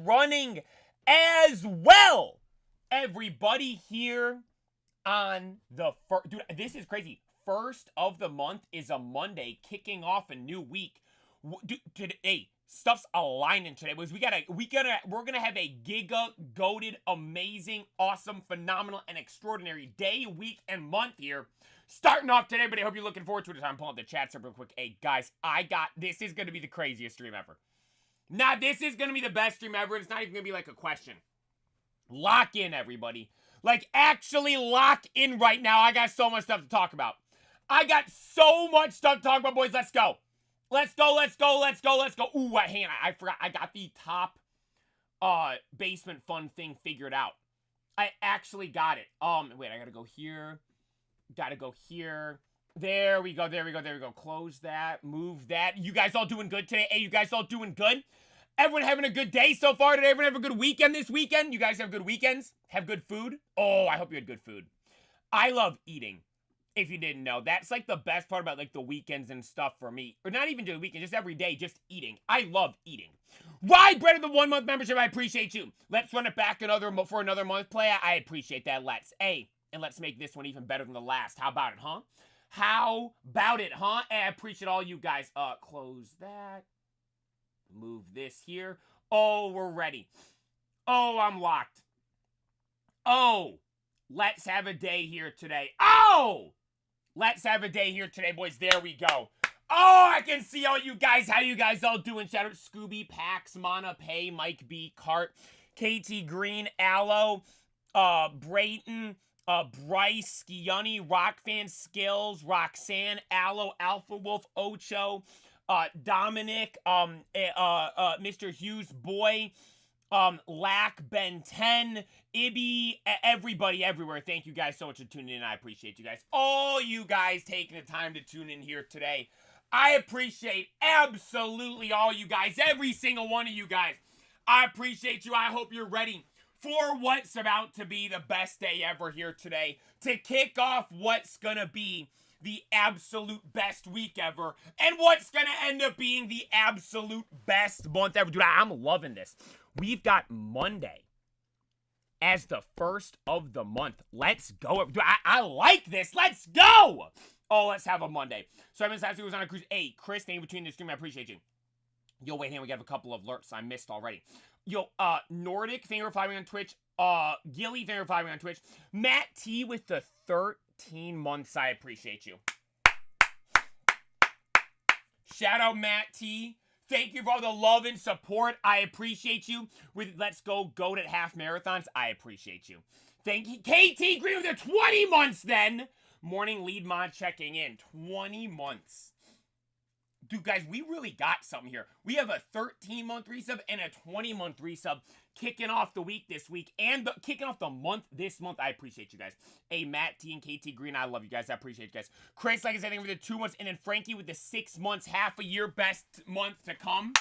running as well. Everybody here on the first, dude, this is crazy. First of the month is a Monday, kicking off a new week. Dude, today, stuff's aligning today. We're gonna have a giga-goated, amazing, awesome, phenomenal, and extraordinary day, week, and month here. Starting off today, but I hope you're looking forward to it. I'm pulling up the chat up real quick. Hey, guys, this is gonna be the craziest stream ever. Now, this is gonna be the best stream ever. It's not even gonna be like a question. Lock in, everybody. Like, actually lock in right now. I got so much stuff to talk about. I got so much stuff to talk about, boys. Let's go. Let's go, let's go, let's go, let's go. Ooh, hang on. I forgot. I got the top basement fun thing figured out. I actually got it. Wait, I gotta go here. Gotta go here. There we go, there we go, there we go. Close that, move that. You guys all doing good today? Hey, you guys all doing good? Everyone having a good day so far today? Everyone have a good weekend this weekend? You guys have good weekends? Have good food? Oh, I hope you had good food. I love eating, if you didn't know. That's like the best part about like the weekends and stuff for me. Or not even just the weekend, just every day, just eating. I love eating. Ride Bread of the 1 month membership, I appreciate you. Let's run it back for another month play. I appreciate that. And let's make this one even better than the last. How about it, huh? How about it, huh? I appreciate all you guys. Close that. Move this here. Oh, we're ready. Oh, I'm locked. Oh, let's have a day here today. Oh, let's have a day here today, boys. There we go. Oh, I can see all you guys. How you guys all doing? Shout out Scooby, Pax, Mana, Pay, Mike B, Cart, KT Green, Aloe, Brayton, Bryce, Skiunny, Rock Fan, Skills, Roxanne, Aloe, Alpha Wolf, Ocho, Dominic, Mr. Hughes, Boy, Lack, Ben 10, Ibby, everybody everywhere. Thank you guys so much for tuning in. I appreciate you guys. All you guys taking the time to tune in here today. I appreciate absolutely all you guys, every single one of you guys. I appreciate you. I hope you're ready for what's about to be the best day ever here today, to kick off what's gonna be the absolute best week ever, and what's gonna end up being the absolute best month ever. Dude, I'm loving this. We've got Monday as the first of the month. Let's go. Dude, I like this. Let's go. Oh, let's have a Monday. So I missed last week was on a cruise. Hey, Chris, thank you for tuning in the stream. I appreciate you. Yo, wait, hey, we got a couple of alerts I missed already. Yo, Nordic, thank you for following on Twitch. Gilly, thank you for following on Twitch. Matt T with the 13 months. I appreciate you. Shout out Matt T. Thank you for all the love and support. I appreciate you. With Let's Go Goat at half marathons. I appreciate you. Thank you. KT Green with the 20 months then. Morning lead mod checking in. 20 months. Dude, guys, we really got something here. We have a 13-month resub and a 20-month resub kicking off the week this week and kicking off the month this month. I appreciate you guys. Hey, Matt T and KT Green, I love you guys. I appreciate you guys. Chris, like I said, I think with the 2 months, and then Frankie with the 6 months, half a year, best month to come.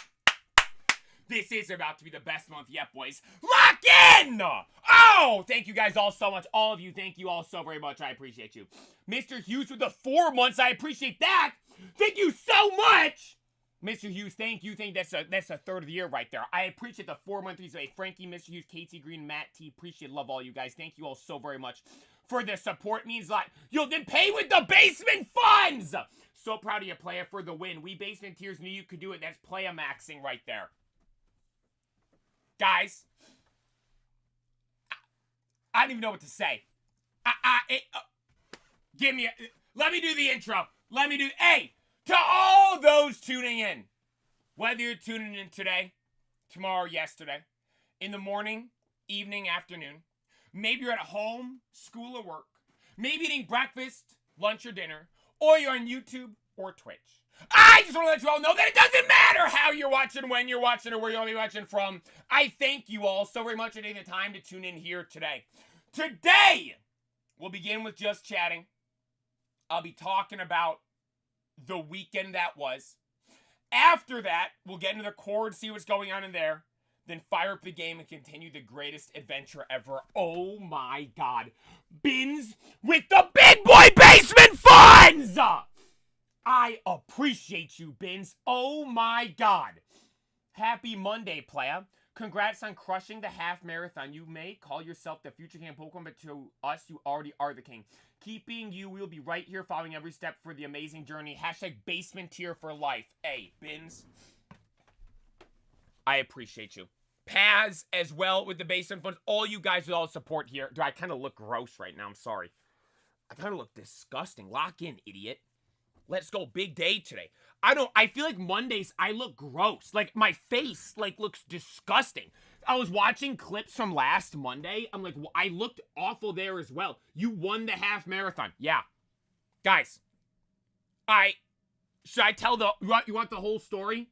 This is about to be the best month yet, boys. Lock in! Oh, thank you guys all so much. All of you, thank you all so very much. I appreciate you. Mr. Hughes with the 4 months. I appreciate that. Thank you so much. Mr. Hughes, thank you. That's a third of the year right there. I appreciate the 4 month reason. Hey, Frankie, Mr. Hughes, KT Green, Matt T. Appreciate, love all you guys. Thank you all so very much for the support. Means a lot. Yo, then pay with the basement funds. So proud of you, player, for the win. We basement tiers knew you could do it. That's playa maxing right there. Guys, I don't even know what to say. Let me do the intro. Hey, to all those tuning in, whether you're tuning in today, tomorrow, yesterday, in the morning, evening, afternoon, maybe you're at home, school, or work, maybe eating breakfast, lunch, or dinner, or you're on YouTube or Twitch. I just want to let you all know that it doesn't matter how you're watching, when you're watching, or where you're watching from. I thank you all so very much for taking the time to tune in here today. Today, we'll begin with just chatting. I'll be talking about the weekend that was. After that, we'll get into the core and see what's going on in there. Then fire up the game and continue the greatest adventure ever. Oh my god. Bins with the big boy basement funds! I appreciate you, Bins. Oh my god. Happy Monday, playa. Congrats on crushing the half marathon. You may call yourself the future king of Pokemon, but to us, you already are the king. Keep being you. We'll be right here following every step for the amazing journey. Hashtag basement tier for life. Hey, Bins. I appreciate you. Paz as well with the basement funds. All you guys with all the support here. Do I kind of look gross right now? I'm sorry. I kind of look disgusting. Lock in, idiot. Let's go. Big day today. I feel like Mondays I look gross. Like my face looks disgusting. I was watching clips from last Monday. I'm like, well, I looked awful there as well. You won the half marathon. Yeah. Guys. Should I tell you want the whole story?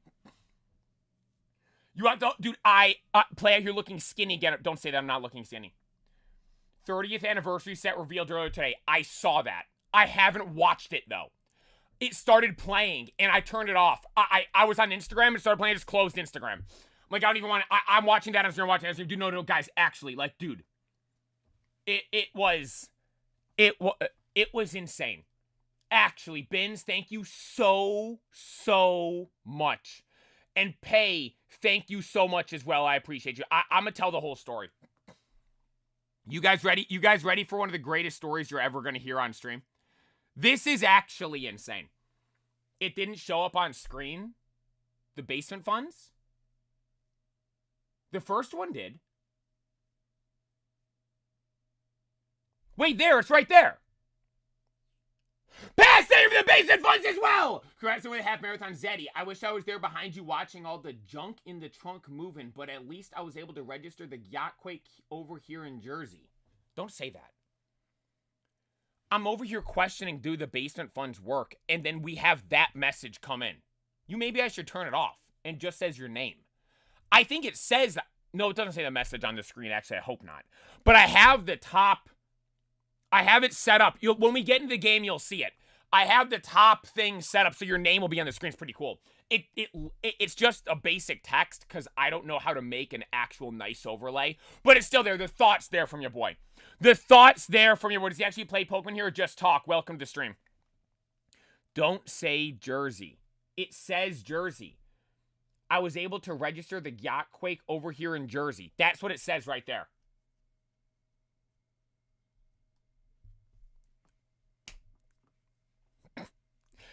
You want the, dude, play out here looking skinny again. Don't say that I'm not looking skinny. 30th anniversary set revealed earlier today. I saw that. I haven't watched it though. It started playing and I turned it off. I was on Instagram and started playing. I just closed Instagram. I'm like, I don't even want to. I'm watching that. I'm watching that. Dude, no, guys, actually, like, dude, it was insane. Actually, Bins, thank you so much. And Pay, thank you so much as well. I appreciate you. I'm gonna tell the whole story. You guys ready? You guys ready for one of the greatest stories you're ever gonna hear on stream? This is actually insane. It didn't show up on screen. The basement funds. The first one did. Wait, there, it's right there. Pass there for the basement funds as well! Congrats on the half marathon, Zeddy. I wish I was there behind you watching all the junk in the trunk moving, but at least I was able to register the Yachtquake over here in Jersey. Don't say that. I'm over here questioning, do the basement funds work? And then we have that message come in. Maybe I should turn it off and just says your name. I think it says, no, it doesn't say the message on the screen. Actually, I hope not. But I have the top, I have it set up. When we get into the game, you'll see it. I have the top thing set up so your name will be on the screen. It's pretty cool. It's just a basic text because I don't know how to make an actual nice overlay. But it's still there. The thought's there from your boy. The thought's there from your boy. Does he actually play Pokemon here or just talk? Welcome to stream. Don't say Jersey. It says Jersey. I was able to register the Yachtquake over here in Jersey. That's what it says right there.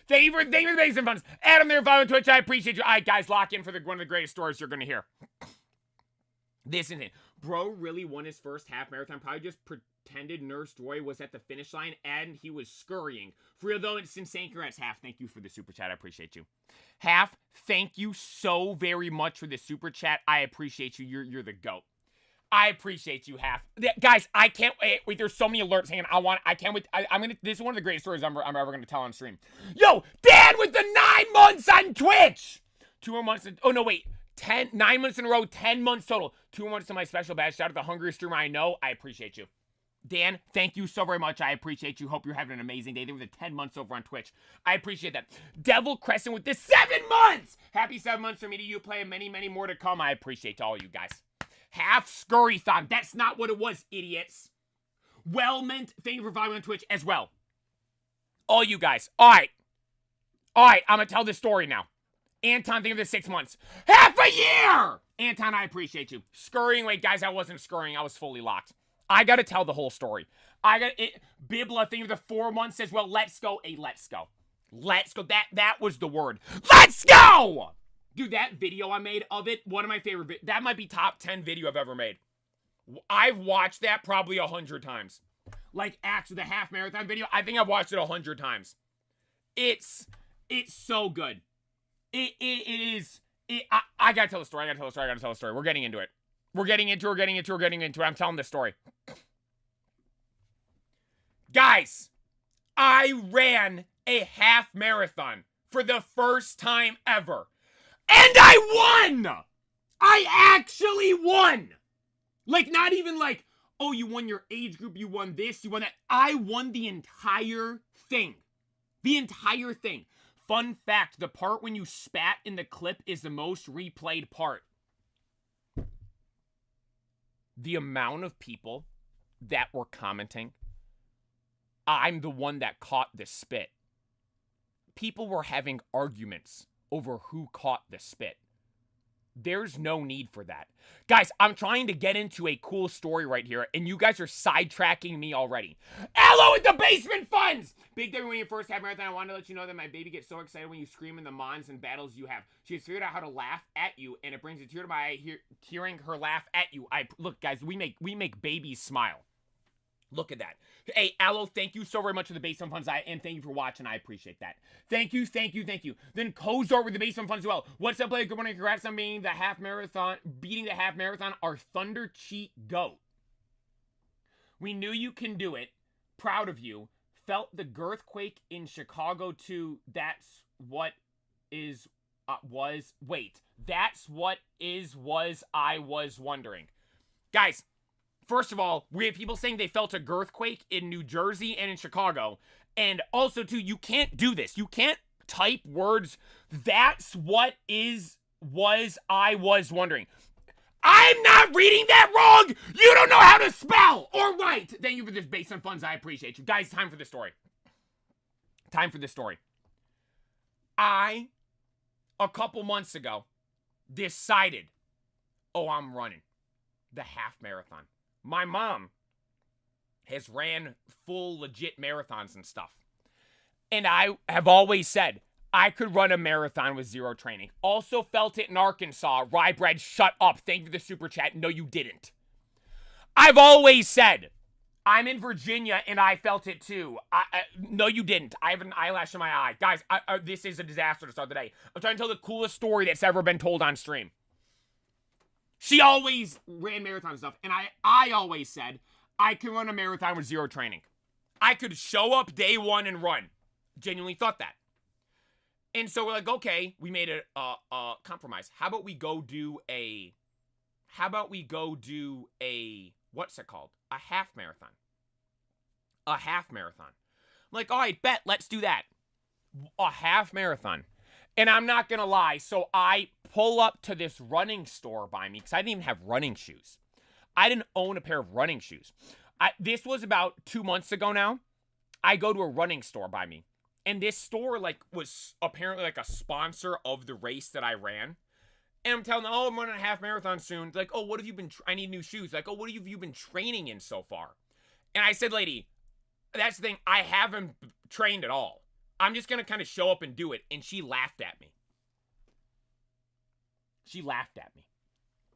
Thank you for the basement funds. Adam there, on Twitch. I appreciate you. All right, guys, lock in for one of the greatest stories you're going to hear. This is it. Bro really won his first half marathon. Probably just pretended Nurse Joy was at the finish line and he was scurrying. For real, though, it's insane. Congrats, Half. Thank you for the super chat. I appreciate you. Half, thank you so very much for the super chat. I appreciate you. You're the GOAT. I appreciate you, Half. Guys, I can't wait. There's so many alerts hanging. I can't wait. This is one of the greatest stories I'm ever gonna tell on stream. Yo, Dan with the 9 months on Twitch. 2 more months. Oh no, wait. 9 months in a row. 10 months total. 2 more months to my special badge. Shout out to the hungriest streamer I know. I appreciate you. Dan, thank you so very much. I appreciate you. Hope you're having an amazing day. They were the 10 months over on Twitch. I appreciate that. Devil Crescent with the 7 months. Happy 7 months for me to you. Play many more to come. I appreciate all you guys. Half Scurrython. That's not what it was, idiots. Well meant. Thank you for following on Twitch as well. All you guys. All right. I'm going to tell this story now. Anton, thank you for the 6 months. Half a year! Anton, I appreciate you. Scurrying. Wait, guys, I wasn't scurrying. I was fully locked. I got to tell the whole story. Bibla, thank you for the 4 months as well. Let's go. Let's go. Let's go. That was the word. Let's go! Dude, that video I made of it, one of my favorite that might be top 10 video I've ever made. I've watched that probably 100 times. Like, actually, the half marathon video, I think I've watched it 100 times. It's so good. It is. I gotta tell the story. We're getting into it. We're getting into it. I'm telling the story. Guys, I ran a half marathon for the first time ever. And I won! I actually won! Like, not even like, oh, you won your age group, you won this, you won that. I won the entire thing. The entire thing. Fun fact, the part when you spat in the clip is the most replayed part. The amount of people that were commenting, I'm the one that caught the spit. People were having arguments over who caught the spit. There's no need for that. Guys, I'm trying to get into a cool story right here, and you guys are sidetracking me already. Hello with the basement funds! Big day when you first have marathon. I wanted to let you know that my baby gets so excited when you scream in the mons and battles you have. She has figured out how to laugh at you, and it brings a tear to my eye hearing her laugh at you. Look, guys, we make babies smile. Look at that. Hey, Aloe, thank you so very much for the basement funds, and thank you for watching. I appreciate that. Thank you. Then Kozor with the basement funds as well. What's up, Blake? Good morning. Congrats on beating the half marathon. Our Thunder Cheat GOAT. We knew you can do it. Proud of you. Felt the girthquake in Chicago too. That's what is was. Wait. That's what is was. I was wondering, guys. First of all, we have people saying they felt a girthquake in New Jersey and in Chicago. And also, too, you can't do this. You can't type words, that's what is, was, I was wondering. I'm not reading that wrong! You don't know how to spell or write! Thank you for this basement funds. I appreciate you. Guys, time for the story. I, a couple months ago, decided, I'm running the half marathon. My mom has ran full legit marathons and stuff. And I have always said I could run a marathon with zero training. Also felt it in Arkansas. Rye Bread, shut up. Thank you for the super chat. No, you didn't. I've always said I'm in Virginia and I felt it too. No, you didn't. I have an eyelash in my eye. Guys, this is a disaster to start the day. I'm trying to tell the coolest story that's ever been told on stream. She always ran marathon stuff, and I always said I could run a marathon with zero training. I could show up day one and run. Genuinely thought that. And so we're like, okay, we made a compromise. How about we go do a, what's it called? A half marathon. I'm like, all right, bet, let's do that. A half marathon. And I'm not going to lie, so I pull up to this running store by me, because I didn't even have running shoes. I didn't own a pair of running shoes. This was about 2 months ago now. I go to a running store by me. And this store, was apparently, a sponsor of the race that I ran. And I'm telling them, I'm running a half marathon soon. Like, what have you been, I need new shoes. Like, what have you been training in so far? And I said, lady, that's the thing, I haven't trained at all. I'm just going to kind of show up and do it. And she laughed at me.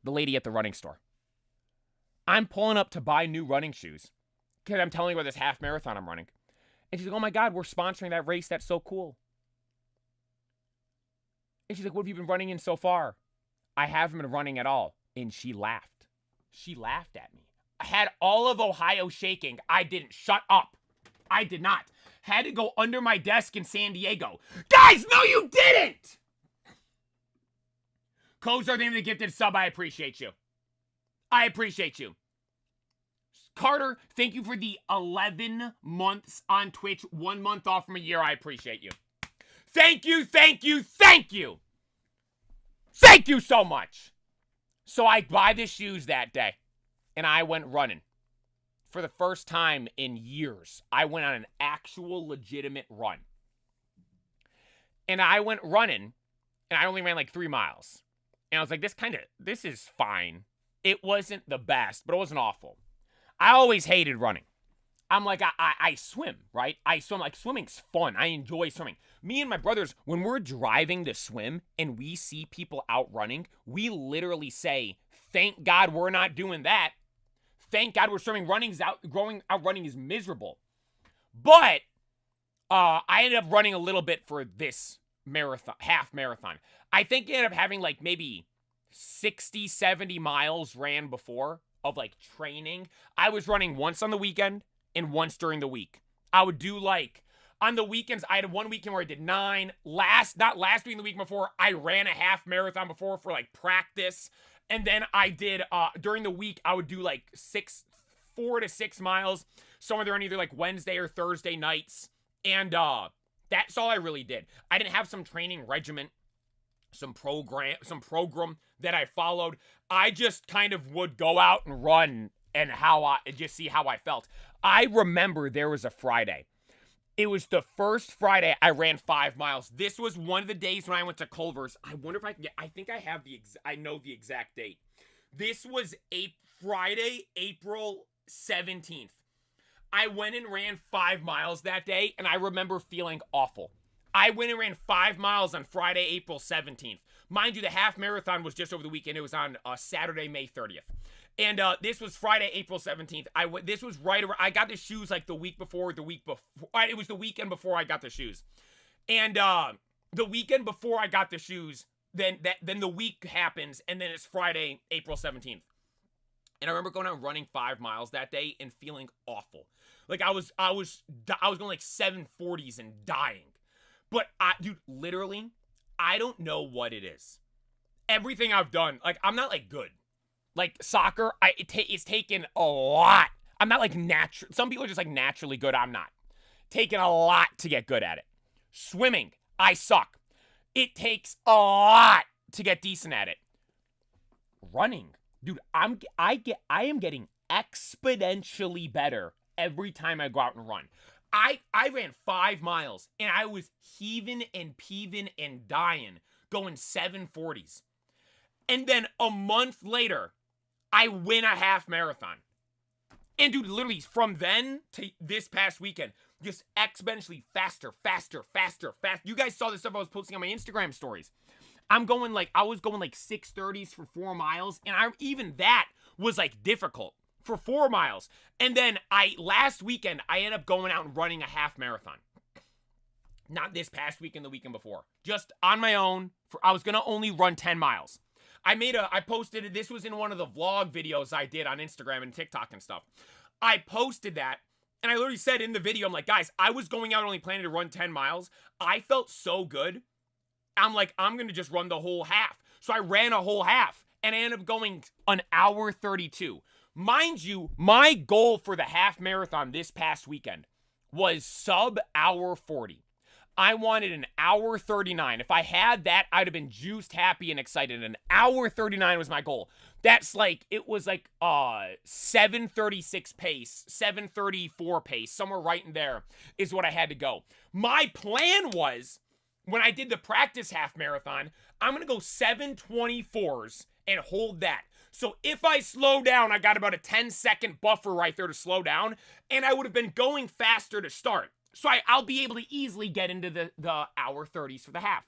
The lady at the running store. I'm pulling up to buy new running shoes because I'm telling her about this half marathon I'm running. And she's like, oh my God, we're sponsoring that race. That's so cool. And she's like, what have you been running in so far? I haven't been running at all. And she laughed. She laughed at me. I had all of Ohio shaking. I didn't. Shut up. I did not. Had to go under my desk in San Diego. Guys, no, you didn't! Codes are the name of the gifted sub. I appreciate you. Carter, thank you for the 11 months on Twitch. 1 month off from a year. I appreciate you. Thank you. Thank you so much. So I buy the shoes that day, and I went running. For the first time in years, I went on an actual legitimate run. And I went running, and I only ran 3 miles. And I was like, this is fine. It wasn't the best, but it wasn't awful. I always hated running. I'm like, I swim, right? I swim. Swimming's fun. I enjoy swimming. Me and my brothers, when we're driving to swim and we see people out running, we literally say, thank God we're not doing that. Thank God we're swimming. Running is miserable. But I ended up running a little bit for this marathon, half marathon. I think I ended up having maybe 60, 70 miles ran before of training. I was running once on the weekend and once during the week. I would do on the weekends, I had one weekend where I did 9. Not last week, the week before, I ran a half marathon before for practice. And then I did, during the week, I would do 4 to 6 miles, somewhere there on either Wednesday or Thursday nights. And that's all I really did. I didn't have some training regimen, some program that I followed. I just kind of would go out and run and just see how I felt. I remember there was a Friday. It was the first Friday I ran 5 miles. This was one of the days when I went to Culver's. I wonder if I can get, I think I have I know the exact date. This was Friday, April 17th. I went and ran 5 miles that day, and I remember feeling awful. I went and ran 5 miles on Friday, April 17th. Mind you, the half marathon was just over the weekend. It was on Saturday, May 30th. And this was Friday, April 17th. This was right around, I got the shoes like the week before, it was the weekend before I got the shoes. And the weekend before I got the shoes, then the week happens, and then it's Friday, April 17th. And I remember going out and running 5 miles that day and feeling awful. Like I was going like 740s and dying. But dude, literally, I don't know what it is. Everything I've done, like I'm not like good. Like soccer, it's taken a lot. I'm not like natural. Some people are just like naturally good. I'm not. Taken a lot to get good at it. Swimming, I suck. It takes a lot to get decent at it. Running, dude, I am getting exponentially better every time I go out and run. I ran 5 miles and I was heaving and peeving and dying, going 740s. And then a month later, I win a half marathon. And dude, literally from then to this past weekend, just exponentially faster. You guys saw the stuff I was posting on my Instagram stories. I was going like 6:30s for 4 miles, and even that was like difficult for 4 miles. And then last weekend I ended up going out and running a half marathon. Not this past weekend, the weekend before. Just on my own. I was gonna only run 10 miles. I posted it. This was in one of the vlog videos I did on Instagram and TikTok and stuff. I posted that, and I literally said in the video, I'm like, guys, I was going out only planning to run 10 miles. I felt so good. I'm like, I'm going to just run the whole half. So I ran a whole half, and I ended up going an hour 32. Mind you, my goal for the half marathon this past weekend was sub hour 40. I wanted an hour 39. If I had that, I'd have been juiced, happy, and excited. An hour 39 was my goal. That's like, it was like 7:36 pace, 7:34 pace, somewhere right in there is what I had to go. My plan was, when I did the practice half marathon, I'm going to go 7:24s and hold that. So if I slow down, I got about a 10-second buffer right there to slow down, and I would have been going faster to start. So I'll be able to easily get into the hour 30s for the half.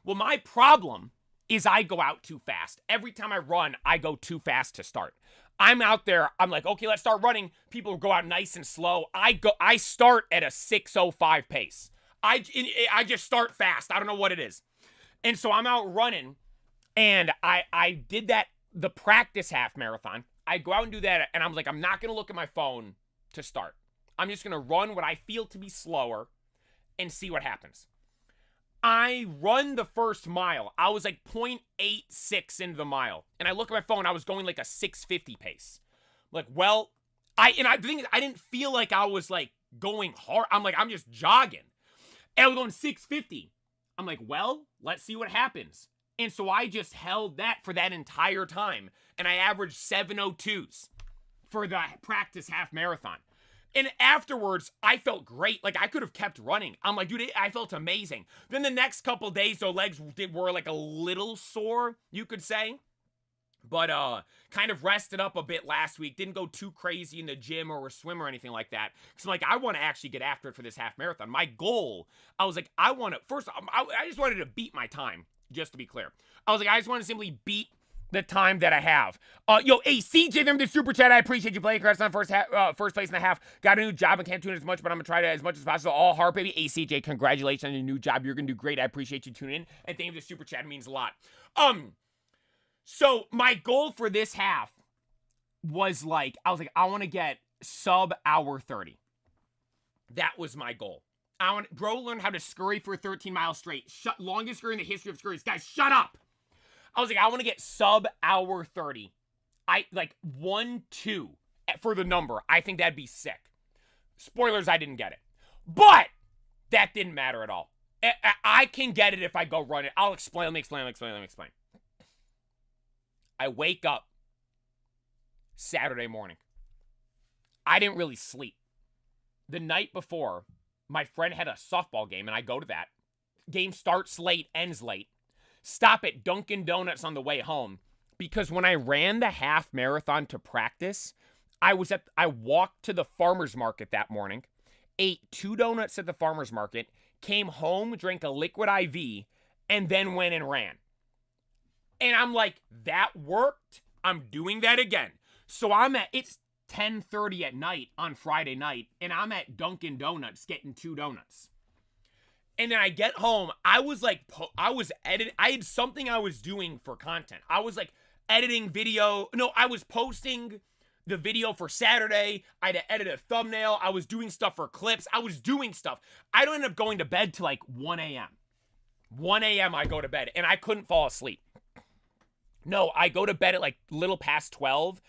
Well, my problem is I go out too fast. Every time I run, I go too fast to start. I'm out there, I'm like, okay, let's start running. People go out nice and slow. I start at a 6:05 pace. I just start fast. I don't know what it is. And so I'm out running, and I did the practice half marathon. I go out and do that, and I'm like, I'm not going to look at my phone to start. I'm just going to run what I feel to be slower and see what happens. I run the first mile. I was like 0.86 into the mile. And I look at my phone. I was going like a 6:50 pace. Like, well, the thing is, I didn't feel like I was like going hard. I'm like, I'm just jogging. And I was going 6:50. I'm like, well, let's see what happens. And so I just held that for that entire time. And I averaged 7:02s for the practice half marathon. And afterwards, I felt great. Like, I could have kept running. I'm like, dude, I felt amazing. Then the next couple days, the legs were like a little sore, you could say. But kind of rested up a bit last week. Didn't go too crazy in the gym or swim or anything like that. Because I'm like, I want to actually get after it for this half marathon. My goal, I was like, I just wanted to beat my time, just to be clear. I was like, I just want to simply beat the time that I have. Hey, CJ, them the super chat. I appreciate you playing. Congrats on first place in the half. Got a new job. I can't tune in as much, but I'm gonna try to as much as possible. All heart, baby. Hey, CJ, congratulations on your new job. You're gonna do great. I appreciate you tuning in, and thank you for the super chat. It means a lot. So my goal for this half was like, I want to get sub hour 30. That was my goal. Bro learned how to scurry for 13 miles straight. Longest scurry in the history of scurries. Guys, shut up. I was like, I want to get sub hour 30. 1-2 for the number. I think that'd be sick. Spoilers, I didn't get it. But that didn't matter at all. I can get it if I go run it. I'll explain. Let me explain. I wake up Saturday morning. I didn't really sleep. The night before, My friend had a softball game, and I go to that. Game starts late, ends late. Stop at Dunkin' Donuts on the way home because when I ran the half marathon to practice, I walked to the farmer's market that morning, ate 2 donuts at the farmer's market, came home, drank a liquid IV, and then went and ran. And I'm like, that worked. I'm doing that again. So it's 10:30 at night on Friday night, and I'm at Dunkin' Donuts getting 2 donuts. And then I get home, I was editing. I had something I was doing for content. I was like editing video. No, I was posting the video for Saturday. I had to edit a thumbnail. I was doing stuff for clips. I was doing stuff. I don't end up going to bed till like 1 a.m. 1 a.m. I go to bed, and I couldn't fall asleep. No, I go to bed at like little past 12,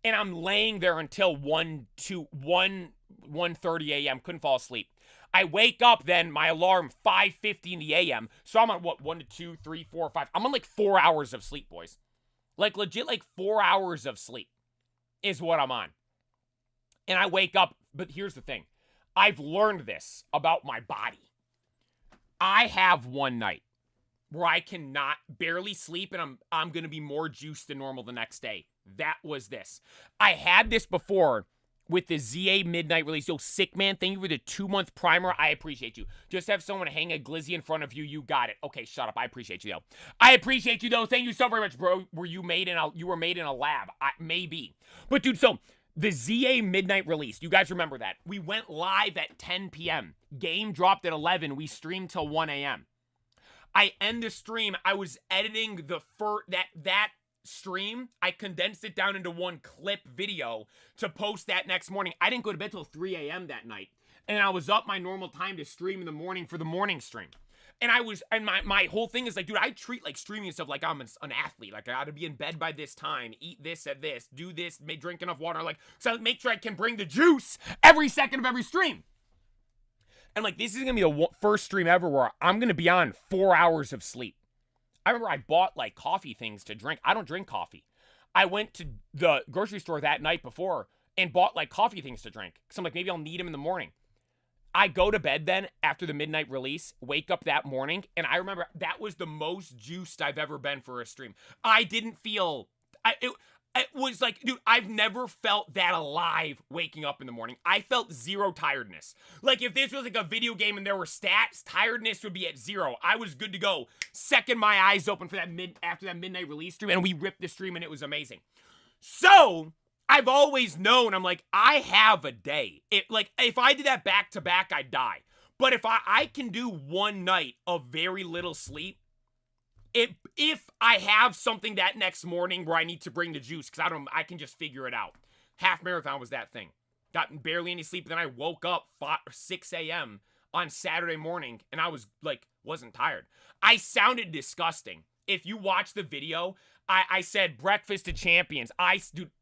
and I'm laying there until 1:30 a.m. Couldn't fall asleep. I wake up then, my alarm, 5:50 in the a.m. So I'm on what, 1 to 2, 3, 4, 5. I'm on like 4 hours of sleep, boys. Like legit like 4 hours of sleep is what I'm on. And I wake up, but here's the thing. I've learned this about my body. I have one night where I cannot barely sleep and I'm going to be more juiced than normal the next day. That was this. I had this before with the ZA midnight release. Yo, sick man, thank you for the 2-month primer. I appreciate you. Just have someone hang a glizzy in front of you. You got it. Okay, shut up. I appreciate you though. I appreciate you though. Thank you so very much, bro. Were you made in a lab? Maybe. But dude, so the ZA midnight release, you guys remember that? We went live at 10 p.m. Game dropped at 11. We streamed till 1 a.m. I end the stream. I was editing that stream. I condensed it down into one clip video to post that next morning. I didn't go to bed till 3 a.m. that night. And I was up my normal time to stream in the morning for the morning stream. And my whole thing is like, dude, I treat like streaming stuff like I'm an athlete. Like I gotta be in bed by this time, eat this at this, do this, drink enough water. Like, so make sure I can bring the juice every second of every stream. And like, this is gonna be the first stream ever where I'm gonna be on 4 hours of sleep. I remember I bought like coffee things to drink. I don't drink coffee. I went to the grocery store that night before and bought like coffee things to drink. Cause I'm like, maybe I'll need them in the morning. I go to bed then after the midnight release, wake up that morning, and I remember that was the most juiced I've ever been for a stream. I didn't feel, it was like, dude, I've never felt that alive waking up in the morning. I felt zero tiredness. Like if this was like a video game and there were stats, tiredness would be at 0. I was good to go. Second my eyes open for after that midnight release stream, and we ripped the stream and it was amazing. So I've always known, I'm like, I have a day. If I did that back to back, I'd die. But if I can do one night of very little sleep, if I have something that next morning where I need to bring the juice, because I can just figure it out. Half marathon was that thing. Got barely any sleep, then I woke up 6 a.m. on Saturday morning, and I wasn't tired. I sounded disgusting. If you watch the video, I said breakfast to champions.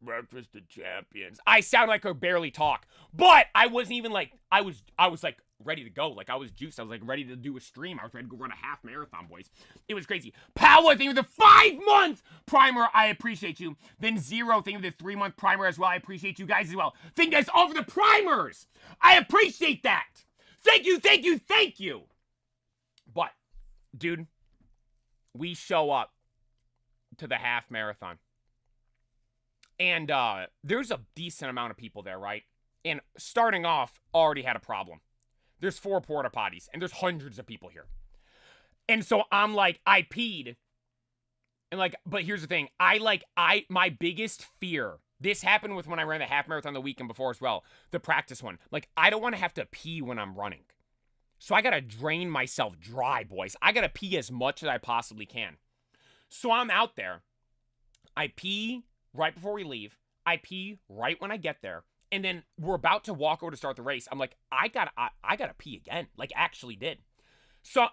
Breakfast to champions. I sound like I could barely talk, but I wasn't even like, I was like ready to go. Like I was juiced. I was like ready to do a stream. I was ready to go run a half marathon, boys. It was crazy. Paolo, thank you for the 5-month primer. I appreciate you. Then Zero, thank you for the 3-month primer as well. I appreciate you guys as well. Thank you guys all for the primers. I appreciate that. Thank you, thank you, thank you. But, dude, we show up to the half marathon. And there's a decent amount of people there, right? And starting off, already had a problem. There's 4 porta potties, and there's hundreds of people here. And so I'm like, I peed. And like, but here's the thing. My biggest fear, this happened with when I ran the half marathon the weekend before as well, the practice one. Like, I don't want to have to pee when I'm running. So I got to drain myself dry, boys. I got to pee as much as I possibly can. So I'm out there. I pee right before we leave. I pee right when I get there. And then we're about to walk over to start the race. I'm like, I gotta pee again. Like, actually did. So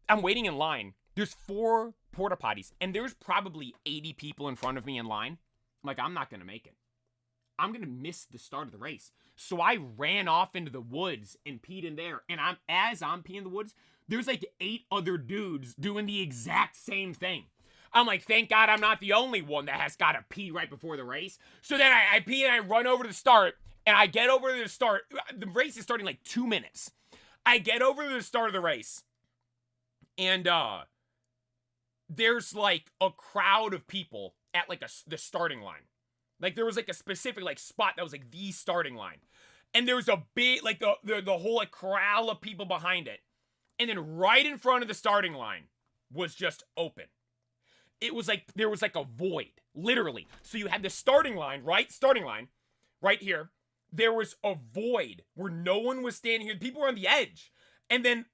I'm waiting in line. There's 4 porta potties, and there's probably 80 people in front of me in line. I'm like, I'm not gonna make it. I'm gonna miss the start of the race. So I ran off into the woods and peed in there. And as I'm peeing in the woods, there's like 8 other dudes doing the exact same thing. I'm like, thank God I'm not the only one that has got to pee right before the race. So then I pee and I run over to the start, and I get over to the start. The race is starting like 2 minutes. I get over to the start of the race, and there's like a crowd of people at like the starting line. Like there was like a specific like spot that was like the starting line. And there was a big like the whole like corral of people behind it. And then right in front of the starting line was just open. It was like there was like a void, literally. So you had the starting line, right? Starting line right here. There was a void where no one was standing here. People were on the edge. And then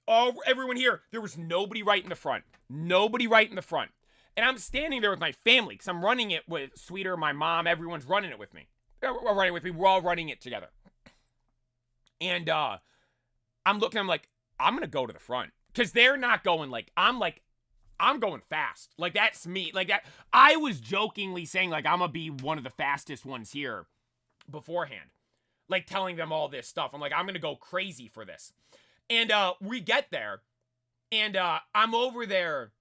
everyone here, there was nobody right in the front. Nobody right in the front. And I'm standing there with my family because I'm running it with Sweeter, my mom. Everyone's running it with me. We're running with me. We're all running it together. And I'm looking. I'm like, I'm going to go to the front. Because they're not going I'm going fast. Like, that's me. Like, that. I was jokingly saying, like, I'm going to be one of the fastest ones here beforehand. Like, telling them all this stuff. I'm like, I'm going to go crazy for this. And we get there. And I'm over there.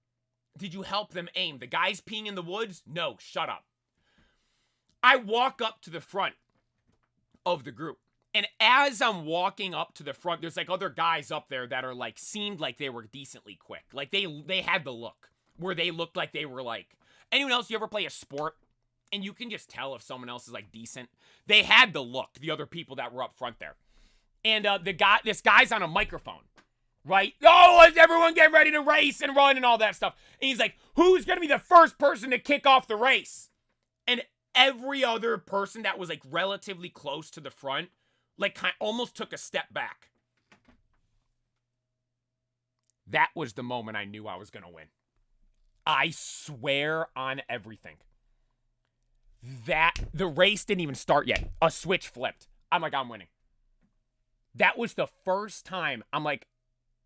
Did you help them aim? The guys peeing in the woods? No, shut up. I walk up to the front of the group. And as I'm walking up to the front, there's like other guys up there that are like, seemed like they were decently quick. Like they had the look where they looked like they were like, anyone else, you ever play a sport and you can just tell if someone else is like decent? They had the look, the other people that were up front there. And this guy's on a microphone, right? Oh, let's everyone get ready to race and run and all that stuff. And he's like, who's going to be the first person to kick off the race? And every other person that was like relatively close to the front, like almost took a step back. That was the moment I knew I was going to win. I swear on everything. That the race didn't even start yet. A switch flipped. I'm like, I'm winning. That was the first time I'm like,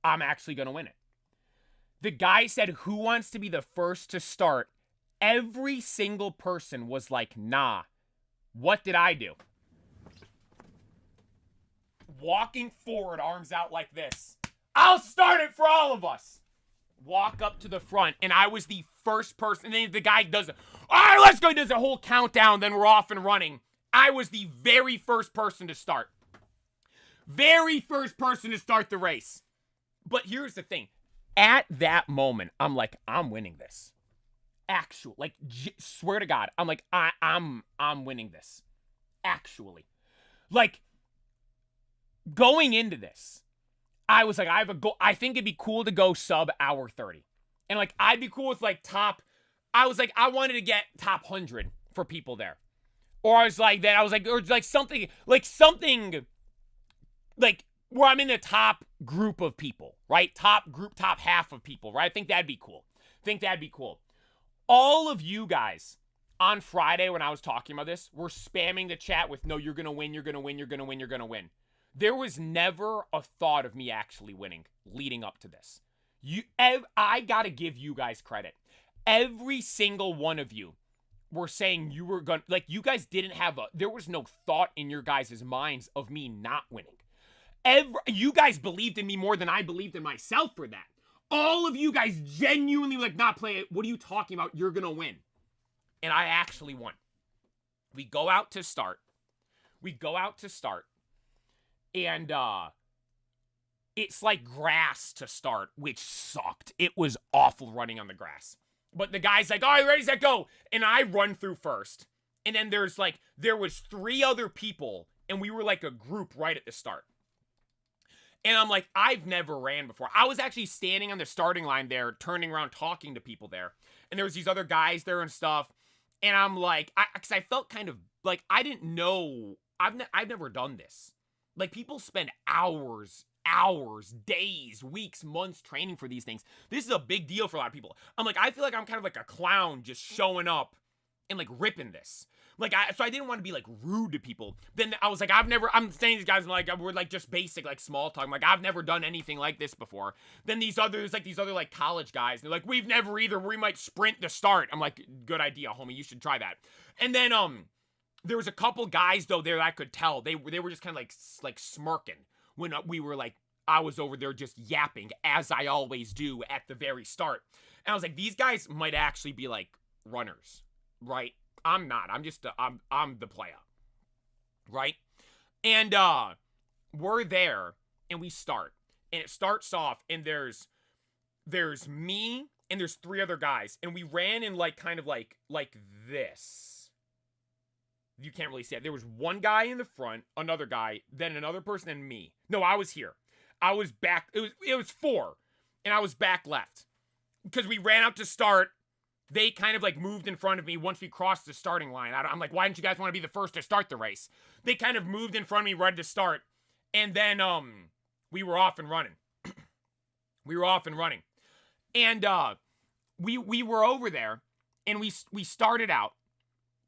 I'm actually going to win it. The guy said, who wants to be the first to start? Every single person was like, nah. What did I do? Walking forward, arms out like this. I'll start it for all of us. Walk up to the front, and I was the first person. And then the guy does it. All right, let's go. He does a whole countdown, then we're off and running. I was the very first person to start. Very first person to start the race. But here's the thing. At that moment, I'm like, I'm winning this. Actual, like, swear to God, I'm like, I'm winning this. Actually. Like, going into this, I was like, I have a goal. I think it'd be cool to go sub hour 30. And like, I'd be cool with like I was like, I wanted to get top 100 for people there. Or I was like, or like something like where I'm in the top group of people, right? Top half of people, right? I think that'd be cool. All of you guys on Friday when I was talking about this were spamming the chat with, no, you're going to win, you're going to win, you're going to win, you're going to win. There was never a thought of me actually winning leading up to this. I got to give you guys credit. Every single one of you were saying you were going to, like, you guys didn't have there was no thought in your guys' minds of me not winning. You guys believed in me more than I believed in myself for that. All of you guys genuinely like, not play it. What are you talking about? You're going to win. And I actually won. We go out to start. And it's like grass to start, which sucked. It was awful running on the grass. But the guy's like, all right, ready, set, go. And I run through first. And then there was 3 other people, and we were like a group right at the start. And I'm like, I've never ran before. I was actually standing on the starting line there, turning around, talking to people there. And there was these other guys there and stuff. And I'm like, because I felt kind of like, I didn't know, I've never done this. Like, people spend hours, days, weeks, months training for these things. This is a big deal for a lot of people. I'm like, I feel like I'm kind of like a clown just showing up and like ripping this. Like, so I didn't want to be like rude to people. Then I was like, I'm saying these guys, like, we're like just basic, like small talk. I'm like, I've never done anything like this before. Then these other like college guys, they're like, we've never either. We might sprint the start. I'm like, good idea, homie. You should try that. And then, there was a couple guys though there that I could tell they were just kind of like smirking when we were like, I was over there just yapping as I always do at the very start. And I was like, these guys might actually be like runners, right? I'm not. I'm just I'm the player, right? And we're there and we start. and it starts off, and there's me, and there's 3 other guys, and we ran in like kind of like this. You can't really see it. There was one guy in the front, another guy, then another person, and me. No, I was here. I was back. It was 4, and I was back left because we ran out to start. They kind of like moved in front of me once we crossed the starting line. I'm like, why didn't you guys want to be the first to start the race? They kind of moved in front of me right to start, and then we were off and running. We were off and running. And we were over there, and we started out,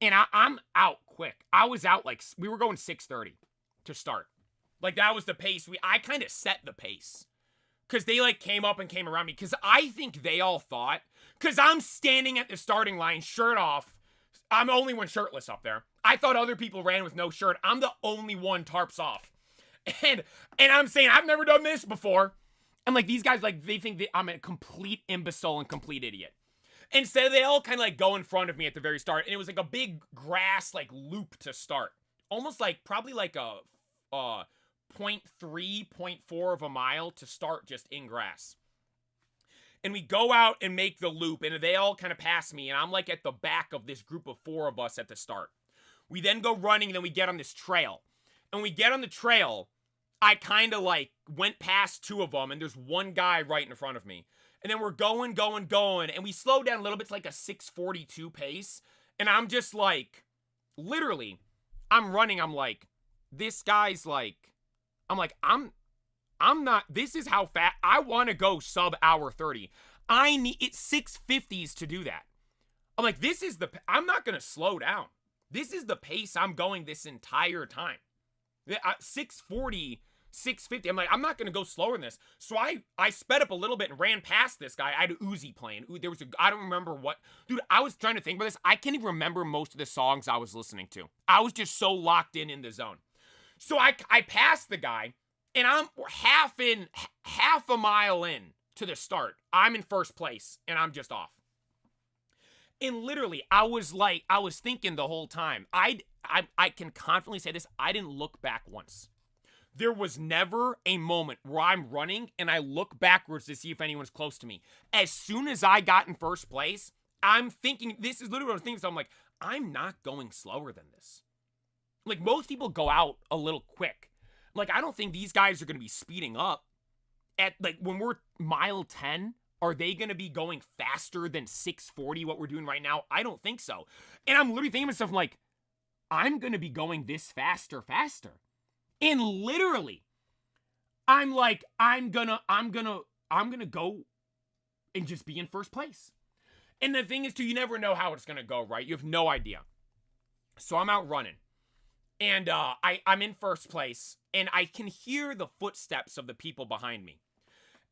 and I'm out quick. I was out like, we were going 6:30 to start. Like, that was the pace. I kind of set the pace. Because they, like, came up and came around me. Because I think they all thought, because I'm standing at the starting line, shirt off. I'm the only one shirtless up there. I thought other people ran with no shirt. I'm the only one tarps off. And I'm saying, I've never done this before. And, like, these guys, like, they think that I'm a complete imbecile and complete idiot. Instead, they all kind of, like, go in front of me at the very start. And it was, like, a big grass, like, loop to start. Almost like, probably like a 0.3, 0.4 of a mile to start just in grass. And we go out and make the loop, and they all kind of pass me. And I'm, like, at the back of this group of 4 of us at the start. We then go running, and then we get on this trail. And when we get on the trail, I kind of, like, went past 2 of them, and there's one guy right in front of me. And then we're going, and we slow down a little bit to, like, a 6:42 pace. And I'm just, like, literally, I'm running, I'm like, this guy's, like, I'm like, I'm not, this is how fast, I want to go sub hour 30. I need, it's 6:50s to do that. I'm like, this is the, I'm not going to slow down. This is the pace I'm going this entire time. 6:40, 6:50. I'm like, I'm not going to go slower than this. So I sped up a little bit and ran past this guy. I had Uzi playing. There was I don't remember what. Dude, I was trying to think about this. I can't even remember most of the songs I was listening to. I was just so locked in the zone. So I passed the guy, and I'm half a mile in to the start. I'm in first place, and I'm just off. And literally, I was thinking the whole time. I can confidently say this. I didn't look back once. There was never a moment where I'm running and I look backwards to see if anyone's close to me. As soon as I got in first place, I'm thinking, this is literally what I was thinking. So I'm like, I'm not going slower than this. Like, most people go out a little quick. Like, I don't think these guys are going to be speeding up. At, like, when we're mile 10, are they going to be going faster than 6:40, what we're doing right now? I don't think so. And I'm literally thinking to myself, like, I'm going to be going this faster. And literally, I'm like, I'm gonna go and just be in first place. And the thing is, too, you never know how it's gonna go, right? You have no idea. So I'm out running, and I'm in first place, and I can hear the footsteps of the people behind me.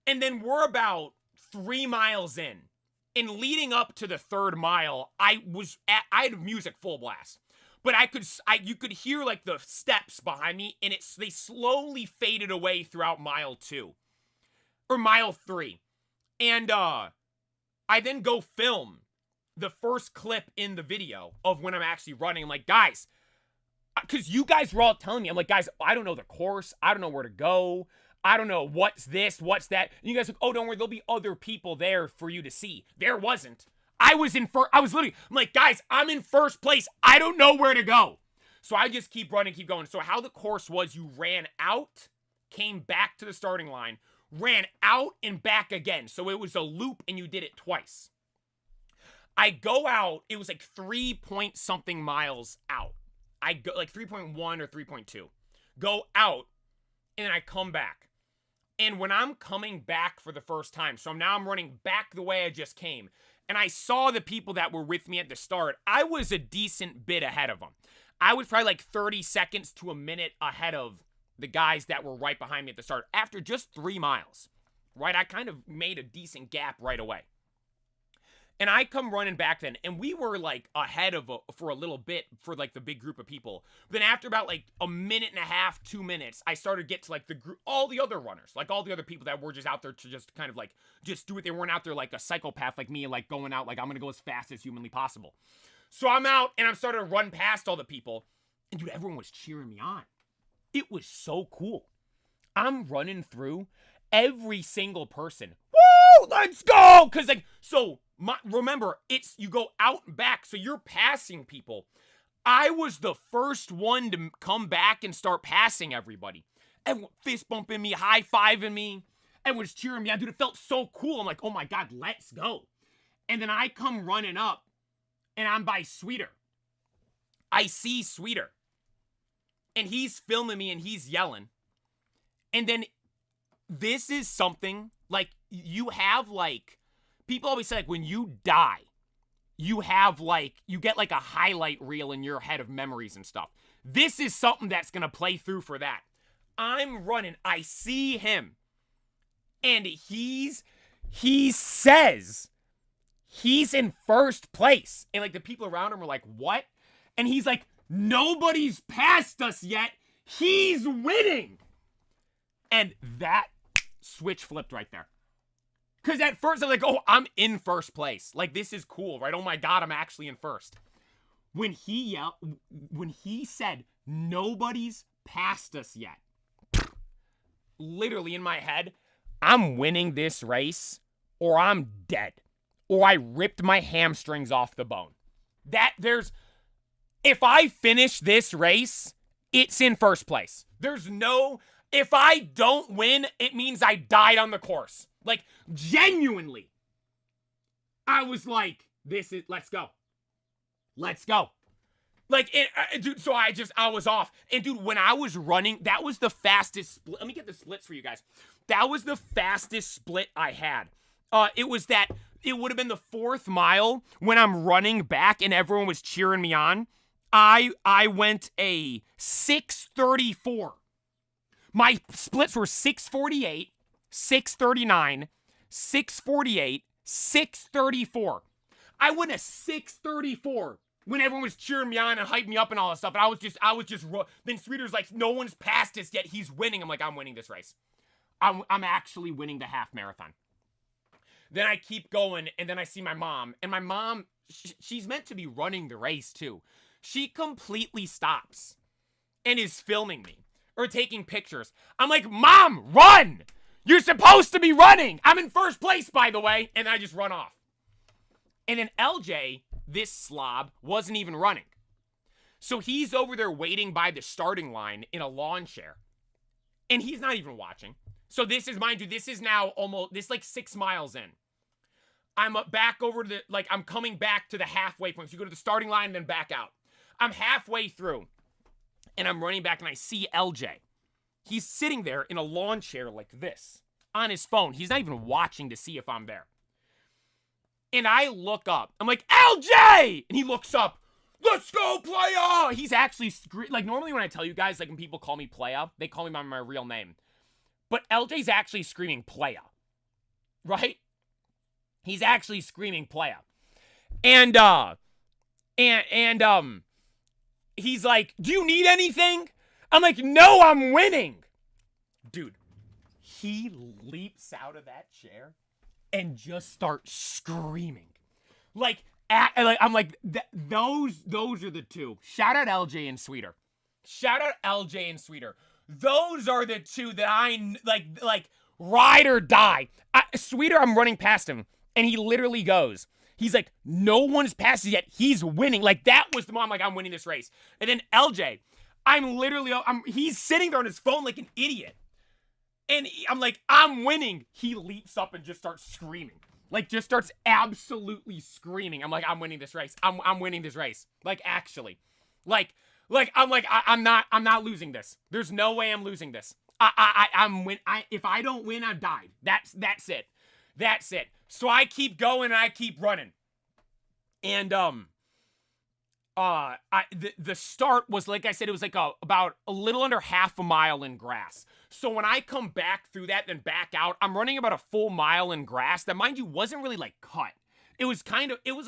And then we're about 3 miles in, and leading up to the 3rd mile, I had music full blast. But you could hear, like, the steps behind me, and they slowly faded away throughout mile 2. Or mile 3. And, I then go film the first clip in the video of when I'm actually running. I'm like, guys, because you guys were all telling me, I'm like, guys, I don't know the course. I don't know where to go. I don't know what's this, what's that. And you guys are like, oh, don't worry, there'll be other people there for you to see. There wasn't. I was literally, I'm like, guys, I'm in first place. I don't know where to go. So I just keep running, keep going. So how the course was, you ran out, came back to the starting line, ran out and back again. So it was a loop and you did it twice. I go out, it was like 3 point something miles out. I go like 3.1 or 3.2. Go out and then I come back. And when I'm coming back for the first time, so now I'm running back the way I just came, and I saw the people that were with me at the start, I was a decent bit ahead of them. I was probably like 30 seconds to a minute ahead of the guys that were right behind me at the start after just 3 miles, right? I kind of made a decent gap right away. And I come running back then, and we were like ahead for a little bit for like the big group of people. Then after about like a minute and a half, 2 minutes, I started to get to like the group, all the other runners, like all the other people that were just out there to just kind of like just do it. They weren't out there like a psychopath like me and like going out like I'm gonna go as fast as humanly possible. So I'm out and I'm starting to run past all the people, and dude, everyone was cheering me on. It was so cool. I'm running through, every single person, woo, let's go. Cause like, so remember, it's, you go out and back. So you're passing people. I was the first one to come back and start passing everybody. Everyone fist bumping me, high-fiving me. Everyone's cheering me on. Dude, it felt so cool. I'm like, oh my God, let's go. And then I come running up, and I'm by Sweeter. I see Sweeter. And he's filming me, and he's yelling. And then this is something, like, you have, like, people always say, like, when you die, you have, like, you get, like, a highlight reel in your head of memories and stuff. This is something that's going to play through for that. I'm running. I see him. And he says he's in first place. And, like, the people around him are like, what? And he's like, nobody's passed us yet. He's winning. And that switch flipped right there. Because at first, I'm like, oh, I'm in first place. Like, this is cool, right? Oh, my God, I'm actually in first. When he said, nobody's passed us yet, literally in my head, I'm winning this race, or I'm dead. Or I ripped my hamstrings off the bone. If I finish this race, it's in first place. If I don't win, it means I died on the course. Like, genuinely. I was like, let's go. Let's go. Like, dude, so I was off. And dude, when I was running, that was the fastest split. Let me get the splits for you guys. That was the fastest split I had. It would have been the 4th mile when I'm running back and everyone was cheering me on. I went a 6:34. My splits were 6:48, 6:39, 6:48, 6:34. I went a 6:34 when everyone was cheering me on and hyping me up and all that stuff. And I was just, then Sweeter's like, no one's passed us yet. He's winning. I'm like, I'm winning this race. I'm actually winning the half marathon. Then I keep going, and then I see my mom. And my mom, she's meant to be running the race too. She completely stops and is filming me or taking pictures. I'm like, Mom, run! You're supposed to be running! I'm in first place, by the way. And I just run off. And then LJ, this slob, wasn't even running. So he's over there waiting by the starting line in a lawn chair. And he's not even watching. So this is, mind you, this is now this is like 6 miles in. I'm back over to I'm coming back to the halfway point. So you go to the starting line and then back out. I'm halfway through. And I'm running back and I see LJ. He's sitting there in a lawn chair like this on his phone. He's not even watching to see if I'm there. And I look up. I'm like, LJ! And he looks up. Let's go, playa! He's actually, like, normally when I tell you guys, like, when people call me playa, they call me by my real name. But LJ's actually screaming playa. Right? He's actually screaming playa. And he's like, do you need anything? I'm like, no, I'm winning. Dude, he leaps out of that chair and just starts screaming. I'm like, those are the two. Shout out LJ and Sweeter. Shout out LJ and Sweeter. Those are the two that I, like, ride or die. Sweeter, I'm running past him, and he literally goes, he's like, no one's passed yet. He's winning. Like, that was the moment, like, I'm winning this race. And then LJ, he's sitting there on his phone like an idiot. And I'm like, I'm winning. He leaps up and just starts screaming. Like, just starts absolutely screaming. I'm like, I'm winning this race. I'm winning this race. Like, actually. I'm not losing this. There's no way I'm losing this. If I don't win, I've died. That's it. That's it. So I keep going and I keep running. And, the start was, like I said, it was like about a little under half a mile in grass. So when I come back through that and back out, I'm running about a full mile in grass that, mind you, wasn't really like cut. It was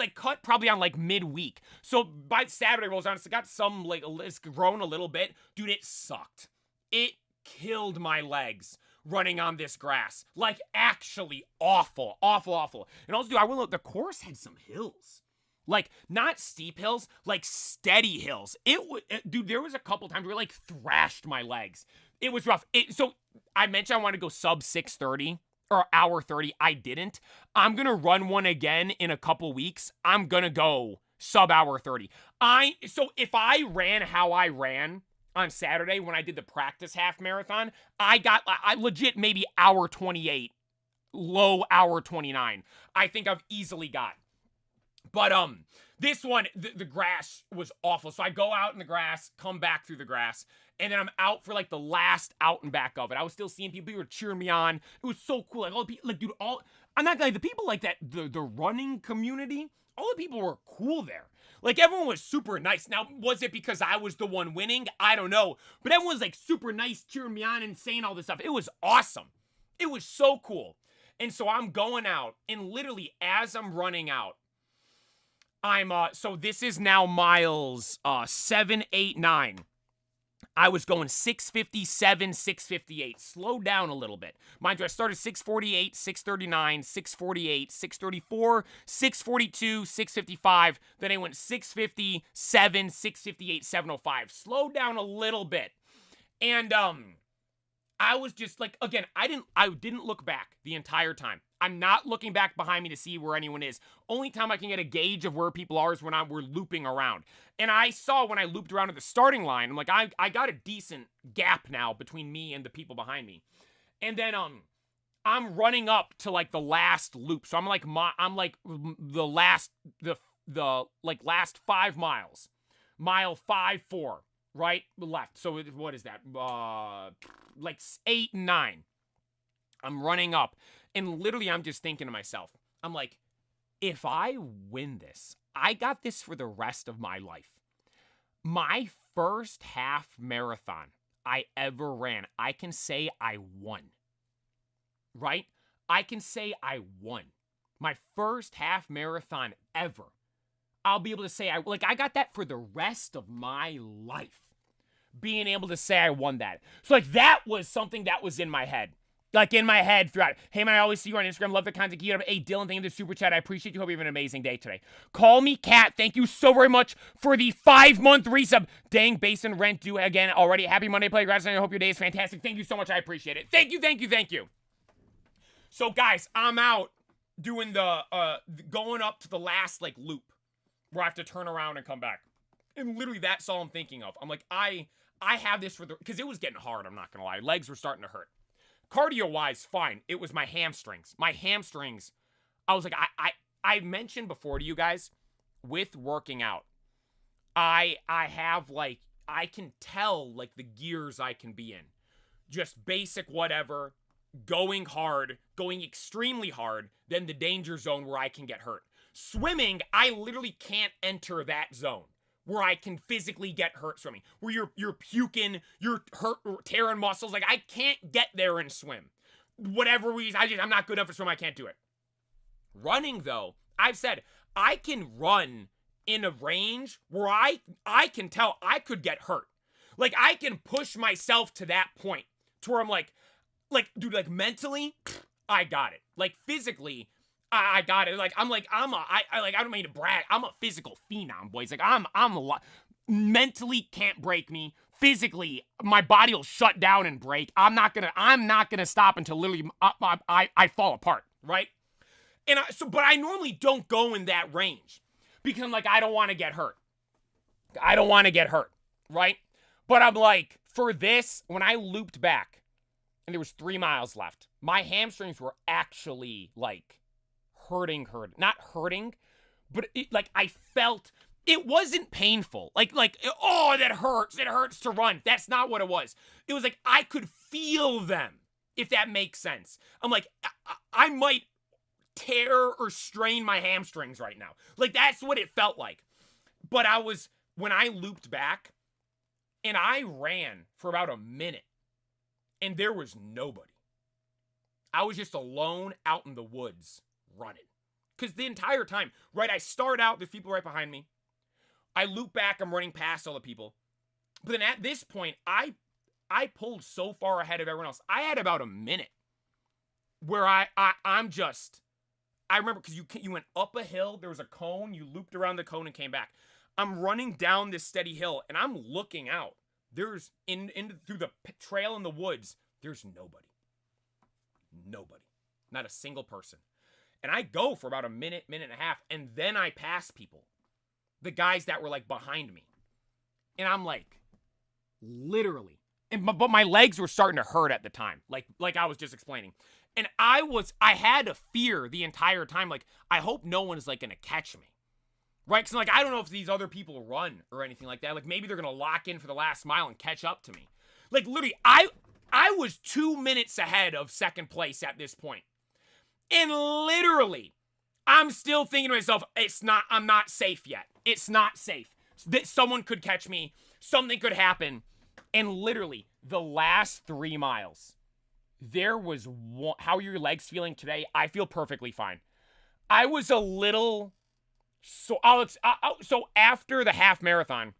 like cut probably on like midweek. So by Saturday rolls around, it's got some, like, it's grown a little bit. Dude, it sucked. It killed my legs running on this grass. Like, actually awful. And also, dude, I will note, the course had some hills. Like, not steep hills, like steady hills. Dude, there was a couple times where it, like, thrashed my legs. It was rough. So, I mentioned I want to go sub 6:30 or hour 30. I didn't. I'm going to run one again in a couple weeks. I'm going to go sub hour 30. So, if I ran how I ran on Saturday when I did the practice half marathon, I legit maybe hour 28, low hour 29. I think I've easily got. But this one, the grass was awful. So I go out in the grass, come back through the grass, and then I'm out for like the last out and back of it. I was still seeing people who were cheering me on. It was so cool. Like all the people, like dude, I'm not gonna lie, the people like that, the running community, all the people were cool there. Like everyone was super nice. Now, was it because I was the one winning? I don't know. But everyone was like super nice, cheering me on and saying all this stuff. It was awesome. It was so cool. And so I'm going out, and literally as I'm running out, so this is now miles 7, 8, 9. I was going 6:57, 6:58. Slow down a little bit. Mind you, I started 6:48, 6:39, 6:48, 6:34, 6:42, 6:55. Then I went 6:57, 6:58, 7:05. Slow down a little bit. And I was just like, again, I didn't look back the entire time. I'm not looking back behind me to see where anyone is. Only time I can get a gauge of where people are is when we're looping around. And I saw when I looped around at the starting line, I'm like, I got a decent gap now between me and the people behind me. And then I'm running up to like the last loop. So I'm like the last 5 miles. Mile 5-4, right? Left. So what is that? Like 8 and 9. I'm running up, and literally I'm just thinking to myself, I'm like, if I win this, I got this for the rest of my life. My first half marathon I ever ran, I can say I won. Right? I can say I won. My first half marathon ever. I'll be able to say I got that for the rest of my life. Being able to say I won that. So like that was something that was in my head. Like in my head throughout. Hey man, I always see you on Instagram. Love the content you have. Hey Dylan, thank you for the super chat. I appreciate you. Hope you have an amazing day today. Call me Cat. Thank you so very much for the 5-month resub. Dang, Basin Rent due again already. Happy Monday, Playground. I hope your day is fantastic. Thank you so much. I appreciate it. Thank you, thank you, thank you. So guys, I'm out doing the going up to the last like loop where I have to turn around and come back. And literally that's all I'm thinking of. I'm like, I have this because it was getting hard, I'm not gonna lie. Legs were starting to hurt. Cardio-wise, fine. It was my hamstrings. My hamstrings, I was like, I mentioned before to you guys, with working out, I have like, I can tell like the gears I can be in. Just basic whatever, going hard, going extremely hard, then the danger zone where I can get hurt. Swimming, I literally can't enter that zone where I can physically get hurt swimming, where you're puking, you're hurt, tearing muscles. Like, I can't get there and swim. Whatever reason, I'm not good enough for swim, I can't do it. Running, though, I've said, I can run in a range where I can tell I could get hurt. Like, I can push myself to that point to where I'm like, dude, like, mentally, I got it. Like, physically, I got it. Like, I don't mean to brag. I'm a physical phenom, boys. Like, I'm a lot. Mentally can't break me. Physically, my body will shut down and break. I'm not gonna stop until literally I fall apart, right? And but I normally don't go in that range because I'm like, I don't want to get hurt. I don't want to get hurt, right? But I'm like, for this, when I looped back and there was 3 miles left, my hamstrings were actually like hurting. Not hurting, but I felt it wasn't painful. Like, oh, that hurts. It hurts to run. That's not what it was. It was like I could feel them, if that makes sense. I'm like, I might tear or strain my hamstrings right now. Like, that's what it felt like. But when I looped back and I ran for about a minute and there was nobody. I was just alone out in the woods running. Because the entire time, right, I start out, there's people right behind me. I loop back, I'm running past all the people. But then at this point, I pulled so far ahead of everyone else. I had about a minute where I'm just, I remember because you went up a hill, there was a cone, you looped around the cone and came back. I'm running down this steady hill and I'm looking out. There's through the trail in the woods, there's nobody. Nobody. Not a single person. And I go for about a minute, minute and a half, and then I pass people. The guys that were like behind me. And I'm like, literally. But my legs were starting to hurt at the time. Like I was just explaining. And I had a fear the entire time. Like, I hope no one is like gonna catch me. Right? Because like, I don't know if these other people run or anything like that. Like, maybe they're gonna lock in for the last mile and catch up to me. Like, literally, I was 2 minutes ahead of second place at this point. And literally, I'm still thinking to myself, I'm not safe yet. It's not safe. Someone could catch me. Something could happen. And literally, the last 3 miles, there was one. How are your legs feeling today? I feel perfectly fine. I was a little. So after the half marathon,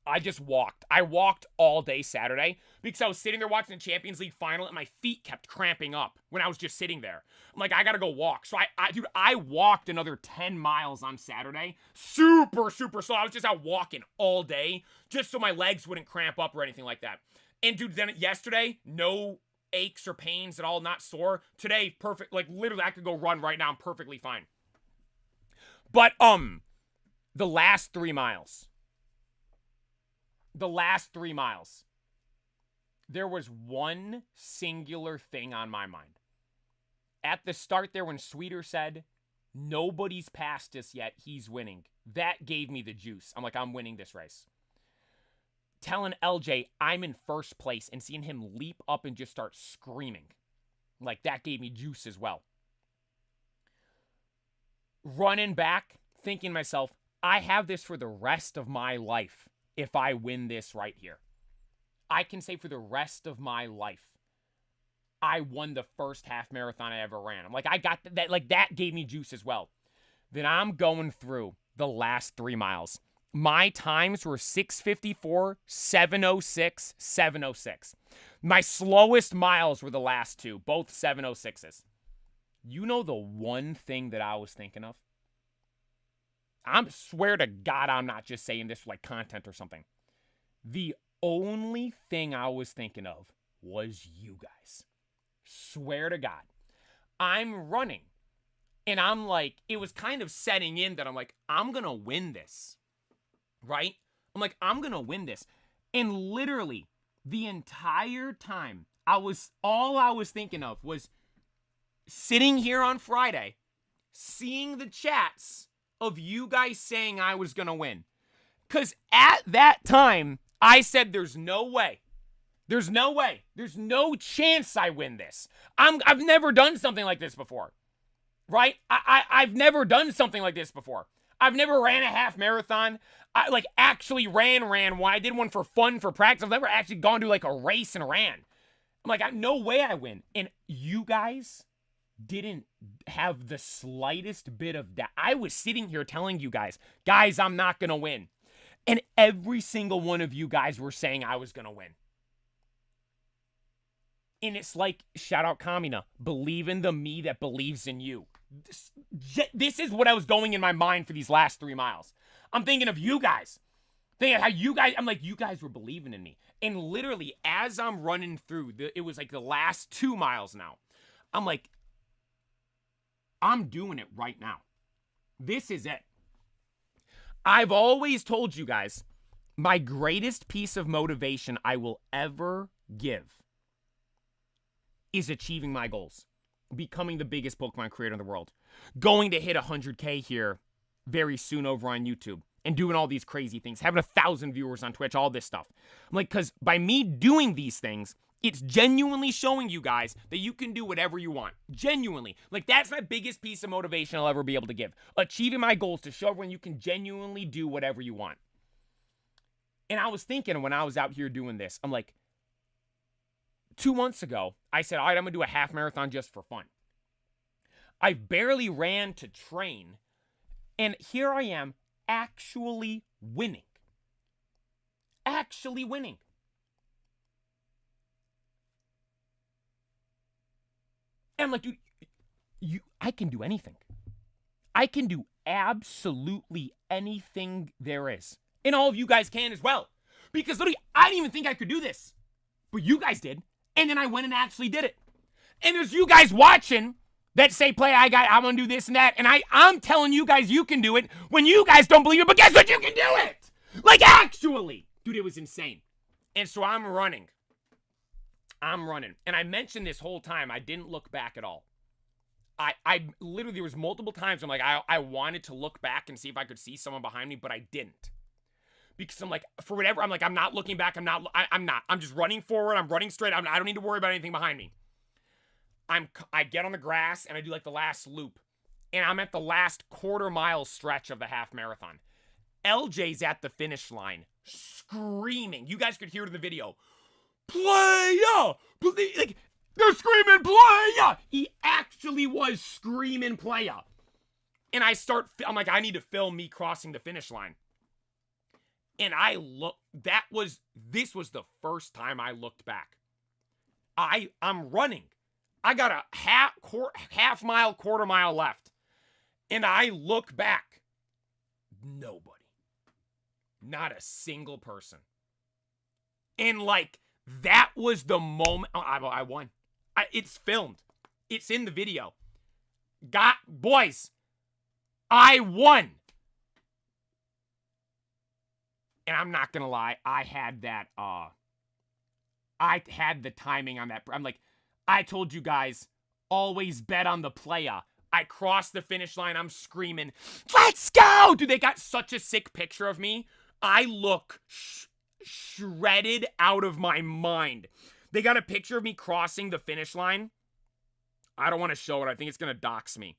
I just walked. I walked all day Saturday because I was sitting there watching the Champions League final and my feet kept cramping up when I was just sitting there. I'm like, I gotta go walk. So I walked another 10 miles on Saturday. Super, super slow. I was just out walking all day just so my legs wouldn't cramp up or anything like that. And dude, then yesterday, no aches or pains at all, not sore. Today, perfect. Like literally, I could go run right now. I'm perfectly fine. But the last 3 miles. There was one singular thing on my mind. At the start there when Sweeter said, nobody's passed us yet, he's winning. That gave me the juice. I'm like, I'm winning this race. Telling LJ I'm in first place and seeing him leap up and just start screaming. Like, that gave me juice as well. Running back, thinking to myself, I have this for the rest of my life if I win this right here. I can say for the rest of my life, I won the first half marathon I ever ran. I'm like, I got that. Like, that gave me juice as well. Then I'm going through the last 3 miles. My times were 6:54, 7:06, 7:06. My slowest miles were the last 2, both 7:06s. You know the one thing that I was thinking of? I swear to God, I'm not just saying this for like content or something. The only thing I was thinking of was you guys. Swear to God. I'm running. And I'm like, it was kind of setting in that I'm like, I'm going to win this. Right? I'm like, I'm going to win this. And literally, the entire time, all I was thinking of was sitting here on Friday, seeing the chats of you guys saying I was going to win. Because at that time, I said there's no way. There's no way. There's no chance I win this. I've never done something like this before. Right? I've never done something like this before. I've never ran a half marathon. I like actually ran one. I did one for fun, for practice. I've never actually gone to like a race and ran. I'm like, no way I win. And you guys didn't have the slightest bit of that. I was sitting here telling you guys, I'm not going to win. And every single one of you guys were saying I was going to win. And it's like, shout out Kamina, believe in the me that believes in you. This is what I was going in my mind for these last 3 miles. I'm thinking of you guys. Thinking of how you guys, I'm like, you guys were believing in me. And literally, as I'm running through, it was like the last 2 miles now. I'm like, I'm doing it right now. This is it. I've always told you guys, my greatest piece of motivation I will ever give is achieving my goals. Becoming the biggest Pokemon creator in the world. Going to hit 100K here very soon over on YouTube. And doing all these crazy things. Having 1,000 viewers on Twitch. All this stuff. I'm like, because by me doing these things, it's genuinely showing you guys that you can do whatever you want. Genuinely. Like, that's my biggest piece of motivation I'll ever be able to give. Achieving my goals to show everyone you can genuinely do whatever you want. And I was thinking when I was out here doing this, I'm like, 2 months ago, I said, all right, I'm going to do a half marathon just for fun. I barely ran to train, and here I am actually winning. Actually winning. And I'm like, dude, I can do anything. I can do absolutely anything there is. And all of you guys can as well. Because literally, I didn't even think I could do this. But you guys did. And then I went and actually did it. And there's you guys watching that say, Play, I'm going to do this and that. And I'm telling you guys you can do it when you guys don't believe it. But guess what? You can do it. Like, actually. Dude, it was insane. And so I'm running. And I mentioned this whole time, I didn't look back at all. I literally, there was multiple times I'm like, I wanted to look back and see if I could see someone behind me, but I didn't. Because I'm like, for whatever, I'm like, I'm not looking back. I'm not. I'm just running forward. I'm running straight. I don't need to worry about anything behind me. I get on the grass and I do like the last loop. And I'm at the last quarter-mile stretch of the half marathon. LJ's at the finish line screaming. You guys could hear it in the video. Playa! Like, they're screaming playa! He actually was screaming playa. And I'm like, I need to film me crossing the finish line. And this was the first time I looked back. I'm running. I got a half mile, quarter mile left. And I look back. Nobody. Not a single person. And like, that was the moment. I won. It's filmed. It's in the video. Boys, I won. And I'm not gonna lie, I had that, I had the timing on that. I'm like, I told you guys, always bet on the playa. I crossed the finish line, I'm screaming, let's go! Dude, they got such a sick picture of me. I look shredded out of my mind. They got a picture of me crossing the finish line. I don't want to show it. I think it's going to dox me.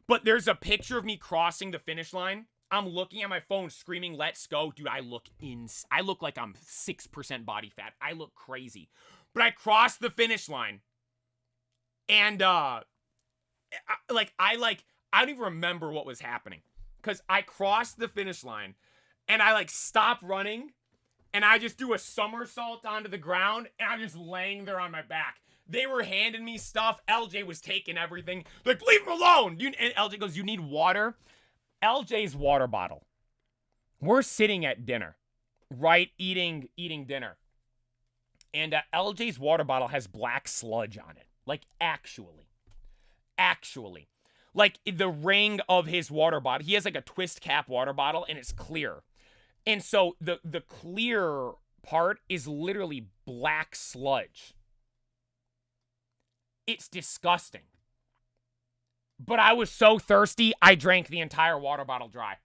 But there's a picture of me crossing the finish line. I'm looking at my phone screaming, let's go. Dude, I look like I'm 6% body fat. I look crazy. But I crossed the finish line. And, I don't even remember what was happening. Because I crossed the finish line. And I, stopped running. And I just do a somersault onto the ground. And I'm just laying there on my back. They were handing me stuff. LJ was taking everything. Like, leave him alone. And LJ goes, you need water? LJ's water bottle. We're sitting at dinner, right? Eating dinner. And LJ's water bottle has black sludge on it. Like, actually. Like, the ring of his water bottle. He has, like, a twist cap water bottle, and it's clear. And so, the clear part is literally black sludge. It's disgusting. But I was so thirsty, I drank the entire water bottle dry.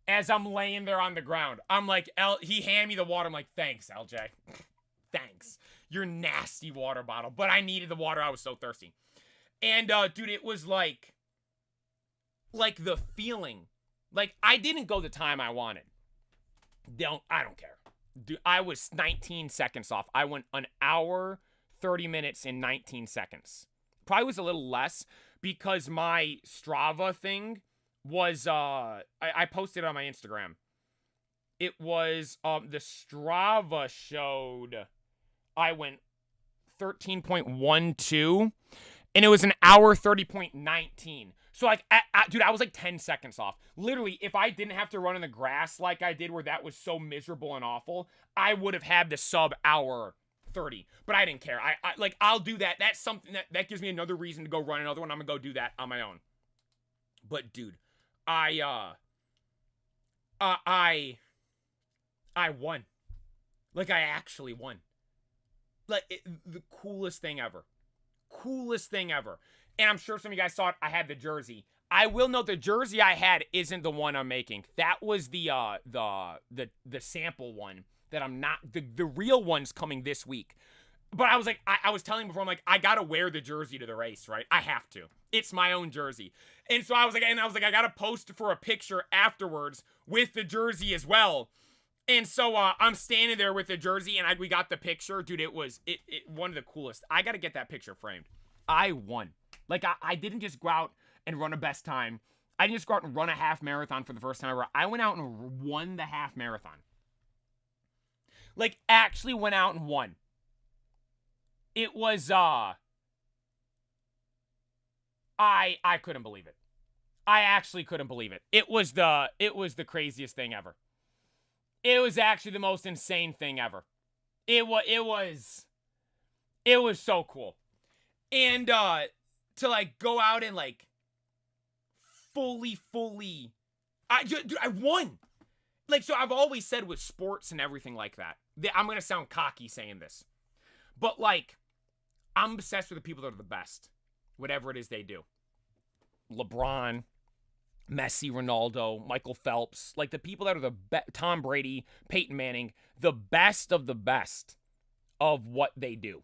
As I'm laying there on the ground, I'm like, he handed me the water. I'm like, thanks, LJ. Thanks. Your nasty water bottle. But I needed the water. I was so thirsty. And, dude, it was like the feeling. Like, I didn't go the time I wanted. I don't care. Dude, I was 19 seconds off. I went an hour, 30 minutes, and 19 seconds. Probably was a little less. Because my Strava thing was, I posted it on my Instagram. It was, the Strava showed I went 13.12, and it was an hour 30.19. So, dude, I was 10 seconds off. Literally, if I didn't have to run in the grass like I did, where that was so miserable and awful, I would have had the sub hour 30, but I didn't care. I'll do that. That's something that gives me another reason to go run another one. I'm gonna go do that on my own. But dude, I won. Like, I actually won. Like, the coolest thing ever. And I'm sure some of you guys saw it. I had the jersey. I will note the jersey I had isn't the one I'm making. That was the sample one. That I'm not, the real one's coming this week. But I was like, I was telling you before, I'm like, I gotta wear the jersey to the race, right? I have to. It's my own jersey. And so I was like, I gotta post for a picture afterwards with the jersey as well. And so I'm standing there with the jersey, and we got the picture. Dude, it was one of the coolest. I gotta get that picture framed. I won. Like, I didn't just go out and run a best time. I didn't just go out and run a half marathon for the first time ever. I went out and won the half marathon. Like, actually went out and won. It was, I couldn't believe it. I actually couldn't believe it. It was the craziest thing ever. It was actually the most insane thing ever. It was so cool. And to like go out and like fully dude, I won. Like, so I've always said with sports and everything like that, I'm going to sound cocky saying this, but like, I'm obsessed with the people that are the best, whatever it is they do. LeBron, Messi, Ronaldo, Michael Phelps, like the people that are the Tom Brady, Peyton Manning, the best of what they do,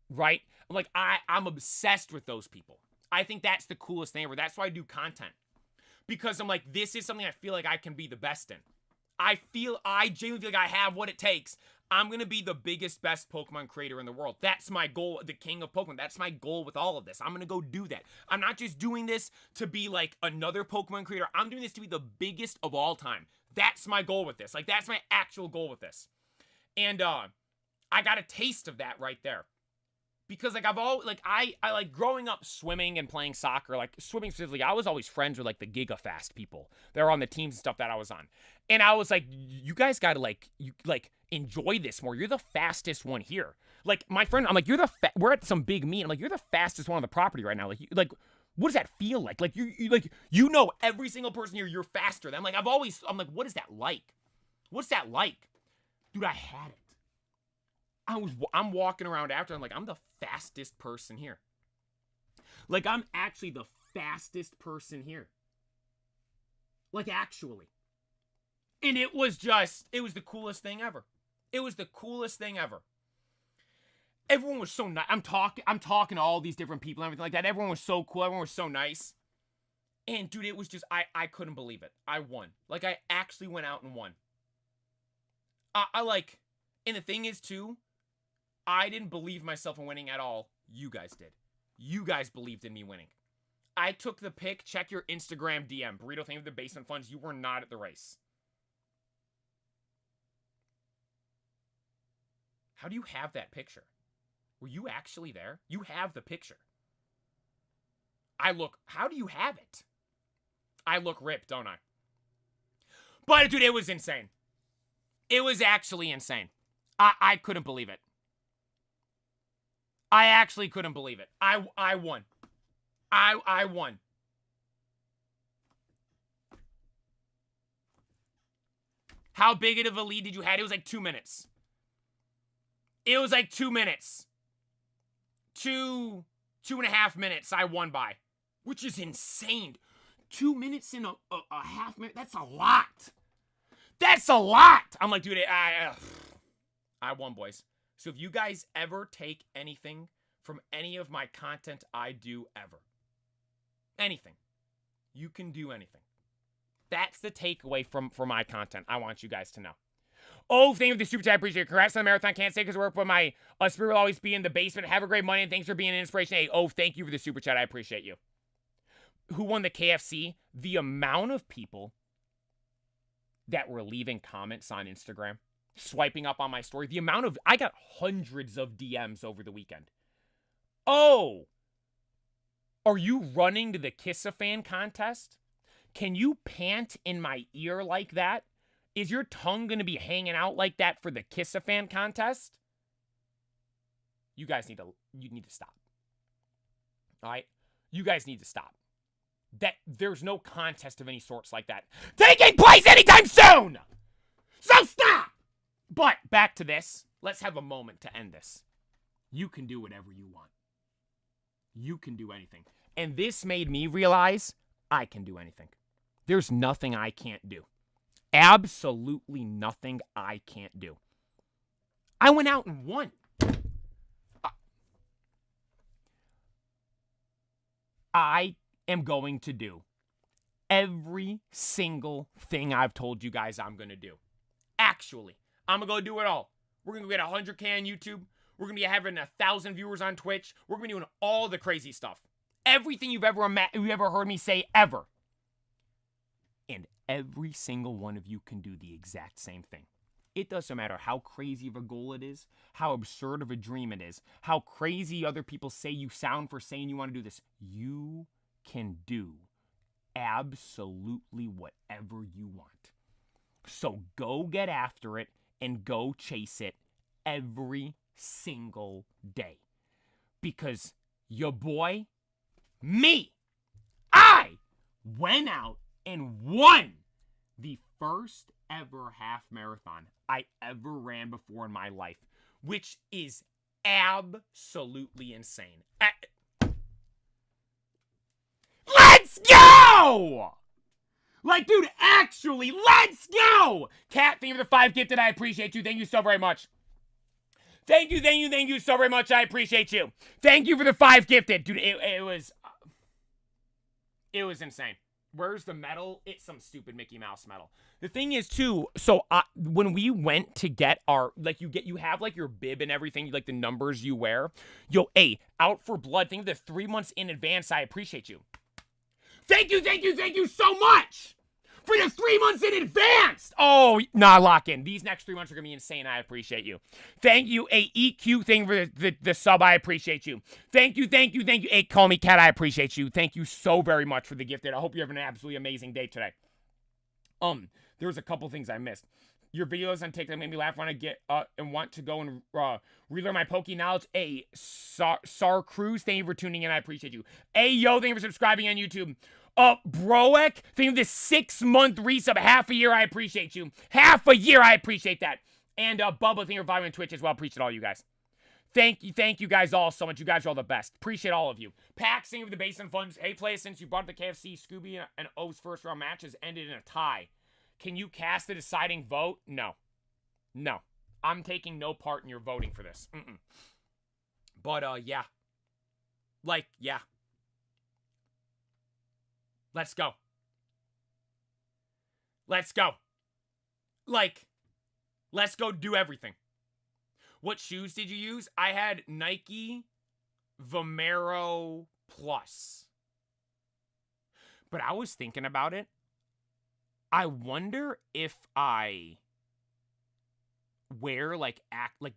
right? I'm like, I'm obsessed with those people. I think that's the coolest thing ever. That's why I do content, because I'm like, this is something I feel like I can be the best in. I genuinely feel like I have what it takes. I'm going to be the biggest, best Pokemon creator in the world. That's my goal, the king of Pokemon. That's my goal with all of this. I'm going to go do that. I'm not just doing this to be like another Pokemon creator. I'm doing this to be the biggest of all time. That's my goal with this. Like, that's my actual goal with this. And I got a taste of that right there. Because like I like growing up swimming and playing soccer, like swimming specifically, I was always friends with like the GigaFast people. They were on the teams and stuff that I was on. And I was like, you guys gotta like enjoy this more. You're the fastest one here. Like my friend, I'm like, we're at some big meet. I'm like, you're the fastest one on the property right now. Like what does that feel like? Like you know every single person here, you're faster than. I'm like, what is that like? What's that like? Dude, I had it. I'm walking around after, I'm like, I'm the fastest person here. Like, I'm actually the fastest person here. Like, actually. And it was the coolest thing ever. It was the coolest thing ever. Everyone was so nice. I'm talking to all these different people and everything like that. Everyone was so cool. Everyone was so nice. And, dude, it was just, I couldn't believe it. I won. Like, I actually went out and won. And the thing is, too, I didn't believe myself in winning at all. You guys did. You guys believed in me winning. I took the pick. Check your Instagram DM. Burrito, thank you for the basement funds. You were not at the race. How do you have that picture? Were you actually there? You have the picture. How do you have it? I look ripped, don't I? But, dude, it was insane. It was actually insane. I couldn't believe it. I actually couldn't believe it. I won. I won. How big of a lead did you have? It was like 2 minutes. It was like 2 minutes. 2.5 minutes I won by. Which is insane. 2 minutes in a half minute. That's a lot. That's a lot. I'm like, dude, I won, boys. So if you guys ever take anything from any of my content I do ever, anything, you can do anything. That's the takeaway from my content. I want you guys to know. Oh, thank you for the super chat. I appreciate it. Congrats on the marathon. Can't say because work, but my spirit will always be in the basement. Have a great Monday, and thanks for being an inspiration. Hey, oh, thank you for the super chat. I appreciate you. Who won the KFC? The amount of people that were leaving comments on Instagram, swiping up on my story, I got hundreds of DMs over the weekend. Oh, are you running to the Kiss-A-Fan contest? Can you pant in my ear like that? Is your tongue going to be hanging out like that for the Kiss-A-Fan contest? You guys need to stop. All right? You guys need to stop. There's no contest of any sorts like that taking place anytime soon! So stop! But back to this. Let's have a moment to end this. You can do whatever you want. You can do anything. And this made me realize I can do anything. There's nothing I can't do. Absolutely nothing I can't do. I went out and won. I am going to do every single thing I've told you guys I'm going to do. Actually, I'm going to go do it all. We're going to get 100K on YouTube. We're going to be having 1,000 viewers on Twitch. We're going to be doing all the crazy stuff. Everything you've ever heard me say ever. And every single one of you can do the exact same thing. It doesn't matter how crazy of a goal it is, how absurd of a dream it is, how crazy other people say you sound for saying you want to do this. You can do absolutely whatever you want. So go get after it and go chase it every single day. Because your boy, me, I went out and won the first ever half marathon I ever ran before in my life, which is absolutely insane. Let's go! Like, dude, actually, let's go! Cat, thank you for the 5 gifted. I appreciate you. Thank you so very much. Thank you so very much. I appreciate you. Thank you for the 5 gifted. Dude, it was insane. Where's the medal? It's some stupid Mickey Mouse medal. The thing is, too, so when we went to get our, like, you have, like, your bib and everything, like, the numbers you wear. Yo, hey, out for blood. Think of the 3 months in advance. I appreciate you. Thank you so much for the 3 months in advance. Oh, nah, lock in. These next 3 months are going to be insane. I appreciate you. Thank you, a EQ thing for the sub. I appreciate you. Thank you. A Call Me Cat, I appreciate you. Thank you so very much for the gifted. I hope you have an absolutely amazing day today. There was a couple things I missed. Your videos on TikTok made me laugh when I get and want to go and relearn my Poke knowledge. Hey, Sar Cruz, thank you for tuning in. I appreciate you. Hey, yo, thank you for subscribing on YouTube. Broek, thank you for the 6-month resub. Half a year, I appreciate you. Half a year, I appreciate that. And Bubba, thank you for following on Twitch as well. Appreciate all you guys. Thank you guys all so much. You guys are all the best. Appreciate all of you. Pax, thank you for the base and funds. Hey, play since you brought up the KFC, Scooby, and O's first round matches ended in a tie. Can you cast the deciding vote? No. I'm taking no part in your voting for this. But, yeah. Like, yeah. Let's go. Like, let's go do everything. What shoes did you use? I had Nike Vomero Plus. But I was thinking about it. I wonder if I wear, like,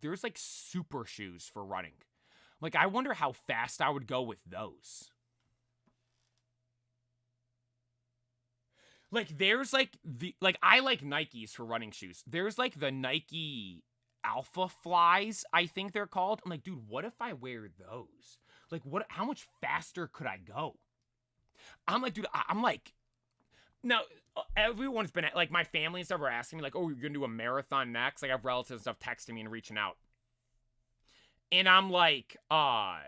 there's, like, super shoes for running. Like, I wonder how fast I would go with those. Like, there's, like, I like Nikes for running shoes. There's, like, the Nike Alpha Flies, I think they're called. I'm like, dude, what if I wear those? Like, how much faster could I go? I'm like, dude, I'm like, now, everyone's been, like, my family and stuff are asking me, like, oh, you're gonna do a marathon next? Like, I have relatives and stuff texting me and reaching out. And I'm like, nah,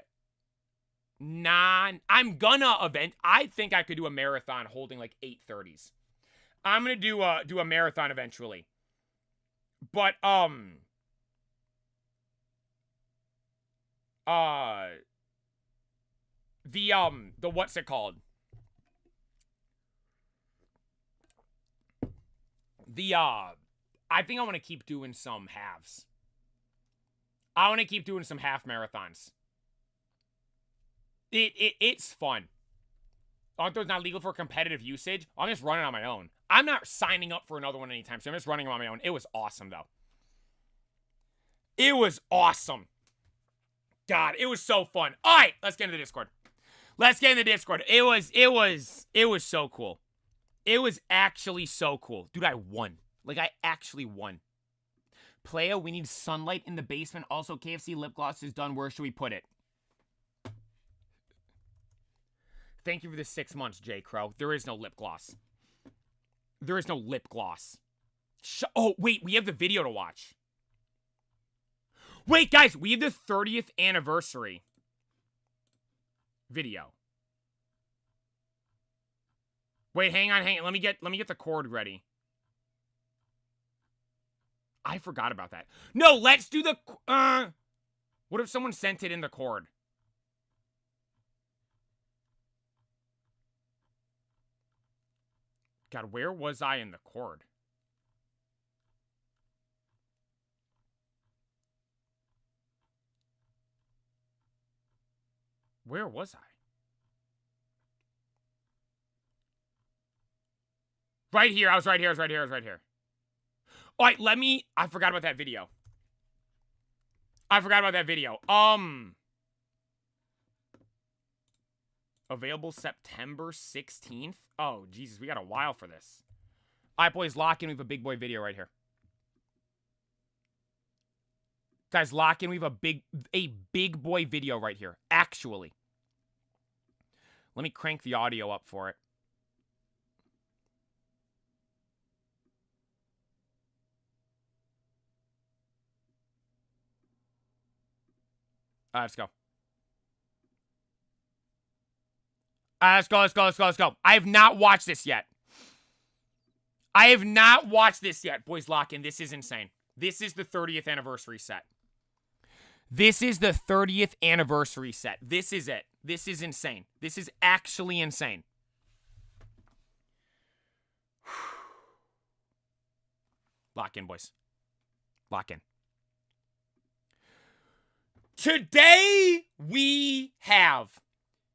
I'm gonna I think I could do a marathon holding, like, 8:30s. I'm gonna do a marathon eventually. But, the what's it called? I think I want to keep doing some halves. I want to keep doing some half marathons. It's fun. Although it's not legal for competitive usage, I'm just running on my own. I'm not signing up for another one anytime soon. I'm just running on my own. It was awesome, though. It was awesome. God, it was so fun. All right, let's get into the Discord. It was so cool. It was actually so cool. Dude, I won. Like, I actually won. Playa, we need sunlight in the basement. Also, KFC lip gloss is done. Where should we put it? Thank you for the 6 months, J. Crow. There is no lip gloss. Oh, wait, we have the video to watch. Wait, guys, we have the 30th anniversary video. Wait, hang on. Let me get the cord ready. I forgot about that. No, let's do the what if someone sent it in the cord? God, where was I in the cord? Where was I? Right here. I was right here. All right, I forgot about that video. Available September 16th. Oh, Jesus, we got a while for this. All right, boys, lock in. We have a big boy video right here. Guys, lock in. We have a big boy video right here. Actually. Let me crank the audio up for it. All right, let's go. Let's go. I have not watched this yet. Boys, lock in. This is insane. This is the 30th anniversary set. This is the 30th anniversary set. This is it. This is insane. This is actually insane. Lock in, boys. Lock in. Today, we have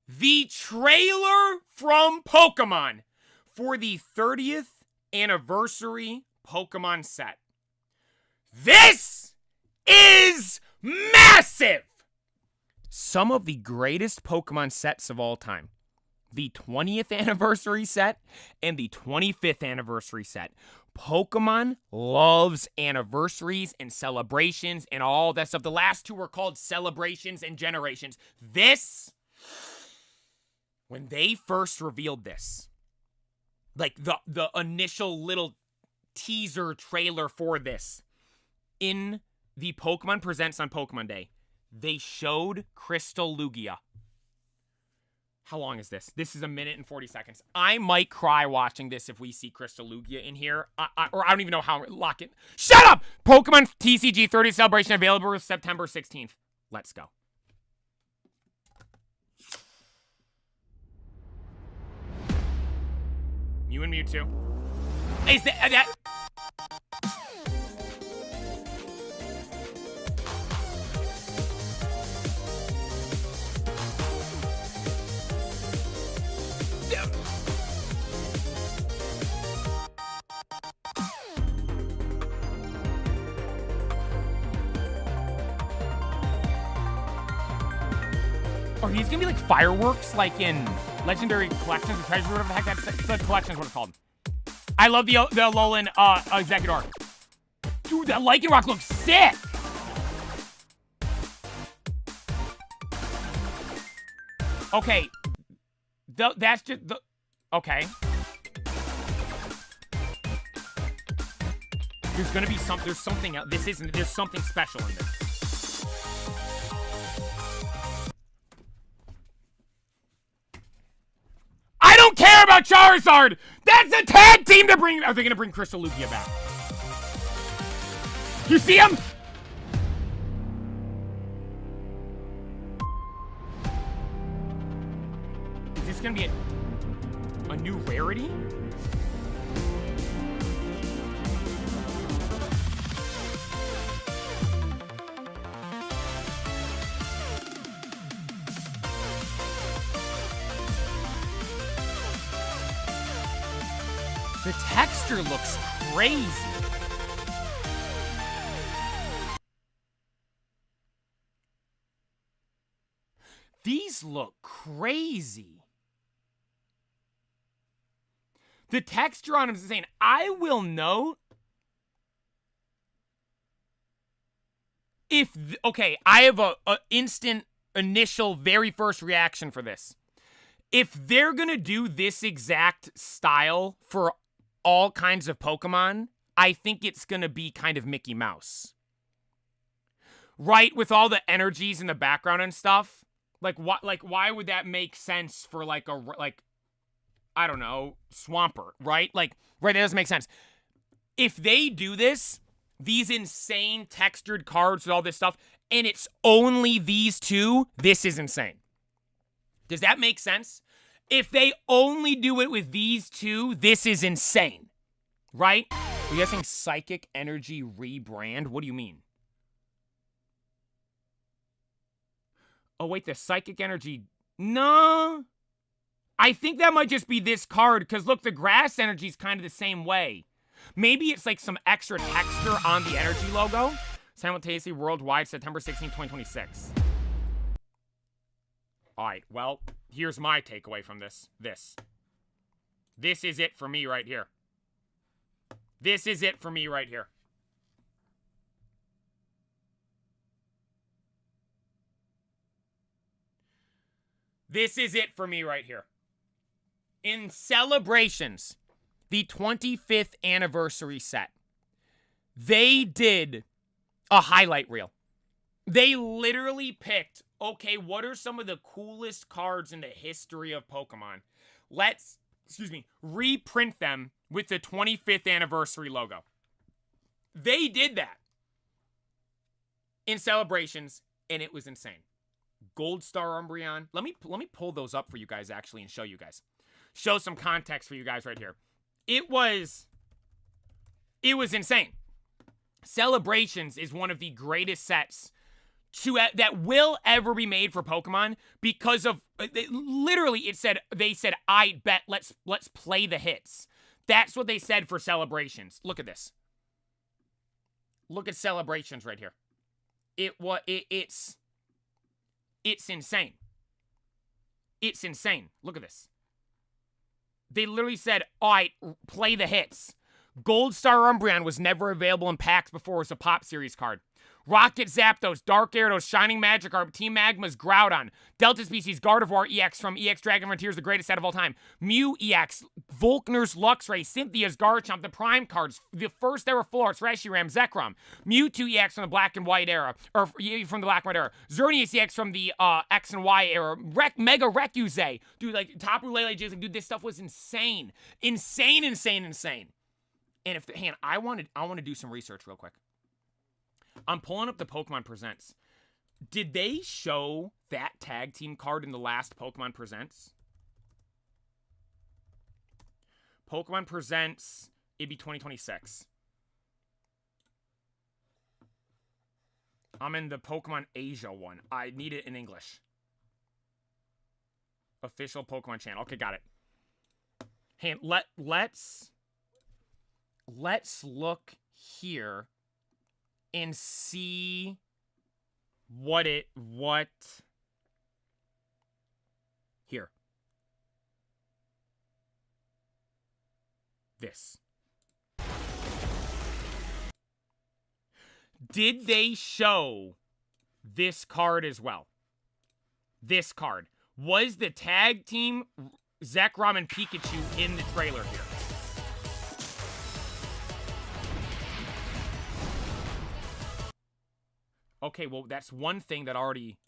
the trailer from Pokemon for the 30th anniversary Pokemon set. This is massive! Some of the greatest Pokemon sets of all time. The 20th anniversary set and the 25th anniversary set. Pokemon loves anniversaries and celebrations and all that stuff. The last two were called Celebrations and Generations. This, when they first revealed this, like the initial little teaser trailer for this, in the Pokemon Presents on Pokemon Day, they showed Crystal Lugia. How long is this? This is 1 minute and 40 seconds. I might cry watching this if we see Crystal Lugia in here. Or I don't even know how. Lock it. Shut up! Pokemon TCG 30th Celebration available September 16th. Let's go. Mew and Mewtwo. Is that... Are these gonna be like fireworks, like in Legendary Collections or Treasures, or whatever the heck that's the collections, what it's called? I love the Alolan Executor. Dude, that Lycanroc looks sick! Okay. That's just the... Okay. There's gonna be some... There's something else. This isn't... There's something special in this. I don't care about Charizard! That's a tag team to bring... Are they gonna bring Crystal Lugia back? You see him? Is this gonna be a new rarity? The texture looks crazy. These look crazy. The texture on them is insane. I will note if... Okay, I have a instant, initial, very first reaction for this. If they're gonna do this exact style for all kinds of Pokemon, I think it's gonna be kind of Mickey Mouse. Right? With all the energies in the background and stuff. Like, what? Like, why would that make sense for, like, I don't know, Swampert, right? Like, right, that doesn't make sense. If they do this, these insane textured cards with all this stuff, and it's only these two, this is insane. Does that make sense? If they only do it with these two, this is insane. Right? Are you guessing Psychic Energy rebrand? What do you mean? Oh, wait, the Psychic Energy... No. I think that might just be this card, because look, the Grass Energy is kind of the same way. Maybe it's like some extra texture on the Energy logo. Simultaneously worldwide, September 16, 2026. All right, well, here's my takeaway from this. This is it for me right here. This is it for me right here. This is it for me right here. In Celebrations, the 25th anniversary set, they did a highlight reel. They literally picked, okay, what are some of the coolest cards in the history of Pokemon? Let's, reprint them with the 25th anniversary logo. They did that in Celebrations, and it was insane. Gold Star Umbreon. Let me pull those up for you guys actually and show you guys. Show some context for you guys right here. It was insane. Celebrations is one of the greatest sets that will ever be made for Pokemon because of literally they said I bet let's play the hits. That's what they said for Celebrations. Look at this. Look at Celebrations right here. It's insane. It's insane. Look at this. They literally said, all right, play the hits. Gold Star Umbreon was never available in packs before it was a Pop Series card. Rocket Zapdos, Dark Gyarados, Shining Magikarp, Team Magma's Groudon, Delta Species, Gardevoir EX from EX Dragon Frontiers, the greatest set of all time, Mew EX, Volkner's Luxray, Cynthia's Garchomp, the Prime cards, the first ever Full Arts, Reshiram, Zekrom, Mewtwo EX from the Black and White era, or from the Black and White era, Xerneas EX from the X and Y era, Mega Rekuze, dude, like, Tapu Lele, dude, this stuff was insane. Insane. And if, I want to do some research real quick. I'm pulling up the Pokemon Presents. Did they show that tag team card in the last Pokemon Presents? Pokemon Presents, it'd be 2026. I'm in the Pokemon Asia one. I need it in English. Official Pokemon channel. Okay, got it. Hey, let's look here and see what here. This. Did they show this card as well? This card. Was the tag team Zekrom and Pikachu in the trailer here? Okay, well, that's one thing that already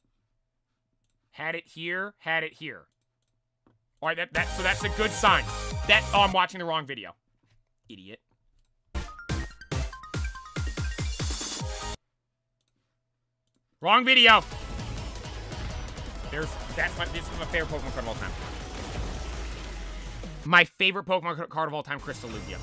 had it here. All right, so that's a good sign. Oh, I'm watching the wrong video. Idiot. Wrong video. This is my favorite Pokemon card of all time. My favorite Pokemon card of all time, Crystal Lugia.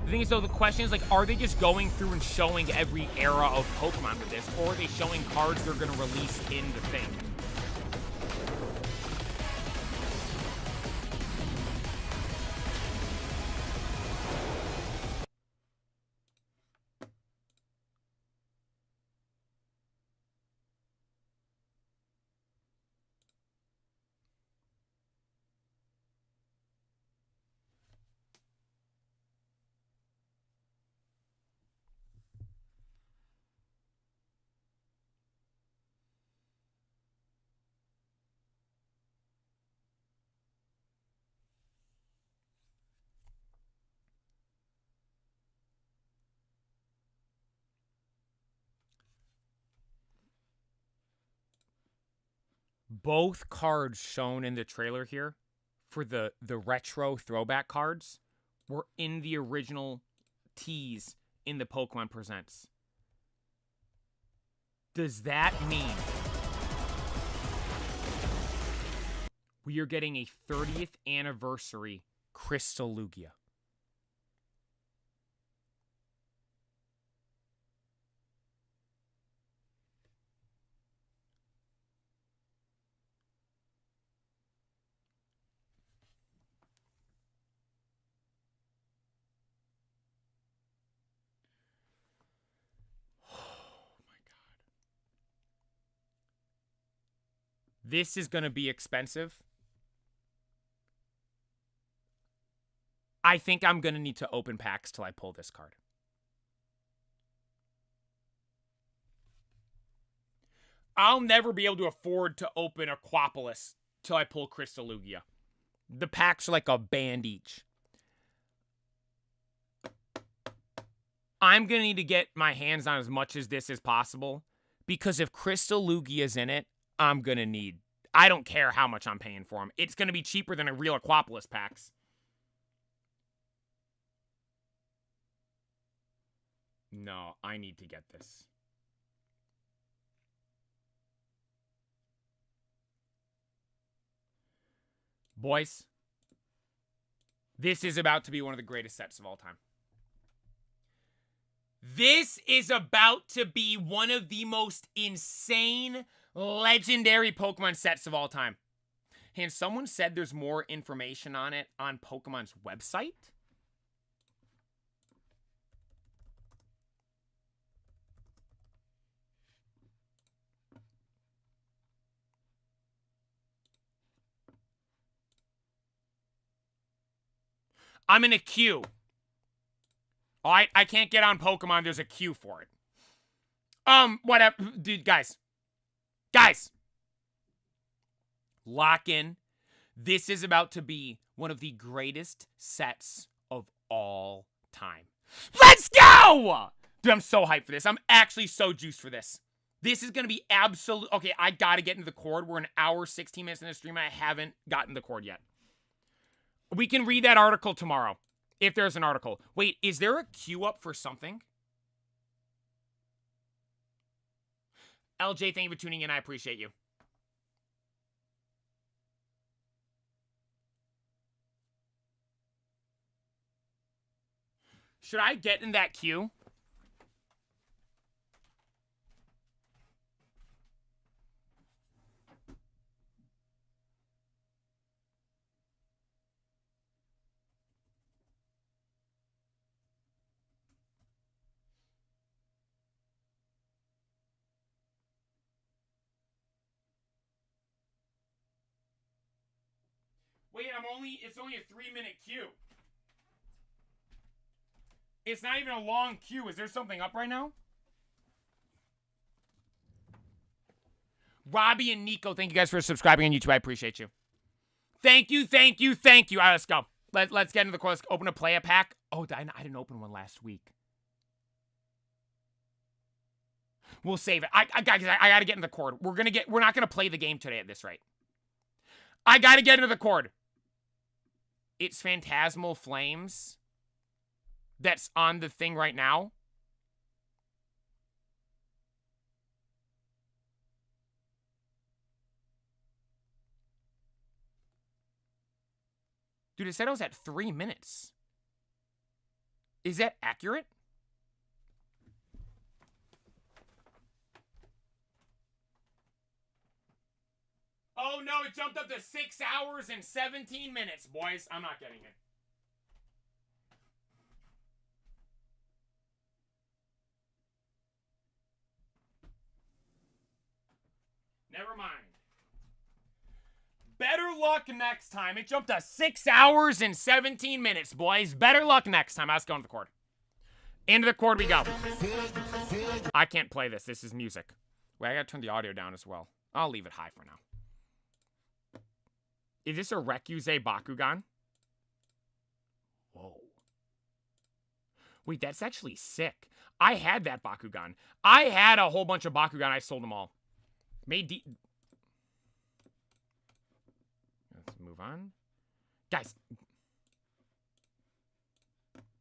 The thing is, though, the question is, like, are they just going through and showing every era of Pokemon with this, or are they showing cards they're going to release in the thing? Both cards shown in the trailer here for the retro throwback cards were in the original tease in the Pokemon Presents. Does that mean we are getting a 30th anniversary Crystal Lugia? This is going to be expensive. I think I'm going to need to open packs till I pull this card. I'll never be able to afford to open Aquapolis till I pull Crystallugia. The packs are like a band each. I'm going to need to get my hands on as much as this as possible, because if Crystallugia is in it, I'm going to need... I don't care how much I'm paying for them. It's going to be cheaper than a real Aquapolis packs. No, I need to get this. Boys, this is about to be one of the greatest sets of all time. This is about to be one of the most insane, legendary Pokemon sets of all time. And someone said there's more information on it on Pokemon's website. I'm in a queue. All right, I can't get on Pokemon. There's a queue for it. Whatever. Dude, guys. Guys. Lock in. This is about to be one of the greatest sets of all time. Let's go! Dude, I'm so hyped for this. I'm actually so juiced for this. This is going to be absolute... Okay, I got to get into the cord. We're an hour, 16 minutes in the stream. I haven't gotten the cord yet. We can read that article tomorrow, if there's an article. Wait, is there a queue up for something? LJ, thank you for tuning in. I appreciate you. Should I get in that queue? Wait, it's only a 3-minute queue. It's not even a long queue. Is there something up right now? Robbie and Nico, thank you guys for subscribing on YouTube. I appreciate you. Thank you, thank you, thank you. All right, let's go. Let's get into the core. Let's open a play-a-pack. Oh, I didn't open one last week. We'll save it. I gotta get in the cord. We're not gonna play the game today at this rate. I gotta get into the cord. It's Phantasmal Flames that's on the thing right now. Dude, it said I was at 3 minutes. Is that accurate? Oh no, it jumped up to 6 hours and 17 minutes, boys. I'm not getting it. Never mind. Better luck next time. It jumped to 6 hours and 17 minutes, boys. Better luck next time. Let's go into the cord. Into the cord we go. I can't play this. This is music. Wait, I gotta turn the audio down as well. I'll leave it high for now. Is this a Rekuze Bakugan? Whoa. Wait, that's actually sick. I had that Bakugan. I had a whole bunch of Bakugan. I sold them all. Let's move on. Guys.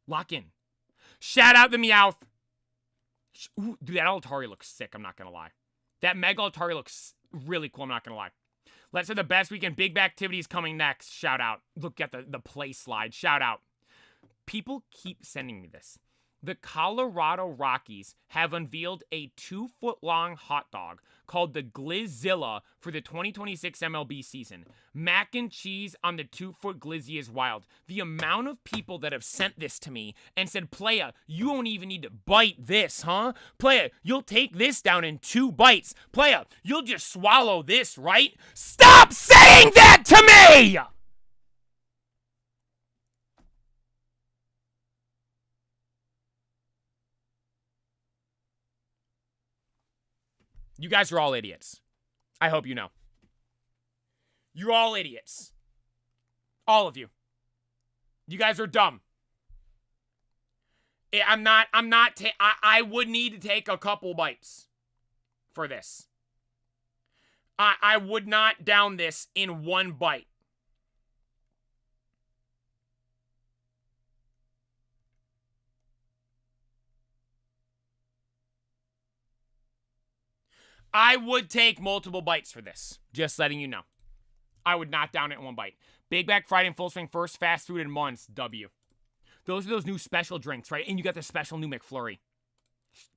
Lock in. Shout out the Meowth. Ooh, dude, that Altari looks sick. I'm not going to lie. That Mega Altari looks really cool. I'm not going to lie. Let's say the best weekend. Big activities coming next. Shout out. Look at the play slide. Shout out. People keep sending me this. The Colorado Rockies have unveiled a 2-foot-long hot dog called the Glizzilla for the 2026 MLB season. Mac and cheese on the 2-foot glizzy is wild. The amount of people that have sent this to me and said, Playa, you don't even need to bite this, huh? Playa, you'll take this down in 2 bites. Playa, you'll just swallow this, right? Stop saying that to me! You guys are all idiots. I hope you know. You're all idiots. All of you. You guys are dumb. I would need to take a couple bites for this. I would not down this in 1 bite. I would take multiple bites for this. Just letting you know. I would not down it in 1 bite. Big Back Friday in full swing. First fast food in months. W. Those are those new special drinks, right? And you got the special new McFlurry.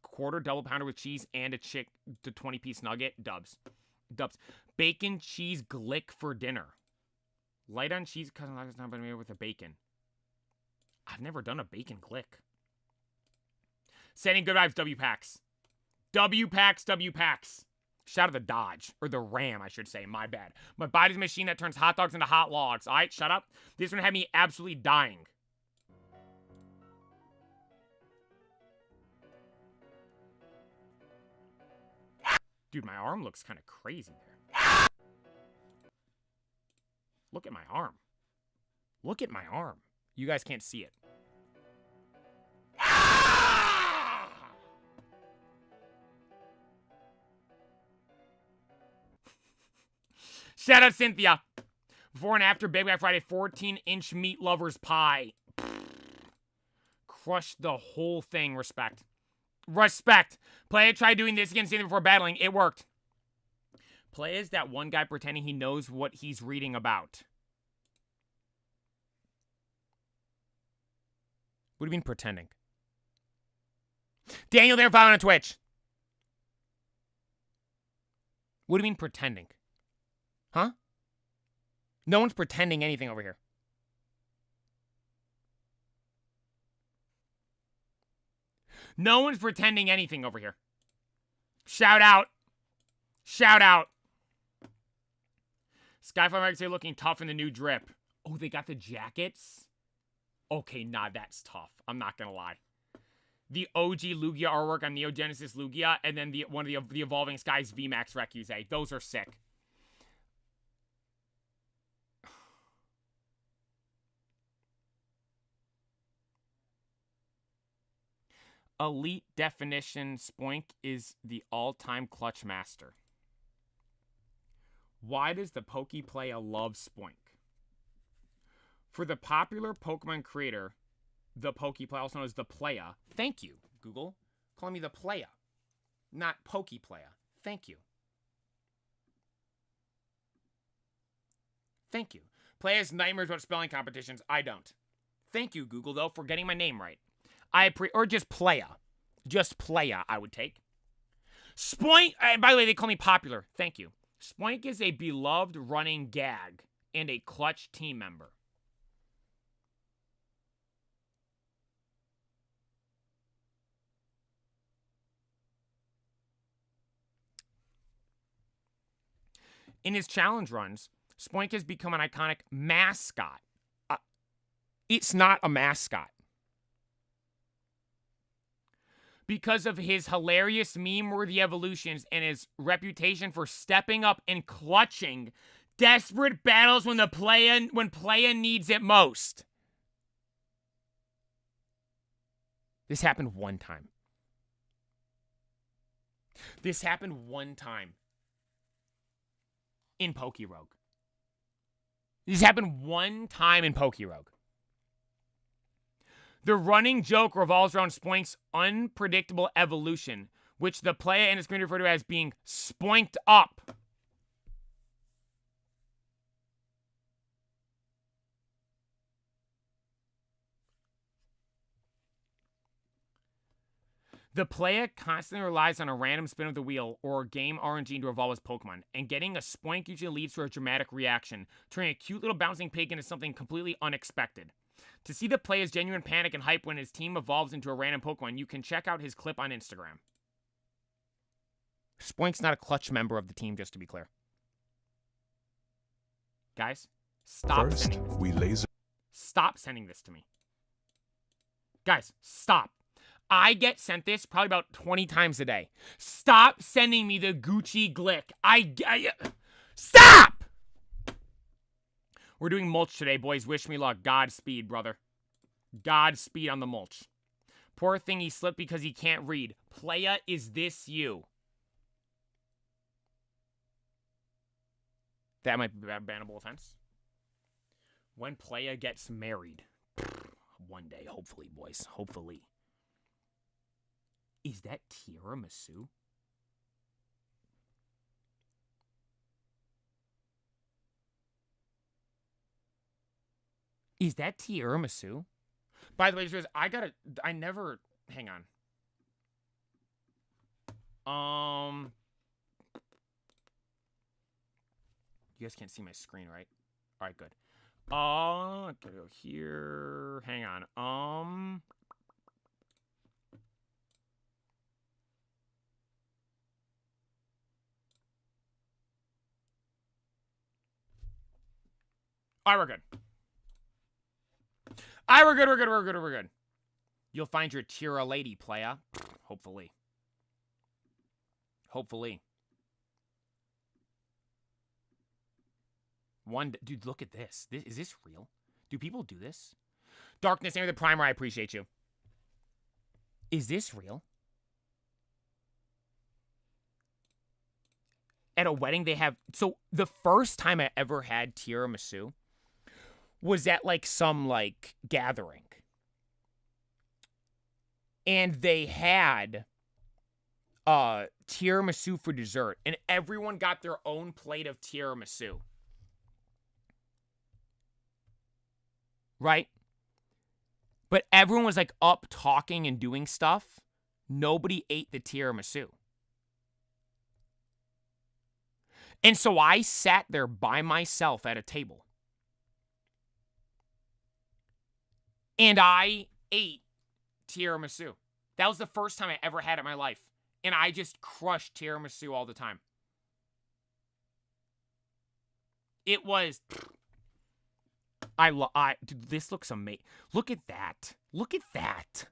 Quarter double pounder with cheese and a chick to 20-piece nugget. Dubs. Bacon cheese glick for dinner. Light on cheese cousin has not been made with a bacon. I've never done a bacon glick. Sending good vibes, W-Packs. W-Packs. Shout out the Dodge. Or the Ram, I should say. My bad. My body's a machine that turns hot dogs into hot logs. Alright, shut up. This one had me absolutely dying. Dude, my arm looks kind of crazy there. Look at my arm. Look at my arm. You guys can't see it. Shout out Cynthia. Before and after Big Back Friday, 14-inch meat lovers pie. Crushed the whole thing. Respect. Playa tried doing this against Cynthia before battling. It worked. Playa is that one guy pretending he knows what he's reading about. What do you mean pretending? Daniel, they're following on Twitch. What do you mean pretending? Huh? No one's pretending anything over here. No one's pretending anything over here. Shout out. Skyfire Magazine looking tough in the new drip. Oh, they got the jackets? Okay, nah, that's tough. I'm not gonna lie. The OG Lugia artwork on Neo Genesis Lugia, and then one of the Evolving Skies VMAX Recuse. Those are sick. Elite definition Spoink is the all-time clutch master. Why does the Pokeplaya love Spoink? For the popular Pokemon creator, the Pokeplaya, also known as the Playa. Thank you, Google. Calling me the Playa, not Pokeplaya. Thank you. Playa has nightmares about spelling competitions. I don't. Thank you, Google, though, for getting my name right. Or just Playa. Just Playa, I would take. Spoink, by the way, they call me popular. Thank you. Spoink is a beloved running gag and a clutch team member. In his challenge runs, Spoink has become an iconic mascot. It's not a mascot. Because of his hilarious meme-worthy evolutions and his reputation for stepping up and clutching desperate battles when Playa needs it most. This happened one time. In Pokerogue. This happened one time in Pokerogue. The running joke revolves around Spoink's unpredictable evolution, which the Playa and his community refer to as being spoinked up. The player constantly relies on a random spin of the wheel or game RNG to evolve his Pokemon, and getting a spoink usually leads to a dramatic reaction, turning a cute little bouncing pig into something completely unexpected. To see the player's genuine panic and hype when his team evolves into a random Pokemon, you can check out his clip on Instagram. Spoink's not a clutch member of the team, just to be clear. Guys, stop sending this. Stop sending this to me. Guys, stop. I get sent this probably about 20 times a day. Stop sending me the Gucci Glick. Stop! We're doing mulch today, boys. Wish me luck. Godspeed, brother. Godspeed on the mulch. Poor thing, he slipped because he can't read. Playa, is this you? That might be a bannable offense. When Playa gets married. One day, hopefully, boys. Hopefully. Is that tiramisu? Is that tiramisu? By the way, hang on. You guys can't see my screen, right? All right, good. I gotta go here. Hang on. All right, we're good. All right, we're good. You'll find your Tira lady, playa. Hopefully. Dude, look at this. Is this real? Do people do this? Darkness, enter the primer. I appreciate you. Is this real? At a wedding, they have... So, the first time I ever had tiramisu was at, like, some, like, gathering. And they had tiramisu for dessert. And everyone got their own plate of tiramisu. Right? But everyone was, like, up talking and doing stuff. Nobody ate the tiramisu. And so I sat there by myself at a table. And I ate tiramisu. That was the first time I ever had it in my life. And I just crushed tiramisu all the time. It was... Dude, this looks amazing. Look at that. Look at that.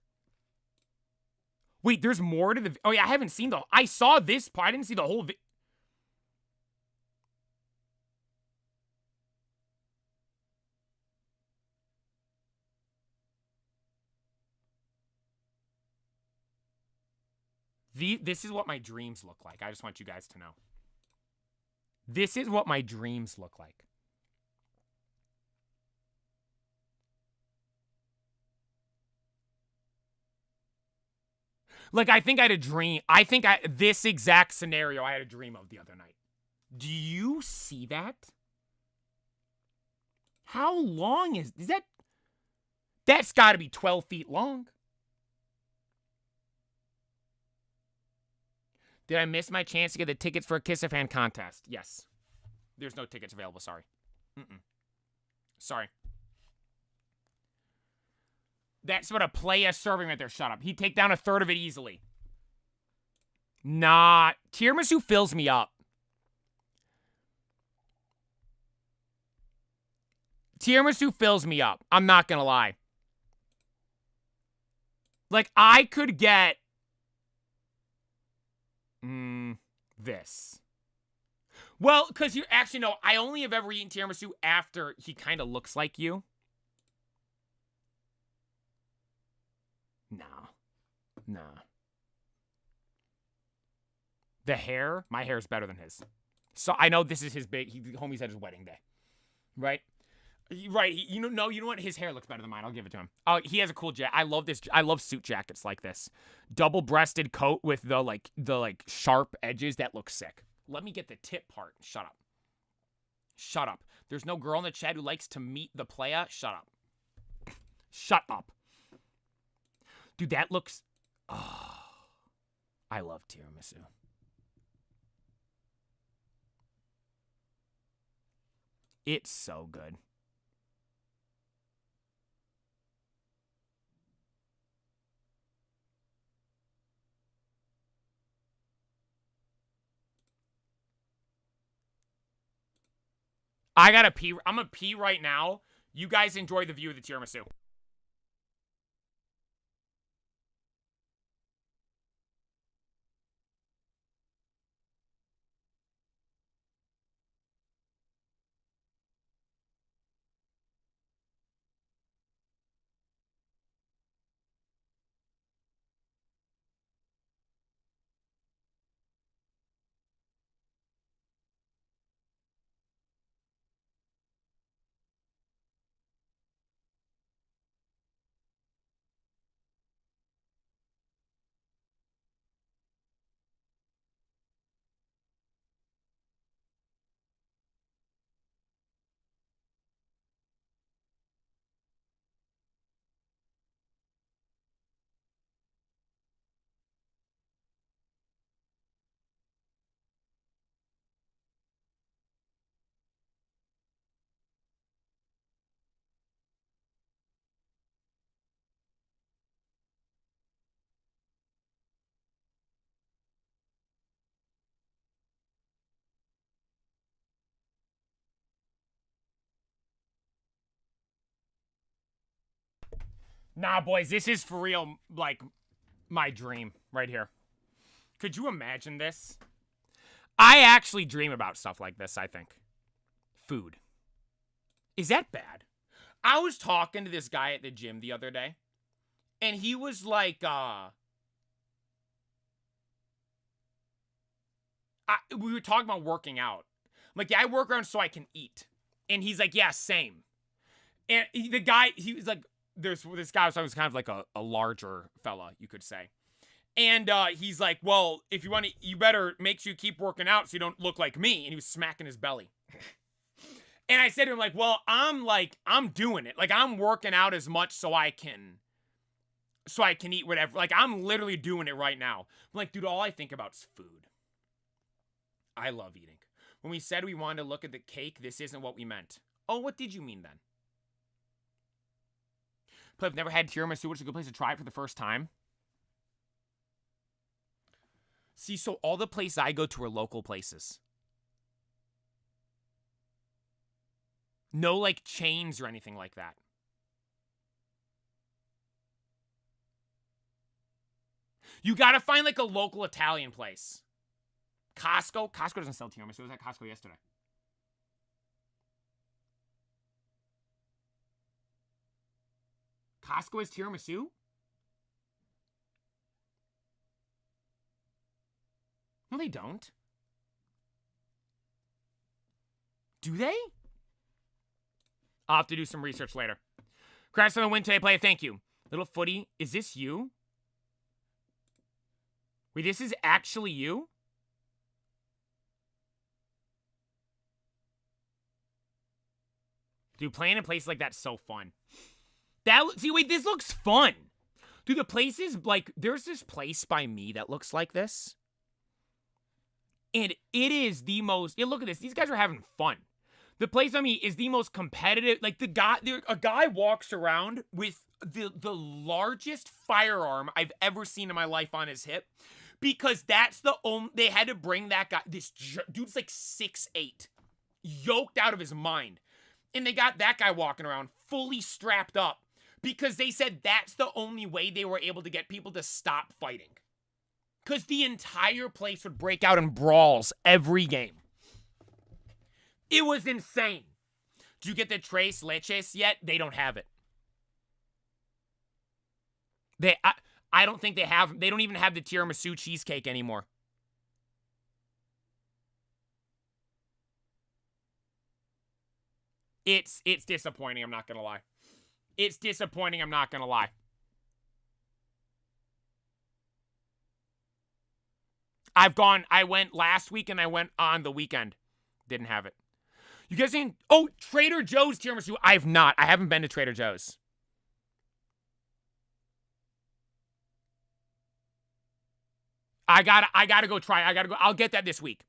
Wait, there's more to the... Oh, yeah, I haven't seen the... I saw this part. I didn't see the whole... This is what my dreams look like. I just want you guys to know. This is what my dreams look like. Like, I think I had a dream. This exact scenario I had a dream of the other night. Do you see that? How long is that? That's got to be 12 feet long. Did I miss my chance to get the tickets for a Kiss a Fan contest? Yes. There's no tickets available, sorry. Sorry. That's what a playa serving right there. Shut up. He'd take down a third of it easily. Nah. Tiramisu fills me up. Tiramisu fills me up. I'm not gonna lie. Like, I could get... this. Well, because you actually know, I only have ever eaten tiramisu after he kind of looks like you. Nah. The hair, my hair is better than his. So I know this is his homie's at his wedding day. Right? Right. You know what? His hair looks better than mine. I'll give it to him. Oh, he has a cool jacket. I love this. I love suit jackets like this. Double-breasted coat with the sharp edges. That looks sick. Let me get the tip part. Shut up. Shut up. There's no girl in the chat who likes to meet the playa. Shut up. Shut up. Dude, that looks... Oh. I love tiramisu. It's so good. I gotta pee. I'm gonna pee right now. You guys enjoy the view of the tiramisu. Nah, boys, this is for real, like, my dream right here. Could you imagine this? I actually dream about stuff like this, I think. Food. Is that bad? I was talking to this guy at the gym the other day, and he was like, we were talking about working out. I'm like, yeah, I work around so I can eat. And he's like, yeah, same. And the guy, he was like, this guy was kind of like a larger fella, you could say. And he's like, well, if you want to, you better make sure you keep working out so you don't look like me. And he was smacking his belly. And I said to him, like, well, I'm doing it. Like, I'm working out as much so I can eat whatever. Like, I'm literally doing it right now. I'm like, dude, all I think about is food. I love eating. When we said we wanted to look at the cake, this isn't what we meant. Oh, what did you mean then? But I've never had tiramisu, which is a good place to try it for the first time. See, so all the places I go to are local places. No, like, chains or anything like that. You gotta find, like, a local Italian place. Costco? Costco doesn't sell tiramisu. I was at Costco yesterday. Costco is tiramisu? No, they don't. Do they? I'll have to do some research later. Congrats on the win today, player. Thank you. Little Footy, is this you? Wait, this is actually you? Dude, playing in places like that's so fun. See, wait, this looks fun. Dude, the places, like, there's this place by me that looks like this. And it is the most, yeah, look at this. These guys are having fun. The place by me is the most competitive. Like, a guy walks around with the largest firearm I've ever seen in my life on his hip. Because that's the only, they had to bring that guy, this dude's like 6'8", yoked out of his mind. And they got that guy walking around fully strapped up because they said that's the only way they were able to get people to stop fighting. Because the entire place would break out in brawls every game. It was insane. Did you get the Tres Leches yet? They don't have it. I don't think they have, they don't even have the tiramisu cheesecake anymore. It's disappointing, I'm not gonna lie. It's disappointing, I'm not gonna lie. I went last week and I went on the weekend. Didn't have it. You guys seen, oh, Trader Joe's tiramisu? I haven't been to Trader Joe's. I gotta go try. I'll get that this week.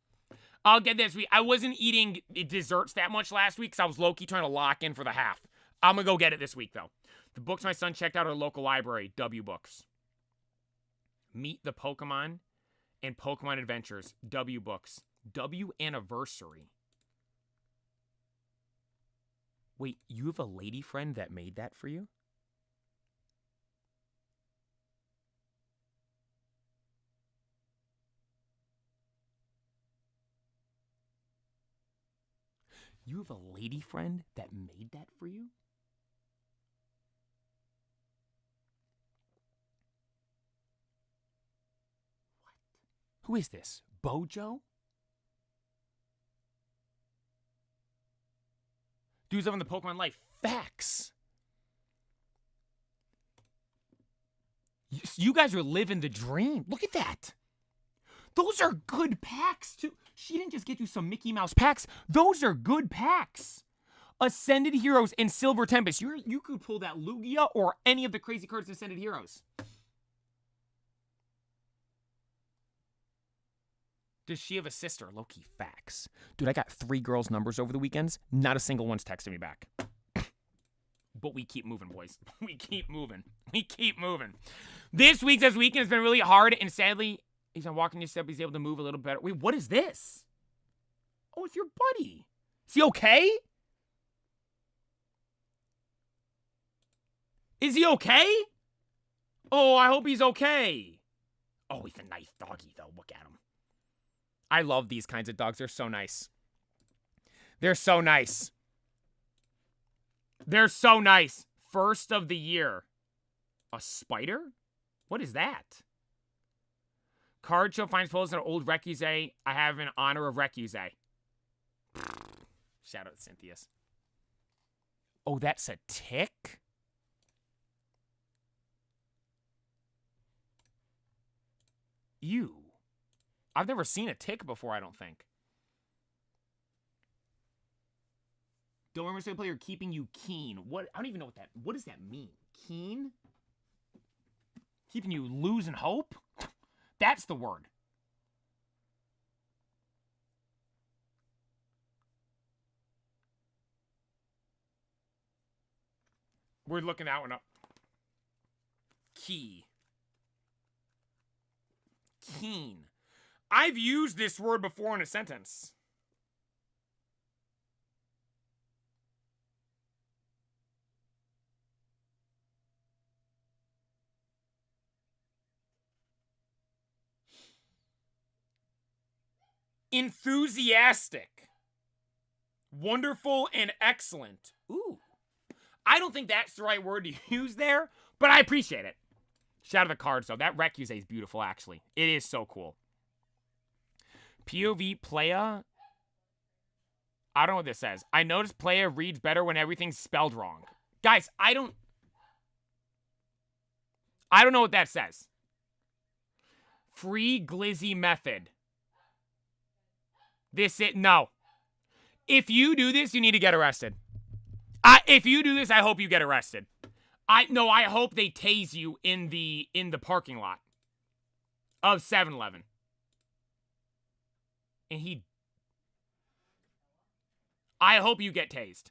I'll get this week. I wasn't eating desserts that much last week because I was low-key trying to lock in for the half. I'm gonna go get it this week, though. The books my son checked out at a local library, W Books. Meet the Pokemon and Pokemon Adventures, W Books. W Anniversary. Wait, you have a lady friend that made that for you? You have a lady friend that made that for you? What? Who is this? Bojo? Dudes up in the Pokemon life. Facts. You guys are living the dream. Look at that. Those are good packs, too. She didn't just get you some Mickey Mouse packs. Those are good packs. Ascended Heroes and Silver Tempest. You could pull that Lugia or any of the crazy cards in Ascended Heroes. Does she have a sister? Low-key facts. Dude, I got 3 girls' numbers over the weekends. Not a single one's texted me back. But we keep moving, boys. We keep moving. We keep moving. This weekend has been really hard, and sadly, he's not walking his step. He's able to move a little better. Wait, what is this? Oh, it's your buddy. Is he okay? Is he okay? Oh, I hope he's okay. Oh, he's a nice doggy, though. Look at him. I love these kinds of dogs. They're so nice. They're so nice. They're so nice. First of the year. A spider? What is that? Card show finds pulls an old Recuse. I have in honor of Recuse. Shout out to Cynthia's. Oh, that's a tick? Ew. I've never seen a tick before, I don't think. Don't remember to play player keeping you keen. What? I don't even know what does that mean? Keen? Keeping you losing hope? That's the word. We're looking that one up. Key. Keen. I've used this word before in a sentence. Enthusiastic. Wonderful and excellent. Ooh. I don't think that's the right word to use there, but I appreciate it. Shout out the cards, though. That Recuse is beautiful, actually. It is so cool. POV playa. I don't know what this says. I noticed playa reads better when everything's spelled wrong. Guys, I don't know what that says. Free glizzy method. No. If you do this, you need to get arrested. If you do this, I hope you get arrested. I hope they tase you in the parking lot of 7-Eleven. And I hope you get tased.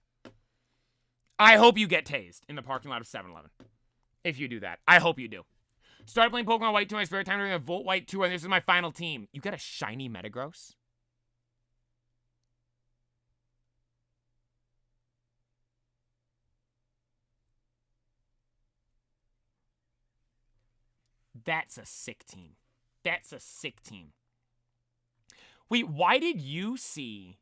I hope you get tased in the parking lot of 7-Eleven. If you do that. I hope you do. Started playing Pokemon White 2 in my spare time during a Volt White 2, and this is my final team. You got a shiny Metagross? That's a sick team. That's a sick team. Wait, why did you see...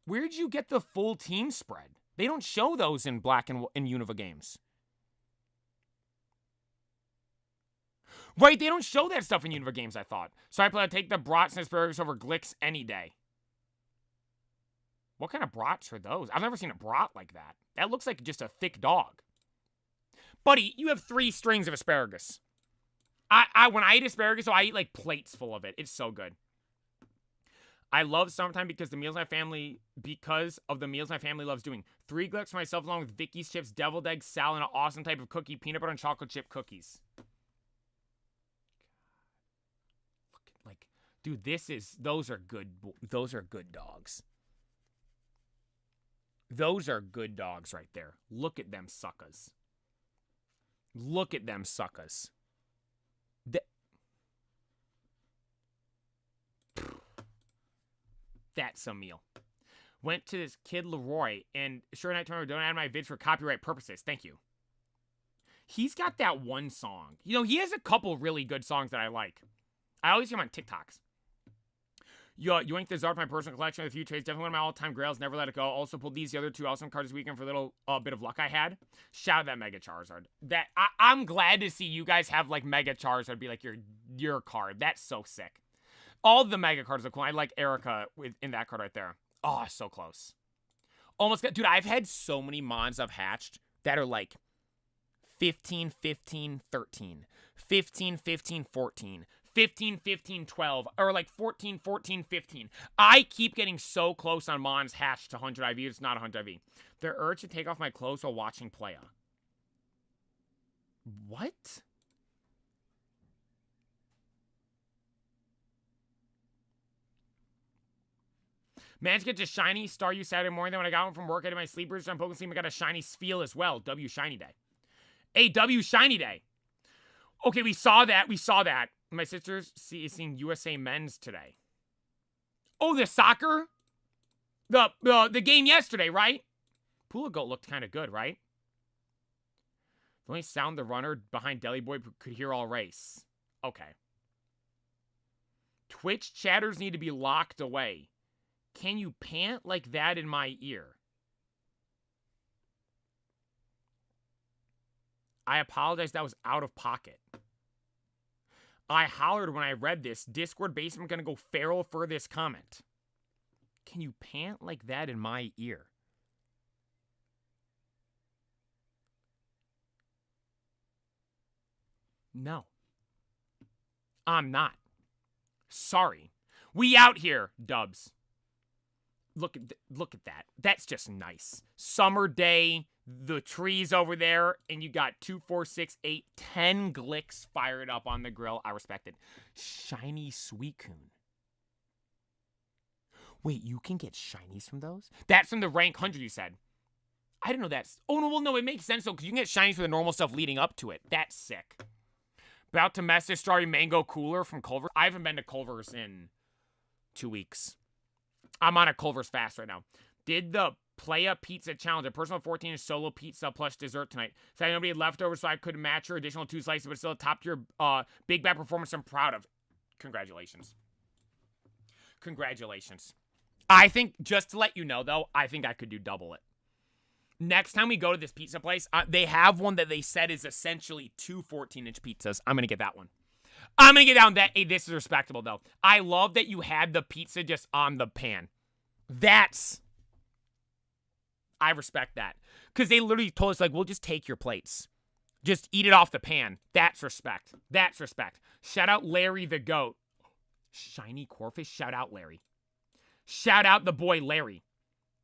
Where'd you get the full team spread? They don't show those in Black and Unova games. Right, they don't show that stuff in Unova games, I thought. So I take the brats and asparagus over Glicks any day. What kind of brats are those? I've never seen a brat like that. That looks like just a thick dog. Buddy, you have 3 strings of asparagus. When I eat asparagus, I eat like plates full of it. It's so good. I love summertime because of the meals my family loves doing. 3 Glicks for myself along with Vicky's chips, deviled eggs, salad, and an awesome type of cookie, peanut butter and chocolate chip cookies. Dude, those are good dogs. Those are good dogs right there. Look at them suckers. Look at them suckers. That's a meal. Went to this kid Leroy, and sure night tournament, don't add my vids for copyright purposes. Thank you. He's got that one song. You know, he has a couple really good songs that I like. I always hear him on TikToks. Yoink the Zard, my personal collection of the future. It's definitely one of my all-time grails. Never let it go. Also pulled these the other two awesome cards this weekend for a little bit of luck I had. Shout out that Mega Charizard. I'm glad to see you guys have like Mega Charizard be like your card. That's so sick. All the Mega cards are cool. I like Erica in that card right there. Oh, so close. Almost got, dude, I've had so many mons I've hatched that are like 15, 15, 13, 15, 15, 14, 15, 15, 12, or like 14, 14, 15. I keep getting so close on mons hatched to 100 IV. It's not 100 IV. The urge to take off my clothes while watching Playa. What? Managed to get just shiny Star You Saturday morning. Then when I got home from work, I did my sleepers on Pokémon Sleep. I got a shiny Spheal as well. W Shiny Day. A W Shiny Day. Okay, we saw that. My sister's seeing USA Men's today. Oh, the soccer? The game yesterday, right? Pula Goat looked kind of good, right? The only sound the runner behind Deli Boy could hear all race. Okay. Twitch chatters need to be locked away. Can you pant like that in my ear? I apologize, that was out of pocket. I hollered when I read this. Discord basement gonna go feral for this comment. Can you pant like that in my ear? No. I'm not. Sorry. We out here, dubs. Look at that. That's just nice. Summer day, the trees over there, and you got 2, 4, 6, 8, 10 Glicks fired up on the grill. I respect it. Shiny Suicune. Wait, you can get shinies from those? That's from the rank 100 you said. I didn't know that's... Oh, no, well, no, it makes sense, though, because you can get shinies for the normal stuff leading up to it. That's sick. About to mess this Strawberry Mango Cooler from Culver. I haven't been to Culver's in 2 weeks. I'm on a Culver's fast right now. Did the Playa Pizza Challenge. A personal 14-inch solo pizza plus dessert tonight. Said nobody had leftovers, so I could match your additional 2 slices, but still a top-tier big bad performance I'm proud of. Congratulations. Congratulations. I think, just to let you know, though, I think I could do double it. Next time we go to this pizza place, they have one that they said is essentially 2 14-inch pizzas. I'm going to get that one. I'm going to get down that. Hey, this is respectable, though. I love that you had the pizza just on the pan. I respect that. Because they literally told us, like, we'll just take your plates. Just eat it off the pan. That's respect. That's respect. Shout out Larry the Goat. Shiny Corfish? Shout out Larry. Shout out the boy Larry.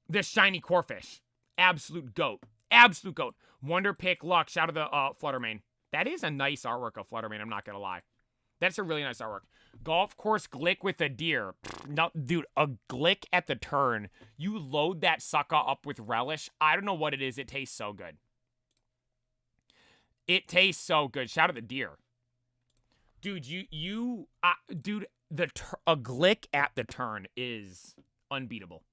The shiny Corfish. Absolute goat. Absolute goat. Wonder Pick Luck. Shout out the Fluttermane. That is a nice artwork of Fluttermane, I'm not going to lie. That's a really nice artwork. Golf course Glick with a deer. No, dude, a Glick at the turn. You load that sucker up with relish. I don't know what it is. It tastes so good. It tastes so good. Shout out the deer. Dude, dude, a Glick at the turn is unbeatable.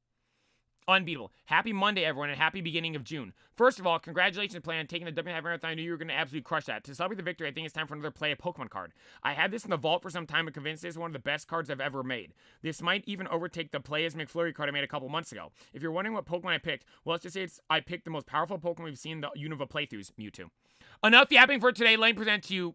Unbeatable. Happy Monday, everyone, and happy beginning of June. First of all, congratulations, Play, on taking the W Marathon. I knew you were going to absolutely crush that. To celebrate the victory, I think it's time for another Play a Pokemon card. I had this in the vault for some time and convinced this is one of the best cards I've ever made. This might even overtake the Playas McFlurry card I made a couple months ago. If you're wondering what Pokemon I picked, well, let's just say I picked the most powerful Pokemon we've seen in the Unova playthroughs, Mewtwo. Enough yapping for today. Let me present to you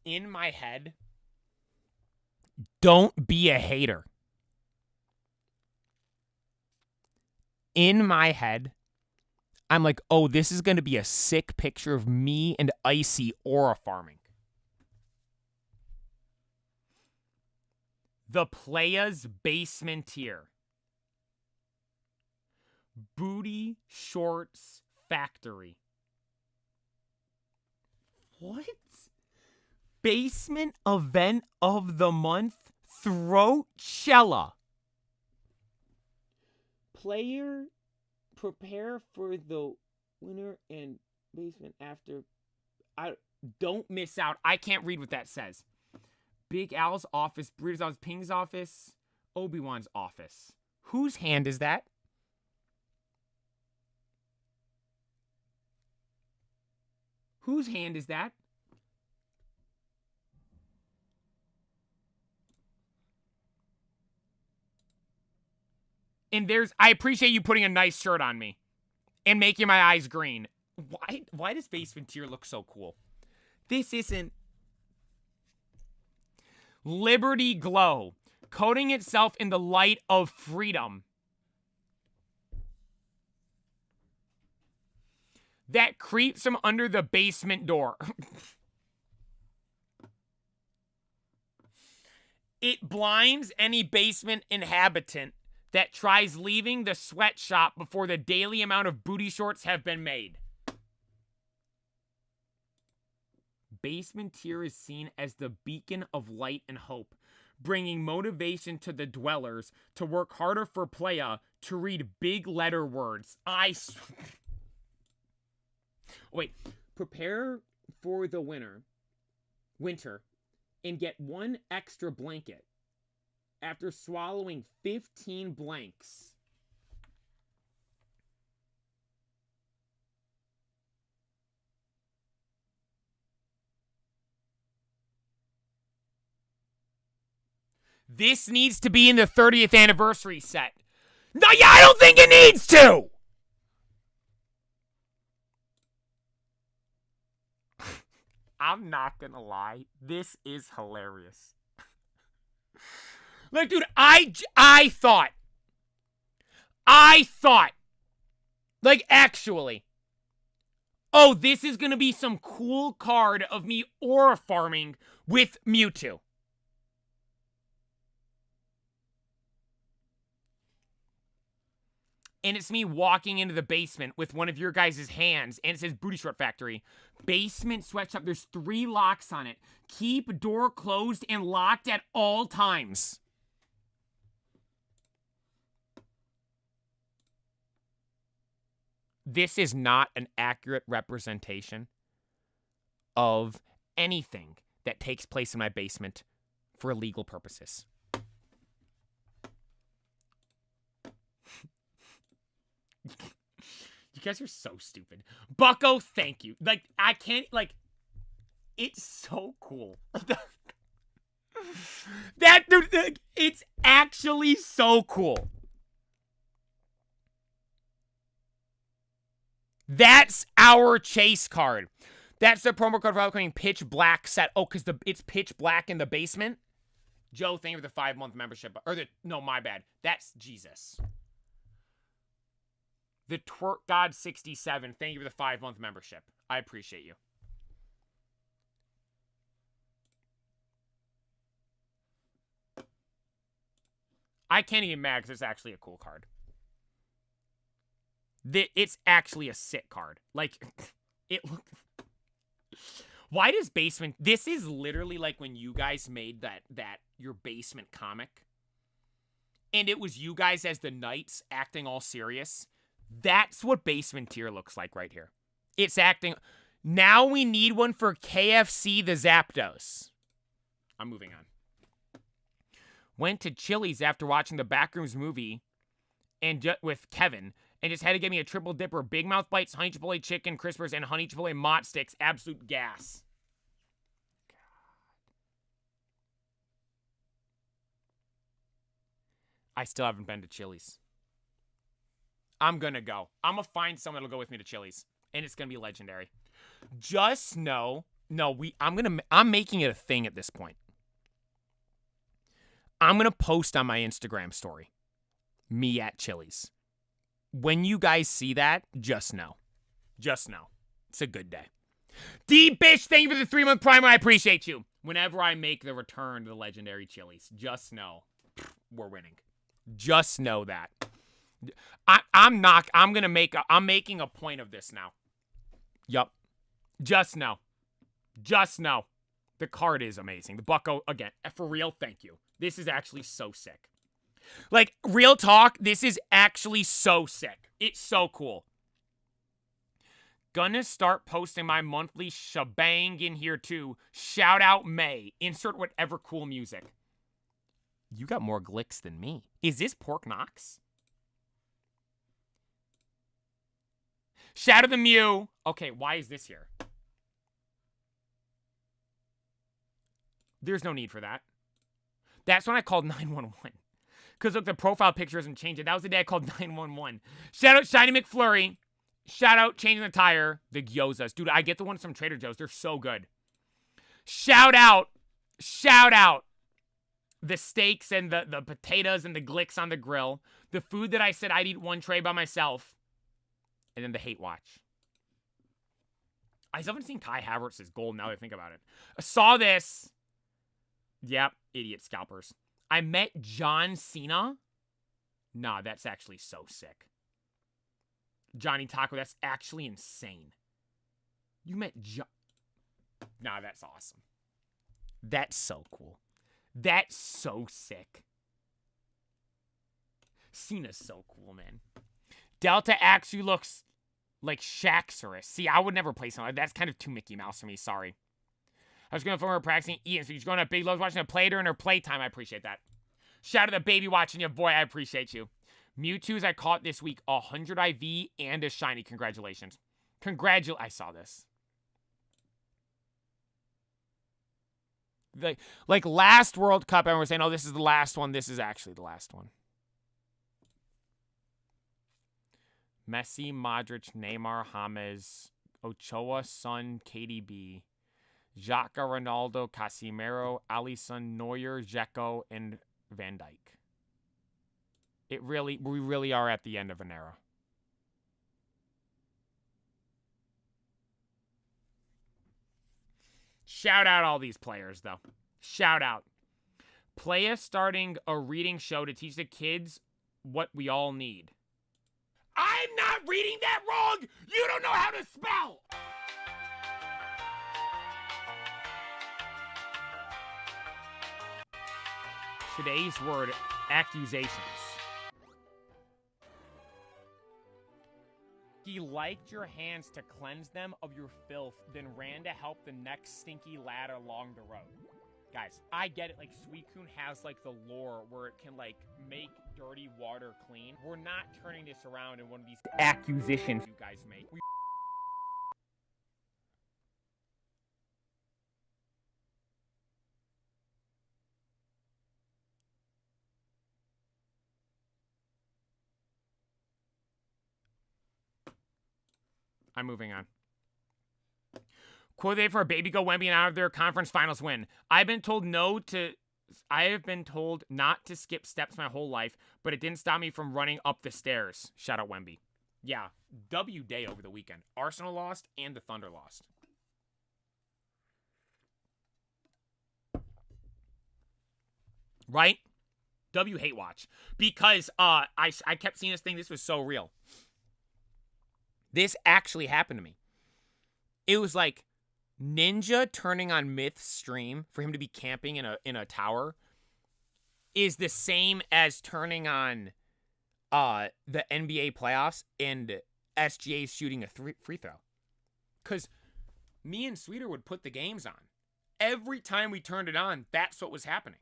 in my head, don't be a hater. In my head, I'm like, oh, this is going to be a sick picture of me and Icy aura farming. The Playas Basement Tier. Booty Shorts Factory. What? Basement Event of the Month? Throatchella. Player prepare for the winner and basement after. I don't miss out. I can't read what that says. Big Al's office, Burrito's office, Ping's office, Obi-Wan's office. Whose hand is that? Whose hand is that? And I appreciate you putting a nice shirt on me and making my eyes green. Why does Basement Tier look so cool? This isn't Liberty Glow, coating itself in the light of freedom. That creeps from under the basement door. It blinds any basement inhabitant that tries leaving the sweatshop before the daily amount of booty shorts have been made. Basement Tier is seen as the beacon of light and hope, bringing motivation to the dwellers to work harder for Playa to read big letter words. Wait, prepare for the winter, and get one extra blanket after swallowing 15 blanks. This needs to be in the 30th anniversary set. No, yeah, I don't think it needs to! I'm not gonna lie. This is hilarious. Like, dude, I thought, like, actually, oh, this is gonna be some cool card of me aura farming with Mewtwo. And it's me walking into the basement with one of your guys' hands, and it says Booty Short Factory. Basement sweatshop. There's 3 locks on it. Keep door closed and locked at all times. This is not an accurate representation of anything that takes place in my basement for legal purposes. You guys are so stupid. Bucko, thank you. Like, I can't, like, it's so cool. Dude, it's actually so cool. That's our chase card. That's the promo code for upcoming Pitch Black set. Oh, because it's Pitch Black in the basement? Joe, thank you for the 5-month membership. No, my bad. That's Jesus. The Twerk God 67, thank you for the 5-month membership. I appreciate you. I can't even mad because it's actually a cool card. It's actually a sick card. Like, it look. Why does basement? This is literally like when you guys made that your basement comic, and it was you guys as the knights acting all serious. That's what Basement Tier looks like right here. It's acting. Now we need one for KFC the Zapdos. I'm moving on. Went to Chili's after watching the Backrooms movie and with Kevin, and just had to get me a triple dipper, Big Mouth Bites, Honey Chipotle Chicken Crispers, and Honey Chipotle Mott Sticks. Absolute gas. I still haven't been to Chili's. I'm gonna go. I'm gonna find someone that'll go with me to Chili's, and it's gonna be legendary. Just know No, I'm making it a thing at this point. I'm going to post on my Instagram story. Me at Chili's. When you guys see that, just know. Just know. It's a good day. D-Bish, thank you for the 3-month primer. I appreciate you. Whenever I make the return to the legendary Chili's, just know we're winning. Just know that. I'm making a point of this now. Yup. Just know. Just know. The card is amazing. The Bucko, again, for real, thank you. This is actually so sick. Like, real talk, this is actually so sick. It's so cool. Gonna start posting my monthly shebang in here too. Shout out May. Insert whatever cool music. You got more glicks than me. Is this Pork Knox? Shadow the Mew. Okay, why is this here? There's no need for that. That's when I called 911. Because, look, the profile picture isn't changing. That was the day I called 911. Shout out Shiny McFlurry. Shout out Changing the Tire. The gyozas. Dude, I get the ones from Trader Joe's. They're so good. Shout out the steaks and the potatoes and the glicks on the grill. The food that I said I'd eat one tray by myself. And then the hate watch. I still haven't seen Kai Havertz's gold now that I think about it. I saw this. Yep, idiot scalpers. I met John Cena. Nah, that's actually so sick. Johnny Taco, that's actually insane. You met John. Nah, that's awesome. That's so cool. That's so sick. Cena's so cool, man. Delta actually looks like Shaxorus. See, I would never play something like that. That's kind of too Mickey Mouse for me. Sorry. I was going to her practicing eating, so you're going to Big Love's watching a play during her playtime. I appreciate that. Shout out to the baby watching you, boy. I appreciate you. Mewtwo's I caught this week 100 IV and a shiny. Congratulations. I saw this. Like last World Cup, everyone was saying, oh, this is the last one. This is actually the last one. Messi, Modric, Neymar, James, Ochoa, Son, KDB, Xhaka, Ronaldo, Casemiro, Alisson, Neuer, Dzeko, and Van Dijk. We really are at the end of an era. Shout out all these players, though. Shout out. Playa starting a reading show to teach the kids what we all need. I'm not reading that wrong! You don't know how to spell! Today's word, accusations. He liked your hands to cleanse them of your filth, then ran to help the next stinky lad along the road. Guys, I get it, like, Suicune has, like, the lore where it can, like, make dirty water clean. We're not turning this around in one of these accusations you guys make. I'm moving on. Quote for a baby go Wemby and out of their conference finals win. I have been told not to skip steps my whole life, but it didn't stop me from running up the stairs. Shout out Wemby. Yeah, W day over the weekend. Arsenal lost and the Thunder lost. Right? W hate watch. Because I kept seeing this thing. This was so real. This actually happened to me. It was like Ninja turning on Myth's stream for him to be camping in a tower is the same as turning on the NBA playoffs and SGA shooting a free throw. Because me and Sweeter would put the games on. Every time we turned it on, that's what was happening.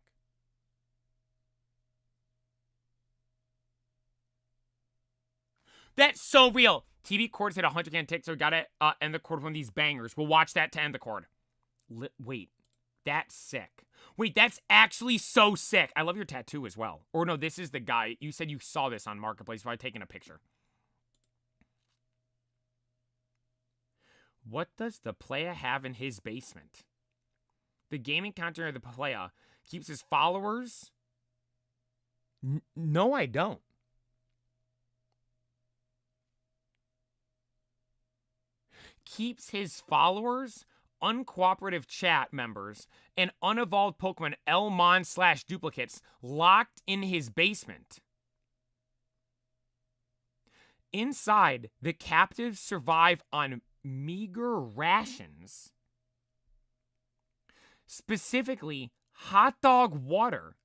That's so real. TV Courts hit 100 tick, so we gotta end the cord with one of these bangers. We'll watch that to end the cord. Wait, that's sick. Wait, that's actually so sick. I love your tattoo as well. Or no, this is the guy. You said you saw this on Marketplace, so I've taken a picture. What does the player have in his basement? The gaming content of the player keeps his followers... No, I don't. Keeps his followers, uncooperative chat members, and unevolved Pokemon Elmon/duplicates locked in his basement. Inside, the captives survive on meager rations. Specifically, hot dog water,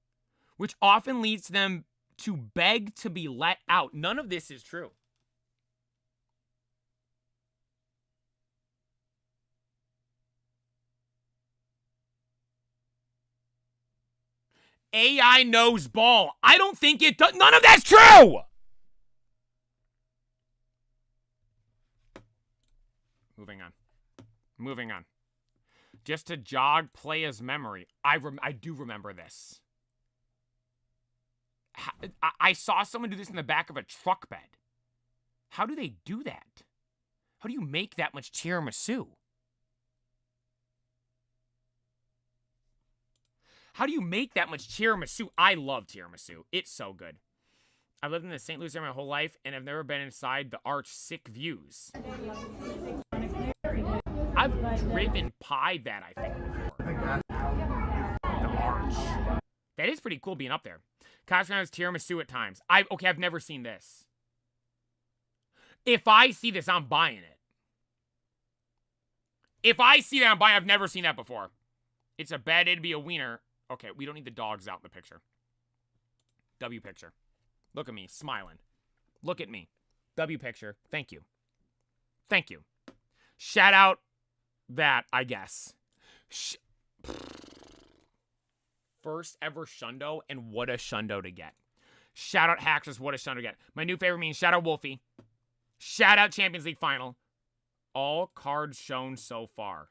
which often leads them to beg to be let out. None of this is true. AI knows ball. I don't think it does. None of that's true! Moving on. Just to jog player's memory. I do remember this. I saw someone do this in the back of a truck bed. How do they do that? How do you make that much tiramisu? How do you make that much tiramisu? I love tiramisu. It's so good. I've lived in the St. Louis area my whole life, and I've never been inside the Arch. Sick views. I've driven by that, I think, before. The Arch. That is pretty cool being up there. Costco has tiramisu at times. Okay, I've never seen this. If I see this, I'm buying it. If I see that, I'm buying it. I've never seen that before. It's a bad day to be a wiener. Okay, we don't need the dogs out in the picture. W picture. Look at me, smiling. Look at me. W picture. Thank you. Thank you. Shout out that, I guess. First ever Shundo, and what a Shundo to get. Shout out Haxers, what a Shundo to get. My new favorite means shout out Wolfie. Shout out Champions League Final. All cards shown so far.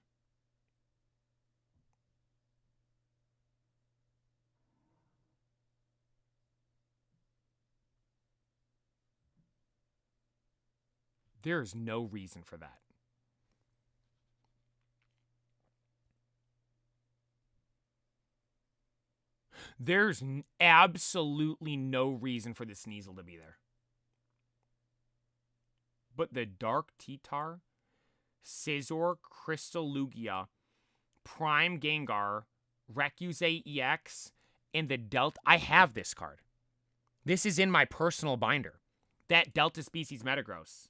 There's no reason for that. There's absolutely no reason for the Sneasel to be there. But the Dark Titar, Scizor, Crystal Lugia, Prime Gengar, Recuse EX, and the Delta... I have this card. This is in my personal binder. That Delta Species Metagross.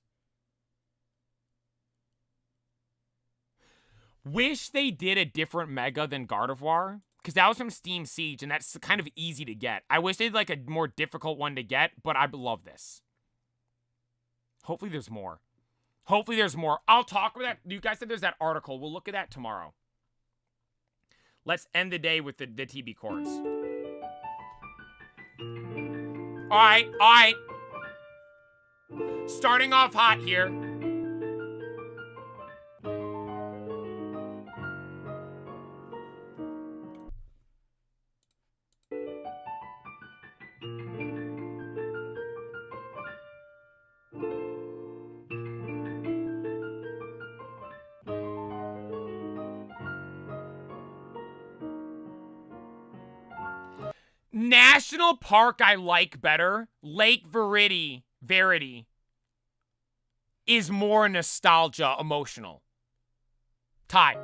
Wish they did a different Mega than Gardevoir, because that was from Steam Siege, and that's kind of easy to get. I wish they did like a more difficult one to get, but I love this. Hopefully there's more. Hopefully there's more. I'll talk with that. You guys said there's that article. We'll look at that tomorrow. Let's end the day with the TB chords. All right. Starting off hot here. National Park I like better. Lake Verity is more nostalgia emotional. Tie.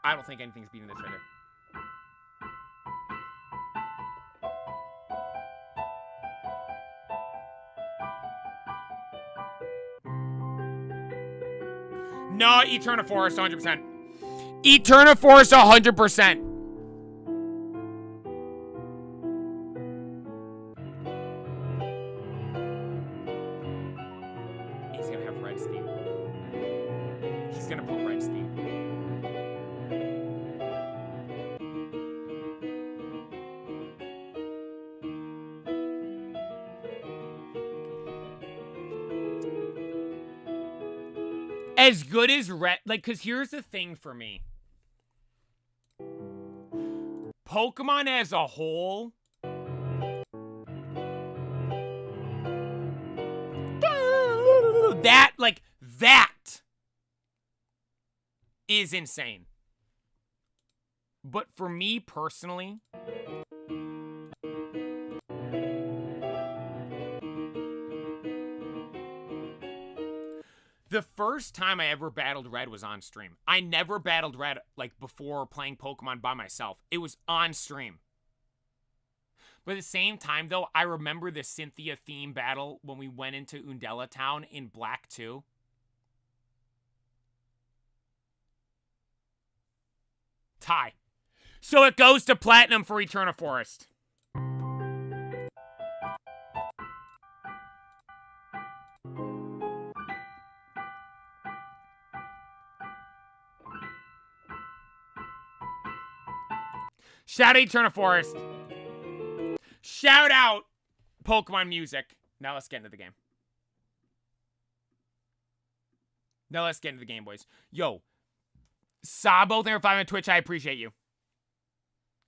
I don't think anything's beating this right here. No, Eterna Forest, 100%. Eterna Forest, 100%. He's gonna have red Steve. He's gonna put red Steve. As good as red, like, because here's the thing for me. Pokemon as a whole That is insane. But for me personally, the first time I ever battled Red was on stream. I never battled Red like before playing Pokemon by myself. It was on stream. But at the same time, though, I remember the Cynthia theme battle when we went into Undella Town in Black 2. Tie. So it goes to Platinum for Eterna Forest. Shout out Eterna Forest. Shout out Pokemon music. Now let's get into the game. Boys. Yo, Sabo, thank you for 5 on Twitch. I appreciate you.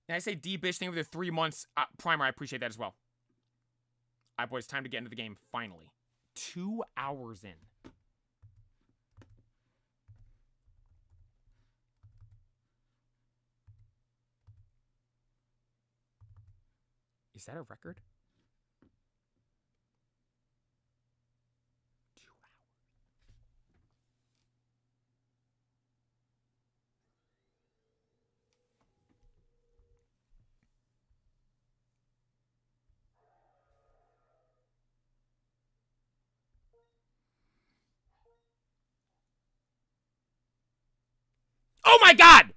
And I say D-Bish, thank you for the 3 months primer. I appreciate that as well. All right, boys, time to get into the game, finally. 2 hours in. Is that a record? 2 hours. Oh my God!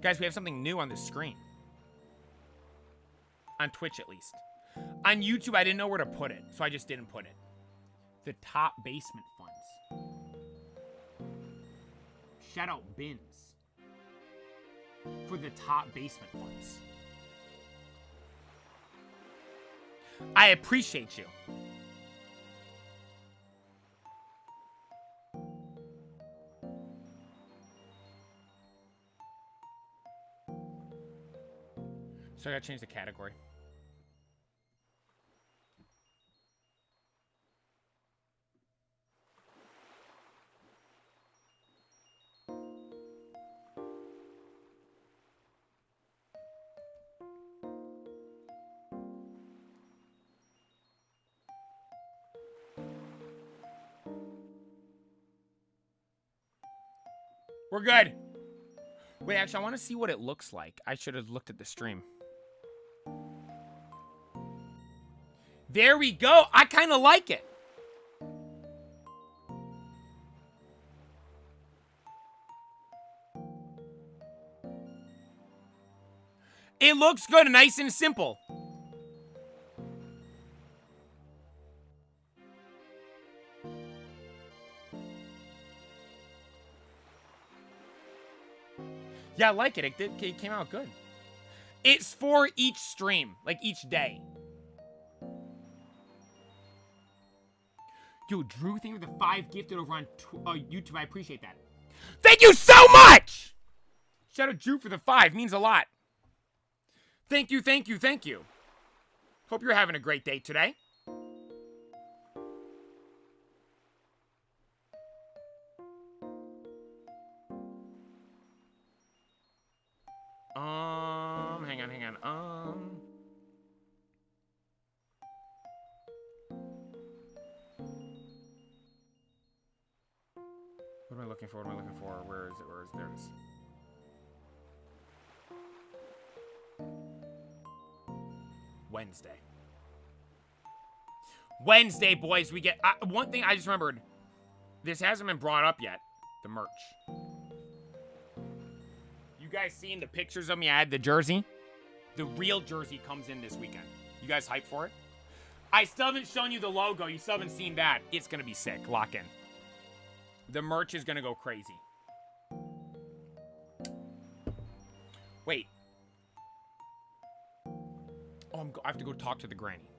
Guys, we have something new on the screen. On Twitch, at least. On YouTube, I didn't know where to put it, so I just didn't put it. The top basement funds. Shout out Bins. For the top basement funds. I appreciate you. So I gotta change the category. We're good. Wait, actually, I want to see what it looks like. I should have looked at the stream. There we go. I kind of like it. It looks good, nice and simple. Yeah, I like it. It came out good. It's for each stream, like each day. Yo, Drew, thank you for the 5 gifted over on YouTube. I appreciate that. Thank you so much! Shout out Drew for the 5. Means a lot. Thank you, thank you, thank you. Hope you're having a great day today. Hang on. What am I looking for? Where is it? There it is. Wednesday, boys, we get... one thing I just remembered. This hasn't been brought up yet. The merch. You guys seen the pictures of me? I had the jersey. The real jersey comes in this weekend. You guys hyped for it? I still haven't shown you the logo. You still haven't seen that. It's going to be sick. Lock in. The merch is gonna go crazy. Wait. Oh, I have to go talk to the granny.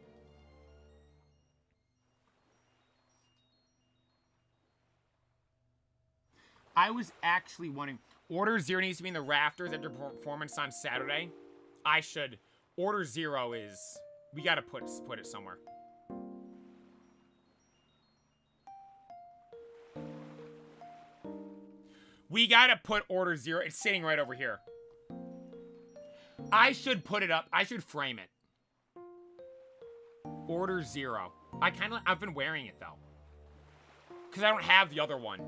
I was actually wondering, Order 0 needs to be in the rafters after performance on Saturday. I should. Order 0 is, we gotta put it somewhere. We gotta put Order 0. It's sitting right over here. I should put it up. I should frame it. Order 0. I've been wearing it though. Because I don't have the other one.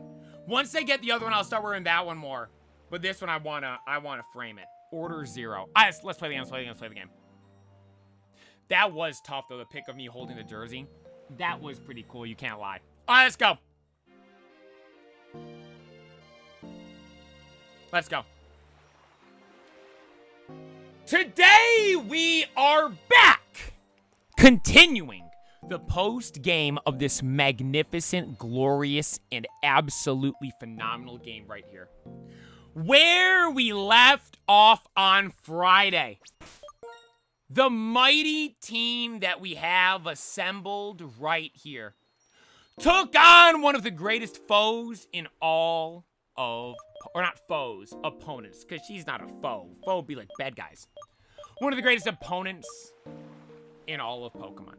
Once I get the other one, I'll start wearing that one more. But this one, I wanna frame it. Order 0. Let's play the game. Let's play the game. That was tough though. The pic of me holding the jersey. That was pretty cool. You can't lie. All right, let's go. Let's go. Today we are back, continuing the post game of this magnificent, glorious, and absolutely phenomenal game right here. Where we left off on Friday. The mighty team that we have assembled right here took on one of the greatest foes in all of, or not foes, opponents, because she's not a foe. Foe would be like bad guys. One of the greatest opponents in all of Pokemon.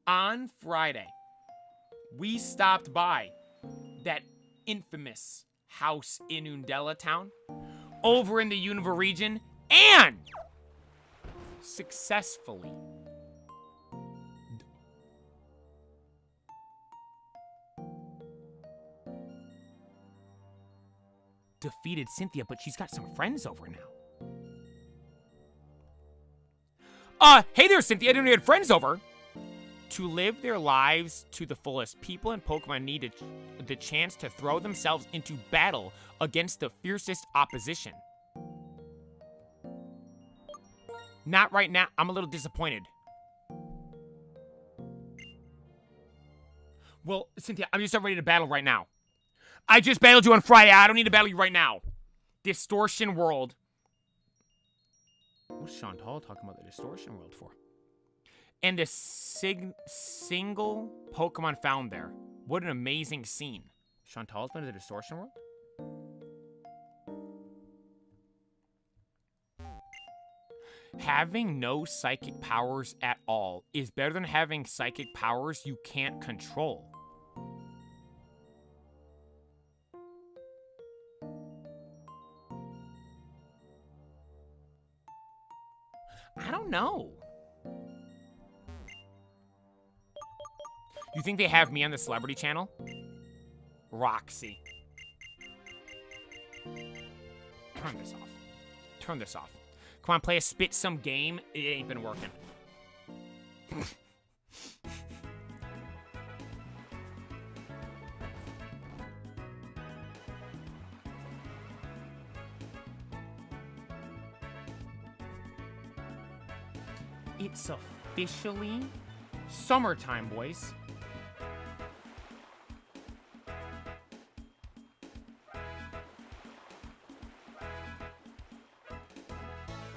On Friday, we stopped by that infamous house in Undella Town over in the Unova region and successfully defeated Cynthia, but she's got some friends over now. Hey there, Cynthia. I didn't know you had friends over. To live their lives to the fullest, people in Pokemon need the chance to throw themselves into battle against the fiercest opposition. Not right now. I'm a little disappointed. Well, Cynthia, I'm just not ready to battle right now. I just battled you on Friday. I don't need to battle you right now. Distortion World. What's Chantal talking about the Distortion World for? And a single Pokemon found there. What an amazing scene. Chantal's been to the Distortion World? Having no psychic powers at all is better than having psychic powers you can't control. I don't know. You think they have me on the celebrity channel? Roxy. Turn this off. Turn this off. Come on, play a spit some game. It ain't been working. It's officially summertime, boys.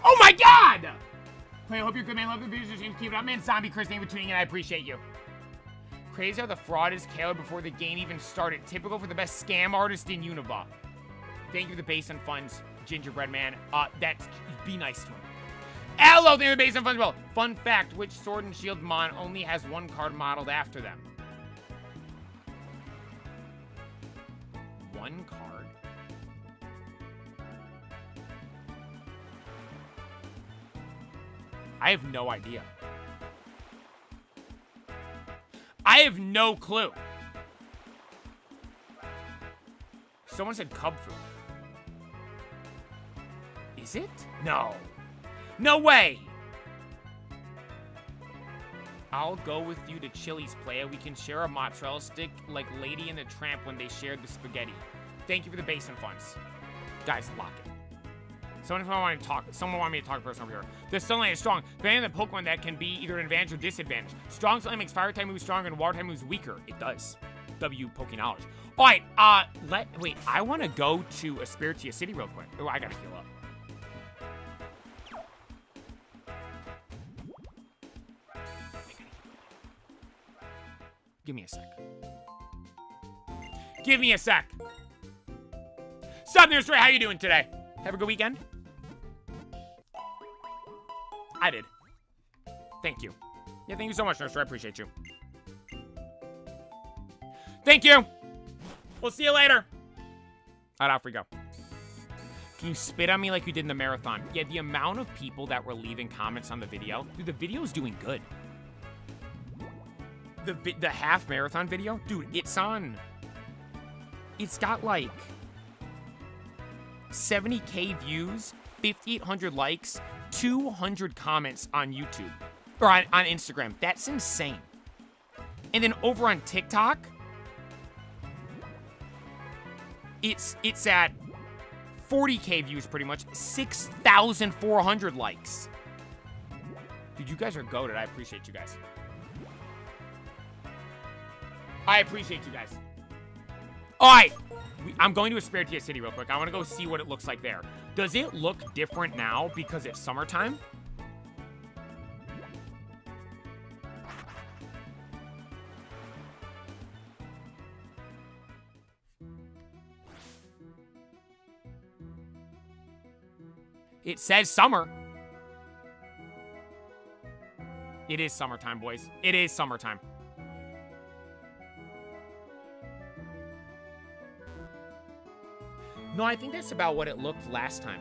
Oh my God! I hope you're good, man. Love the videos. Keep it up, man. Zombie Chris, thank you for tuning in. I appreciate you. Crazy how the fraud is Caleb before the game even started. Typical for the best scam artist in Unova. Thank you for the base and funds, Gingerbread Man. Be nice to him. Hello, thank you for the base and funds. Well, fun fact: which Sword and Shield mon only has one card modeled after them? One card. I have no idea. I have no clue. Someone said cub food. Is it? No. No way! I'll go with you to Chili's, playa. We can share a mozzarella stick like Lady and the Tramp when they shared the spaghetti. Thank you for the base and funds. Guys, lock it. Someone want me to talk person over here. The Sunlight is strong. Banning the Pokemon that can be either an advantage or disadvantage. Strong Sunlight makes Fire type moves stronger and Water type moves weaker. It does. W Pokéknowledge. All right, wait, I want to go to Espiritia City real quick. Oh, I gotta heal up. Give me a sec. Give me a sec. Sup, Nurse Ray, how you doing today? Have a good weekend? I did. Thank you. Yeah, thank you so much, Nurse Ray. I appreciate you. Thank you. We'll see you later. All right, off we go. Can you spit on me like you did in the marathon? Yeah, the amount of people that were leaving comments on the video. Dude, the video's doing good. The half marathon video? Dude, it's got like 70K views, 5,800 likes, 200 comments on YouTube. Or on Instagram. That's insane. And then over on TikTok, it's at 40K views pretty much, 6,400 likes. Dude, you guys are goated. I appreciate you guys. I appreciate you guys. All right. I'm going to Espiritia City real quick. I want to go see what it looks like there. Does it look different now because it's summertime? It says summer. It is summertime, boys. It is summertime. No, I think that's about what it looked last time.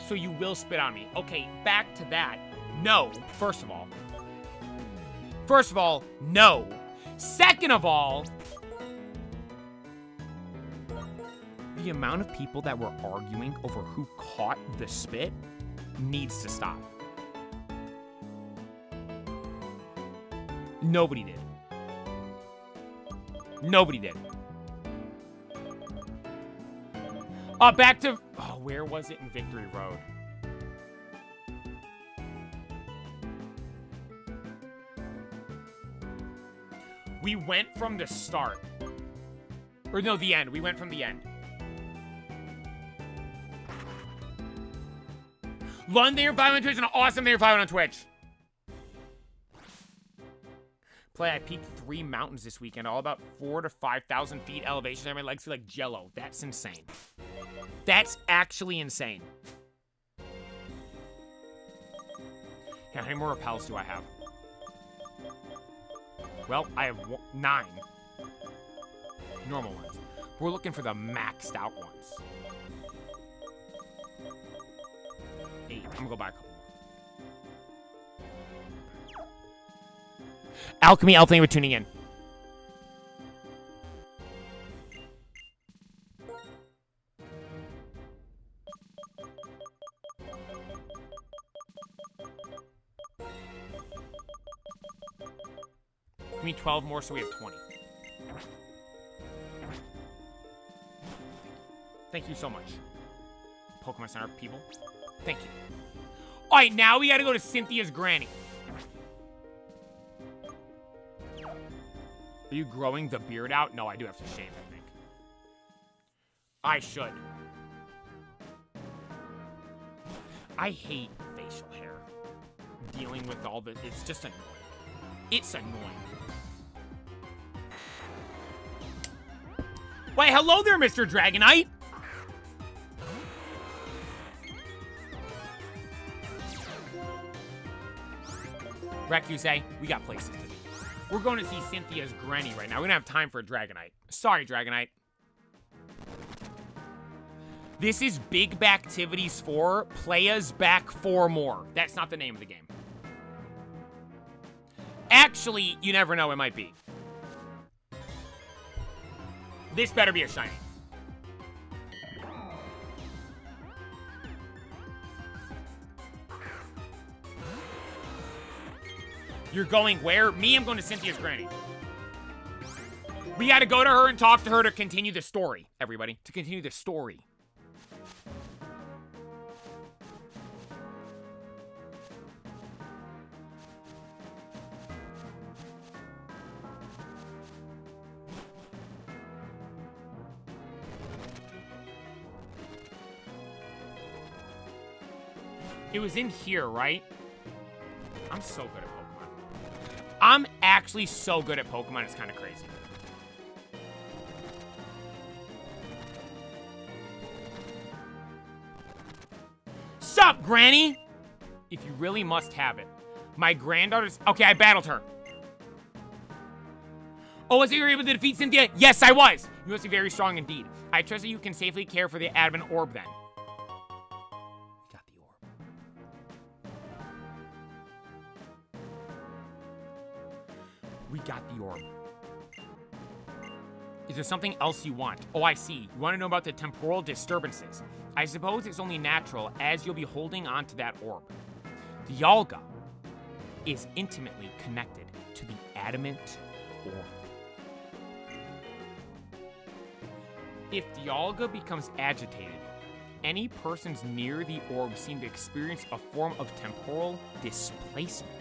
So you will spit on me. Okay, back to that. No, first of all. First of all, no. Second of all, the amount of people that were arguing over who caught the spit needs to stop. Nobody did. Nobody did. Back to... Oh, where was it in Victory Road? We went from the start. Or no, the end. We went from the end. London, you're 5 on Twitch, and awesome, you're 5 on Twitch. I peaked 3 mountains this weekend, all about 4,000 to 5,000 feet elevation. And my legs feel like jello. That's insane. That's actually insane. How many more repels do I have? Well, I have 9 normal ones. We're looking for the maxed out ones. 8. I'm gonna go buy a couple. Alchemy, thank you for tuning in. We need 12 more, so we have 20. Thank you so much. Pokemon Center people. Thank you. All right, now we gotta go to Cynthia's granny. Are you growing the beard out? No, I do have to shave, I think. I should. I hate facial hair. Dealing with all the... It's just annoying. It's annoying. Why, hello there, Mr. Dragonite! Recuse, we got places to be. We're going to see Cynthia's granny right now. We don't have time for a Dragonite. Sorry, Dragonite. This is Big Backtivities 4. Players back 4 more. That's not the name of the game. Actually, you never know. It might be. This better be a shiny. You're going where? Me, I'm going to Cynthia's granny. We gotta go to her and talk to her to continue the story, everybody. To continue the story. It was in here, right? I'm so good at Pokemon. I'm actually so good at Pokemon, it's kind of crazy. Sup, Granny? If you really must have it. My granddaughter's... Okay, I battled her. Oh, was you were able to defeat Cynthia? Yes, I was. You must be very strong indeed. I trust that you can safely care for the adamant orb then. We got the orb. We got the orb. Is there something else you want? Oh, I see. You want to know about the temporal disturbances. I suppose it's only natural as you'll be holding on to that orb. The Dialga is intimately connected to the adamant orb. If Dialga becomes agitated, any persons near the orb seem to experience a form of temporal displacement.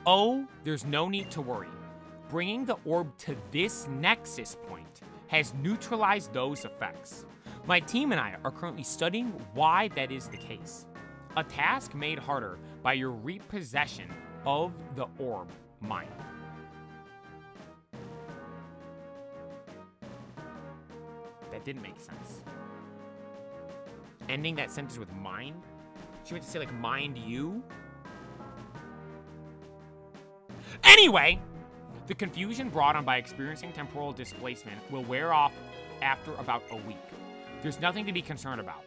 Oh, there's no need to worry. Bringing the orb to this nexus point has neutralized those effects. My team and I are currently studying why that is the case. A task made harder by your repossession of the orb mind. That didn't make sense. Ending that sentence with mind? She meant to say like mind you? Anyway, the confusion brought on by experiencing temporal displacement will wear off after about a week. There's nothing to be concerned about.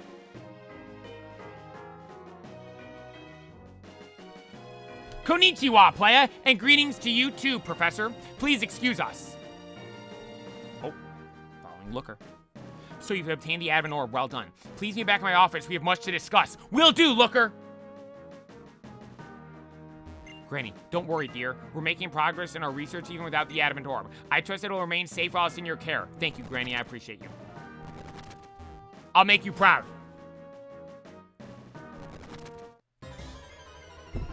Konnichiwa, playa, and greetings to you too, Professor. Please excuse us. Oh, following Looker. So you've obtained the admin orb, well done. Please meet back in my office, we have much to discuss. Will do, Looker! Granny, don't worry, dear. We're making progress in our research even without the adamant orb. I trust it'll remain safe while it's in your care. Thank you, Granny, I appreciate you. I'll make you proud.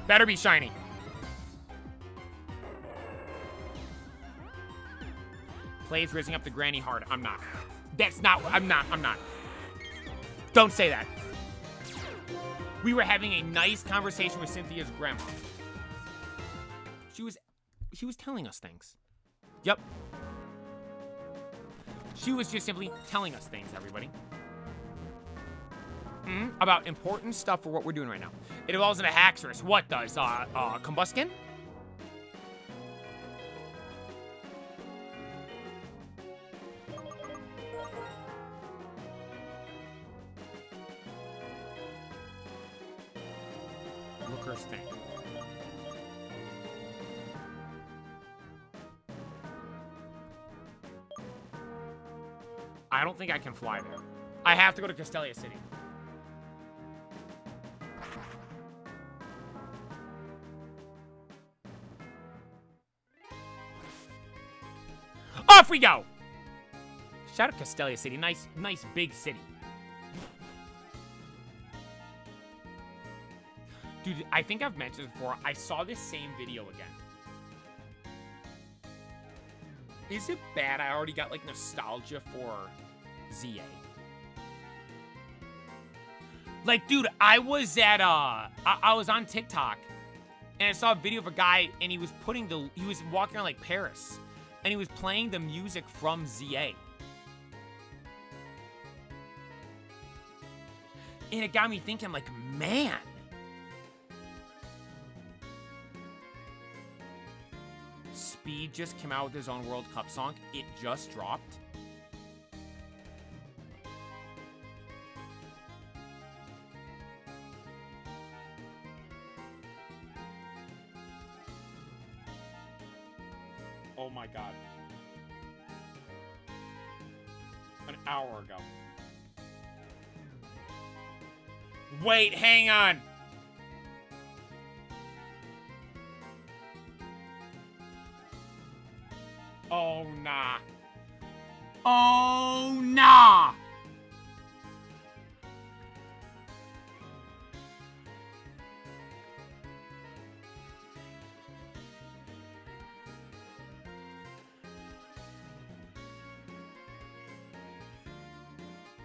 Better be shiny. Play's raising up the Granny hard. I'm not. That's not, I'm not. Don't say that. We were having a nice conversation with Cynthia's grandma. She was telling us things. Yep. She was just simply telling us things, everybody. About important stuff for what we're doing right now. It evolves into Haxorus. What does, Combuskin? Looker's thing. I don't think I can fly there. I have to go to Castelia City. Off we go! Shout out Castelia City. Nice big city. Dude, I think I've mentioned before, I saw this same video again. Is it bad I already got, like, nostalgia for ZA? Like, dude, I was at, I was on TikTok, and I saw a video of a guy, and he was walking around, like, Paris, and he was playing the music from ZA. And it got me thinking, like, man. Speed just came out with his own World Cup song. It just dropped. Oh my god. An hour ago. Wait, hang on. Oh, nah. Oh, nah.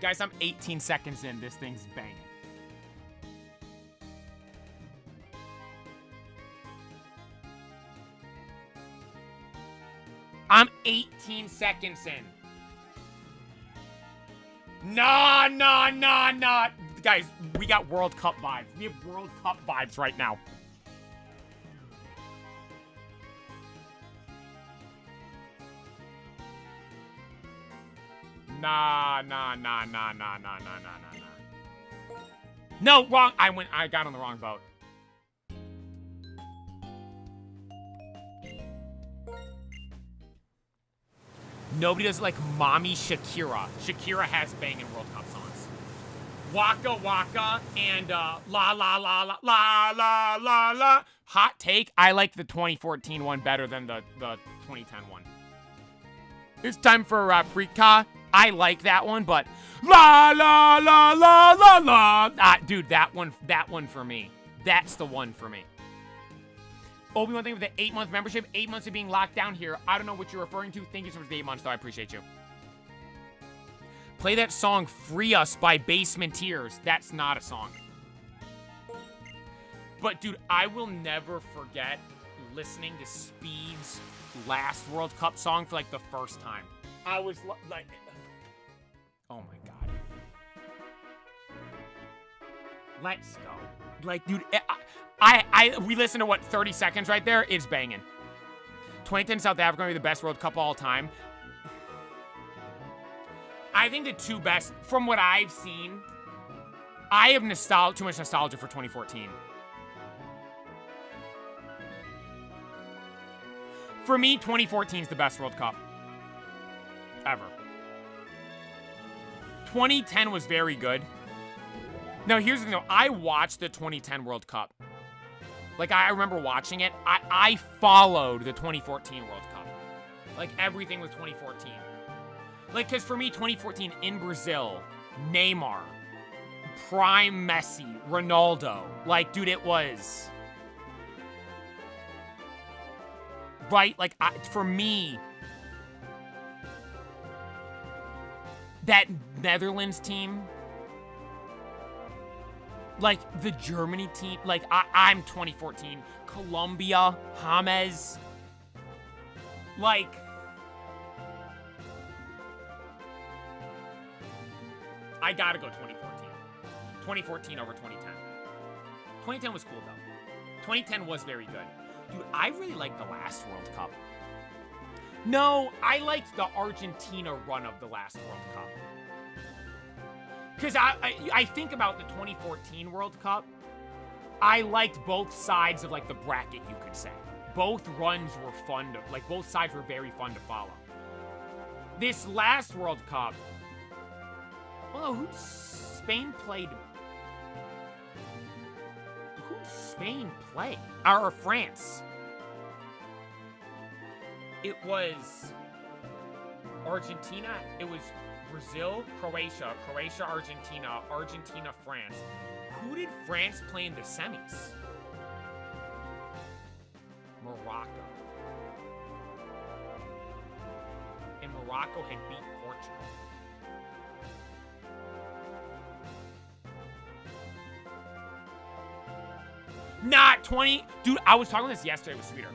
Guys, I'm 18 seconds in. This thing's banging. I'm 18 seconds in. Nah. Guys, we got World Cup vibes. We have World Cup vibes right now. Nah. No, wrong. I got on the wrong boat. Nobody does like Mommy Shakira. Shakira has banging World Cup songs. Waka Waka and La La La La La La La La. Hot take, I like the 2014 one better than the 2010 one. It's time for Africa. I like that one, but La La La La La La. Dude, that one for me. That's the one for me. Obi-Wan, thank you for the 8-month membership. 8 months of being locked down here. I don't know what you're referring to. Thank you so much for the 8 months, though. I appreciate you. Play that song, Free Us by Basement Tears. That's not a song. But, dude, I will never forget listening to Speed's last World Cup song for, like, the first time. I was, like... Oh, my God. Let's go. Like, dude... we listened to, what, 30 seconds right there? It's banging. 2010 South Africa will be the best World Cup of all time. I think the two best, from what I've seen, I have too much nostalgia for 2014. For me, 2014 is the best World Cup ever. 2010 was very good. Now, here's the thing, though. I watched the 2010 World Cup. Like, I remember watching it. I followed the 2014 World Cup. Like, everything with 2014. Like, because for me, 2014 in Brazil, Neymar, prime Messi, Ronaldo. Like, dude, it was... Right? Like, for me... That Netherlands team... Like, the Germany team, like, I'm 2014. Colombia, James. Like... I gotta go 2014. 2014 over 2010. 2010 was cool, though. 2010 was very good. Dude, I really liked the last World Cup. No, I liked the Argentina run of the last World Cup. Because I think about the 2014 World Cup, I liked both sides of, like, the bracket, you could say. Both runs were fun to, like, both sides were very fun to follow. This last World Cup, well, Spain played? Who'd Spain play? Or France? It was Argentina, it was Brazil, Croatia, Argentina, France. Who did France play in the semis? Morocco. And Morocco had beat Portugal. Not 20. Dude, I was talking about this yesterday with Sweeter.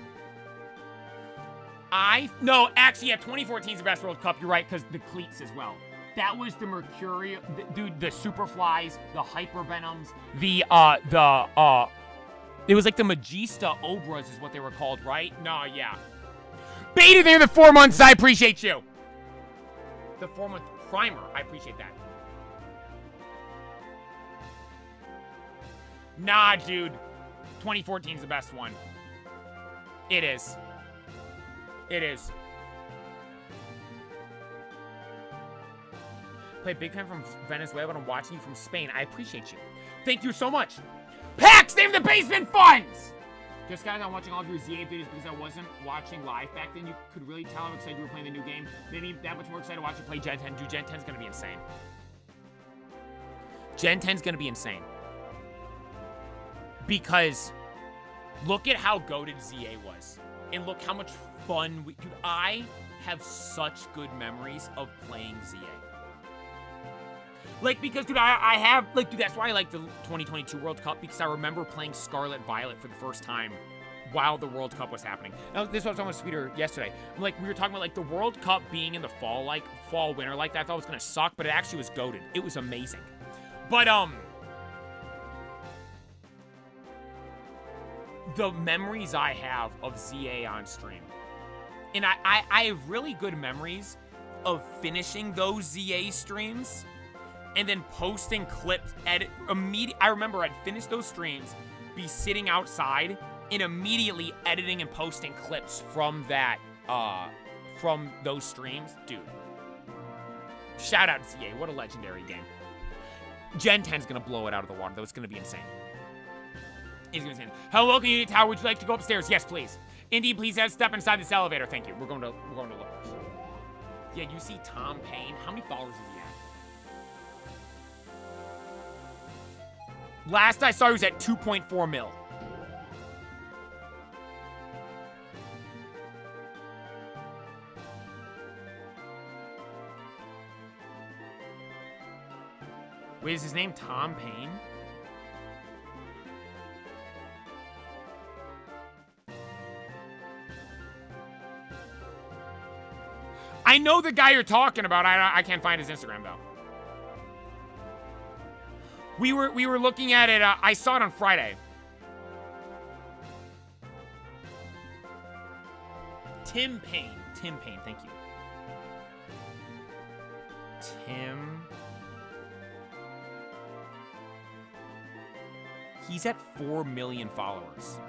No, actually, yeah, 2014 is the best World Cup. You're right, because the cleats as well. That was the Mercurial, dude, the Superflies, the Hypervenoms, it was like the Magista Obras is what they were called, right? No, yeah. Beta there, the 4 months, I appreciate you. The 4-month primer, I appreciate that. Nah, dude. 2014 is the best one. It is. It is. Play big fan from Venezuela, but I'm watching you from Spain. I appreciate you. Thank you so much. Pax, name the basement funds! Just guys, I'm watching all of your ZA videos because I wasn't watching live back then. You could really tell how excited you were playing the new game. Maybe that much more excited to watch you play Gen 10. Dude, Gen 10's gonna be insane. Gen 10's gonna be insane. Because look at how goated ZA was. And look how much fun we... Dude, I have such good memories of playing ZA. Like, because, dude, I have... Like, dude, that's why I like the 2022 World Cup, because I remember playing Scarlet Violet for the first time while the World Cup was happening. Now, this was almost sweeter yesterday. Like, we were talking about, like, the World Cup being in the fall, winter, like that. I thought it was gonna suck, but it actually was goated. It was amazing. But, the memories I have of ZA on stream, and I have really good memories of finishing those ZA streams and then posting clips I remember I'd finish those streams, be sitting outside, and immediately editing and posting clips from that, from those streams. Dude. Shout out to ZA. What a legendary game. Gen 10's gonna blow it out of the water, though. It's gonna be insane. It's gonna be insane. Hello, Community Tower. Would you like to go upstairs? Yes, please. Indeed, please step inside this elevator. Thank you. We're going to look. Yeah, you see Tom Payne. How many followers does he have? Last I saw, he was at 2.4 mil. Wait, is his name Tom Payne? I know the guy you're talking about. I can't find his Instagram, though. We were looking at it. I saw it on Friday. Tim Payne. Tim Payne, thank you. Tim. He's at 4 million followers.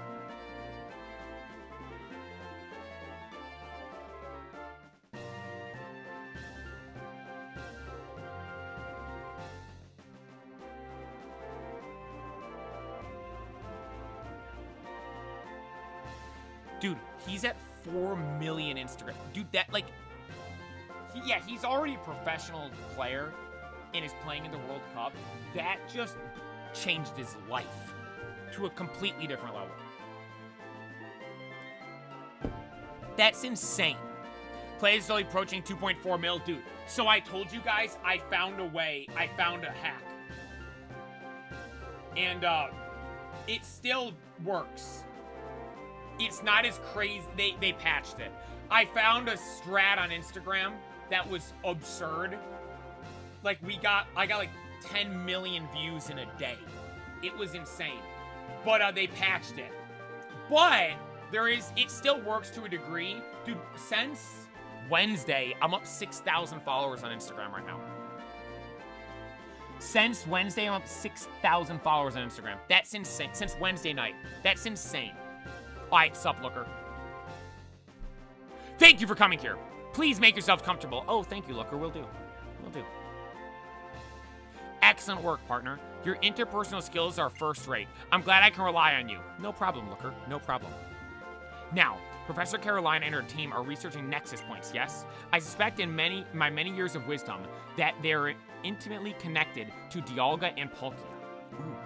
Dude, he's at 4 million Instagram. Dude, that, like... he's already a professional player and is playing in the World Cup. That just changed his life to a completely different level. That's insane. Players slowly approaching 2.4 mil. Dude, so I told you guys I found a way. I found a hack. And, it still works. It's not as crazy. They patched it. I found a strat on Instagram that was absurd. Like, I got like 10 million views in a day. It was insane. But they patched it. But it still works to a degree. Dude, since Wednesday, I'm up 6,000 followers on Instagram right now. Since Wednesday, I'm up 6,000 followers on Instagram. That's insane. Since Wednesday night. That's insane. All right, sup, Looker. Thank you for coming here. Please make yourself comfortable. Oh, thank you, Looker. Will do. Will do. Excellent work, partner. Your interpersonal skills are first rate. I'm glad I can rely on you. No problem, Looker. No problem. Now, Professor Caroline and her team are researching nexus points, yes? I suspect in my many years of wisdom that they're intimately connected to Dialga and Palkia. Ooh.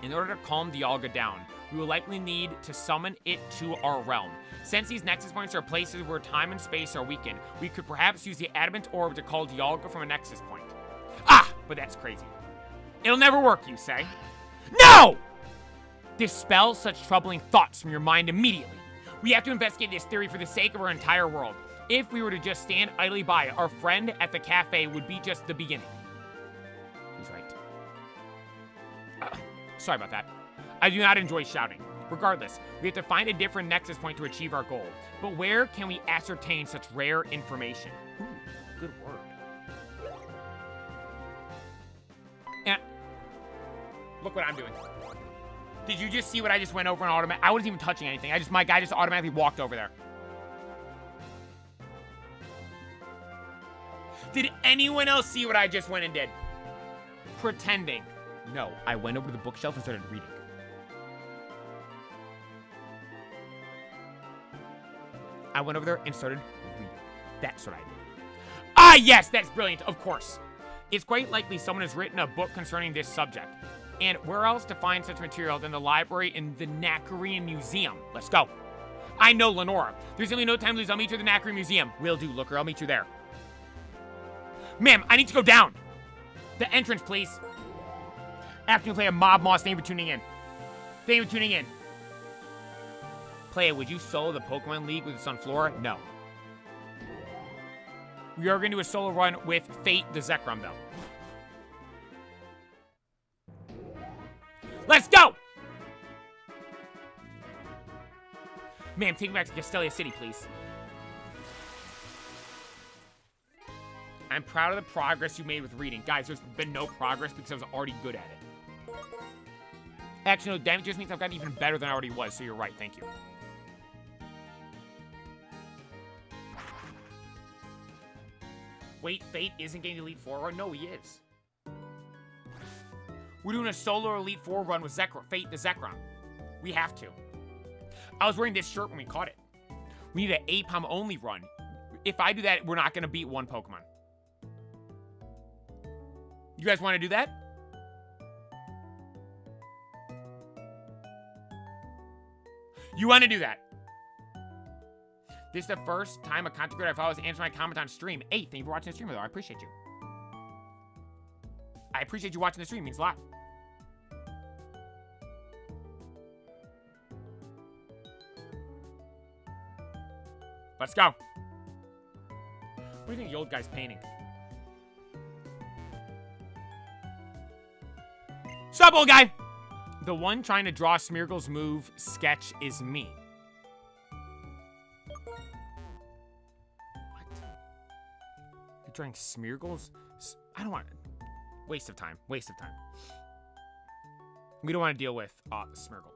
In order to calm Dialga down, we will likely need to summon it to our realm. Since these nexus points are places where time and space are weakened, we could perhaps use the adamant orb to call Dialga from a nexus point. Ah! But that's crazy. It'll never work, you say? No! Dispel such troubling thoughts from your mind immediately. We have to investigate this theory for the sake of our entire world. If we were to just stand idly by, our friend at the cafe would be just the beginning. He's right. Sorry about that. I do not enjoy shouting. Regardless, we have to find a different nexus point to achieve our goal. But where can we ascertain such rare information? Ooh, good word. And look what I'm doing. Did you just see what I just went over and automatically? I wasn't even touching anything. My guy just automatically walked over there. Did anyone else see what I just went and did? Pretending. No, I went over to the bookshelf and started reading. I went over there and started reading. That's what I did. Ah, yes, that's brilliant, of course. It's quite likely someone has written a book concerning this subject. And where else to find such material than the library in the Nacarian Museum? Let's go. I know, Lenora. There's only no time to lose. I'll meet you at the Nacarian Museum. Will do, Looker. I'll meet you there. Ma'am, I need to go down. The entrance, please. After you play a Mob Moss, thank you for tuning in. Thank you for tuning in. Play it. Would you solo the Pokemon League with Sunflora? No. We are going to do a solo run with Fate the Zekrom, though. Let's go! Ma'am, take me back to Castelia City, please. I'm proud of the progress you made with reading. Guys, there's been no progress because I was already good at it. Actually, no, damage just means I've gotten even better than I already was, so you're right. Thank you. Wait, Fate isn't getting Elite Four run? No, he is. We're doing a solo Elite Four run with Fate the Zekrom. We have to. I was wearing this shirt when we caught it. We need an APOM only run. If I do that, we're not going to beat one Pokemon. You guys want to do that? You want to do that? This is the first time a content creator I follow has answered my comment on stream. Hey, thank you for watching the stream, though. I appreciate you. I appreciate you watching the stream. It means a lot. Let's go. What do you think the old guy's painting? Sup, old guy? The one trying to draw Smeargle's move sketch is me. What? You're drawing Smeargle's? I don't want it. Waste of time. Waste of time. We don't want to deal with Smeargle.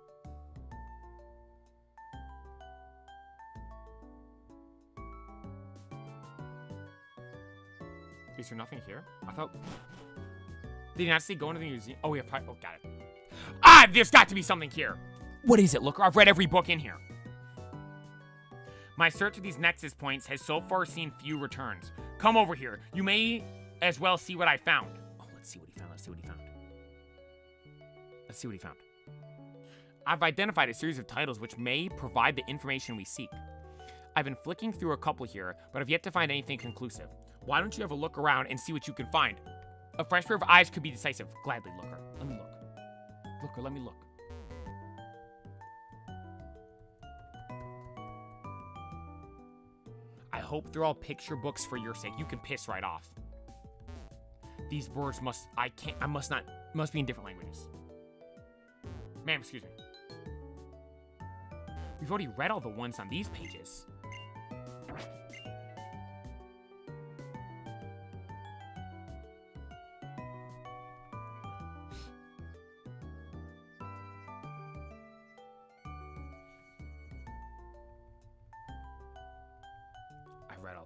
Is there nothing here? I thought... Did you not see going to the museum? Oh, we have... Oh, got it. Ah, there's got to be something here. What is it, Looker? I've read every book in here. My search of these Nexus points has so far seen few returns. Come over here. You may as well see what I found. Oh, let's see what he found. Let's see what he found. Let's see what he found. I've identified a series of titles which may provide the information we seek. I've been flicking through a couple here, but I've yet to find anything conclusive. Why don't you have a look around and see what you can find? A fresh pair of eyes could be decisive. Gladly, Looker. Let me look. Looker, let me look. I hope they're all picture books for your sake. You can piss right off. These words must be in different languages. Ma'am, excuse me. We've already read all the ones on these pages.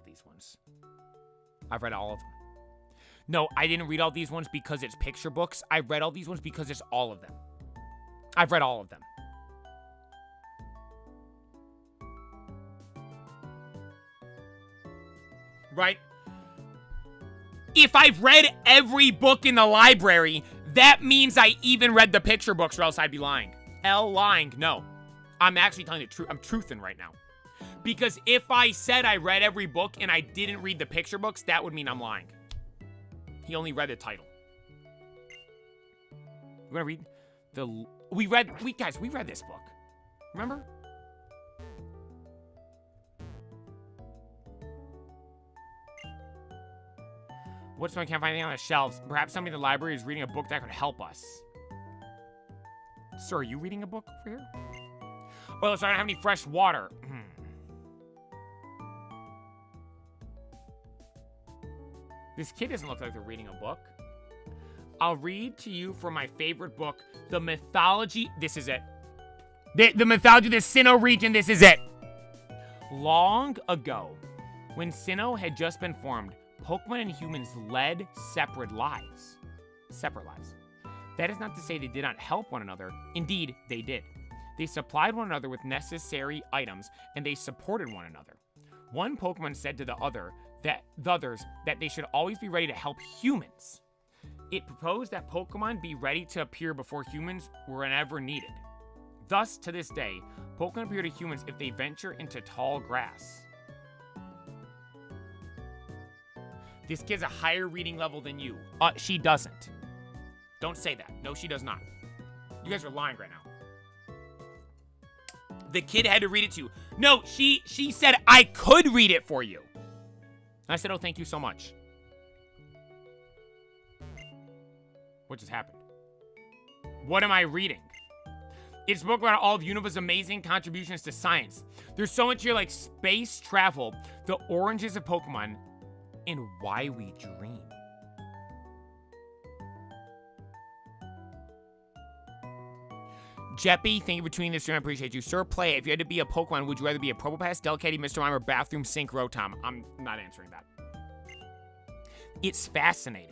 These ones. I've read all of them. No, I didn't read all these ones because it's picture books. I read all these ones because it's all of them. I've read all of them. Right? If I've read every book in the library, that means I even read the picture books, or else I'd be lying. Lying. No. I'm actually telling the truth. I'm truthing right now. Because if I said I read every book and I didn't read the picture books, that would mean I'm lying. He only read the title. You wanna read the... Guys, we read this book. Remember? What's one? Can't find anything on the shelves. Perhaps somebody in the library is reading a book that could help us. Sir, are you reading a book over here? Well, so I don't have any fresh water. This kid doesn't look like they're reading a book. I'll read to you from my favorite book, The Mythology... This is it. The Mythology of the Sinnoh region, this is it. Long ago, when Sinnoh had just been formed, Pokemon and humans led separate lives. That is not to say they did not help one another. Indeed, they did. They supplied one another with necessary items, and they supported one another. One Pokemon said to the others that they should always be ready to help humans. It proposed that Pokemon be ready to appear before humans were whenever needed. Thus, to this day, Pokemon appear to humans if they venture into tall grass. This kid's a higher reading level than you. She doesn't. Don't say that. No, she does not. You guys are lying right now. The kid had to read it to you. No, she said I could read it for you. I said, oh, thank you so much. What just happened? What am I reading? It's a book about all of Univa's amazing contributions to science. There's so much here like space travel, the oranges of Pokemon, and why we dream. Jeppy, thank you for tuning this stream. I appreciate you. Sir, play. If you had to be a Pokemon, would you rather be a Probopass, Delcatty, Mr. Mime, or Bathroom Sink Rotom? I'm not answering that. It's fascinating.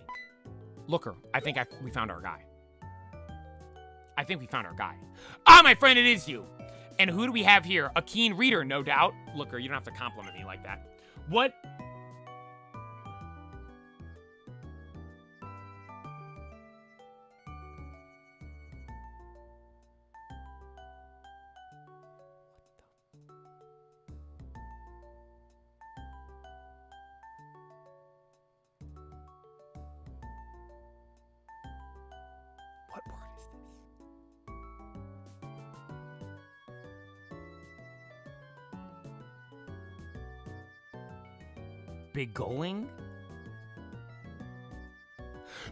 Looker, I think we found our guy. I think we found our guy. Ah, my friend, it is you. And who do we have here? A keen reader, no doubt. Looker, you don't have to compliment me like that. What? What word is this? Beguiling?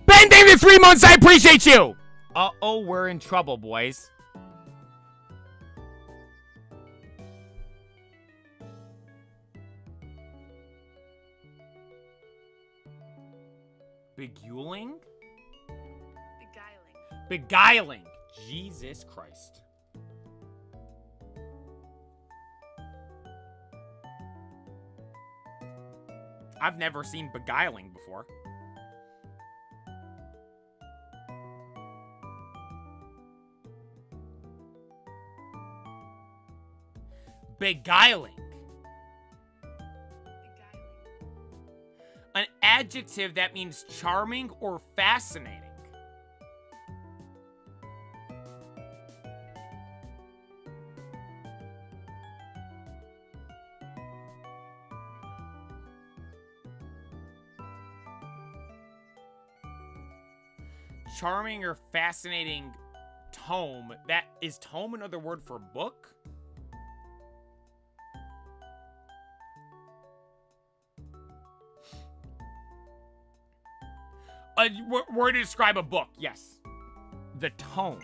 Ben, thank you for 3 months. I appreciate you. Uh-oh, we're in trouble, boys. Beguiling? Beguiling. Jesus Christ. I've never seen beguiling before. Beguiling. An adjective that means charming or fascinating. Charming or fascinating tome. That is tome another word for book? A word to describe a book, yes. The tome.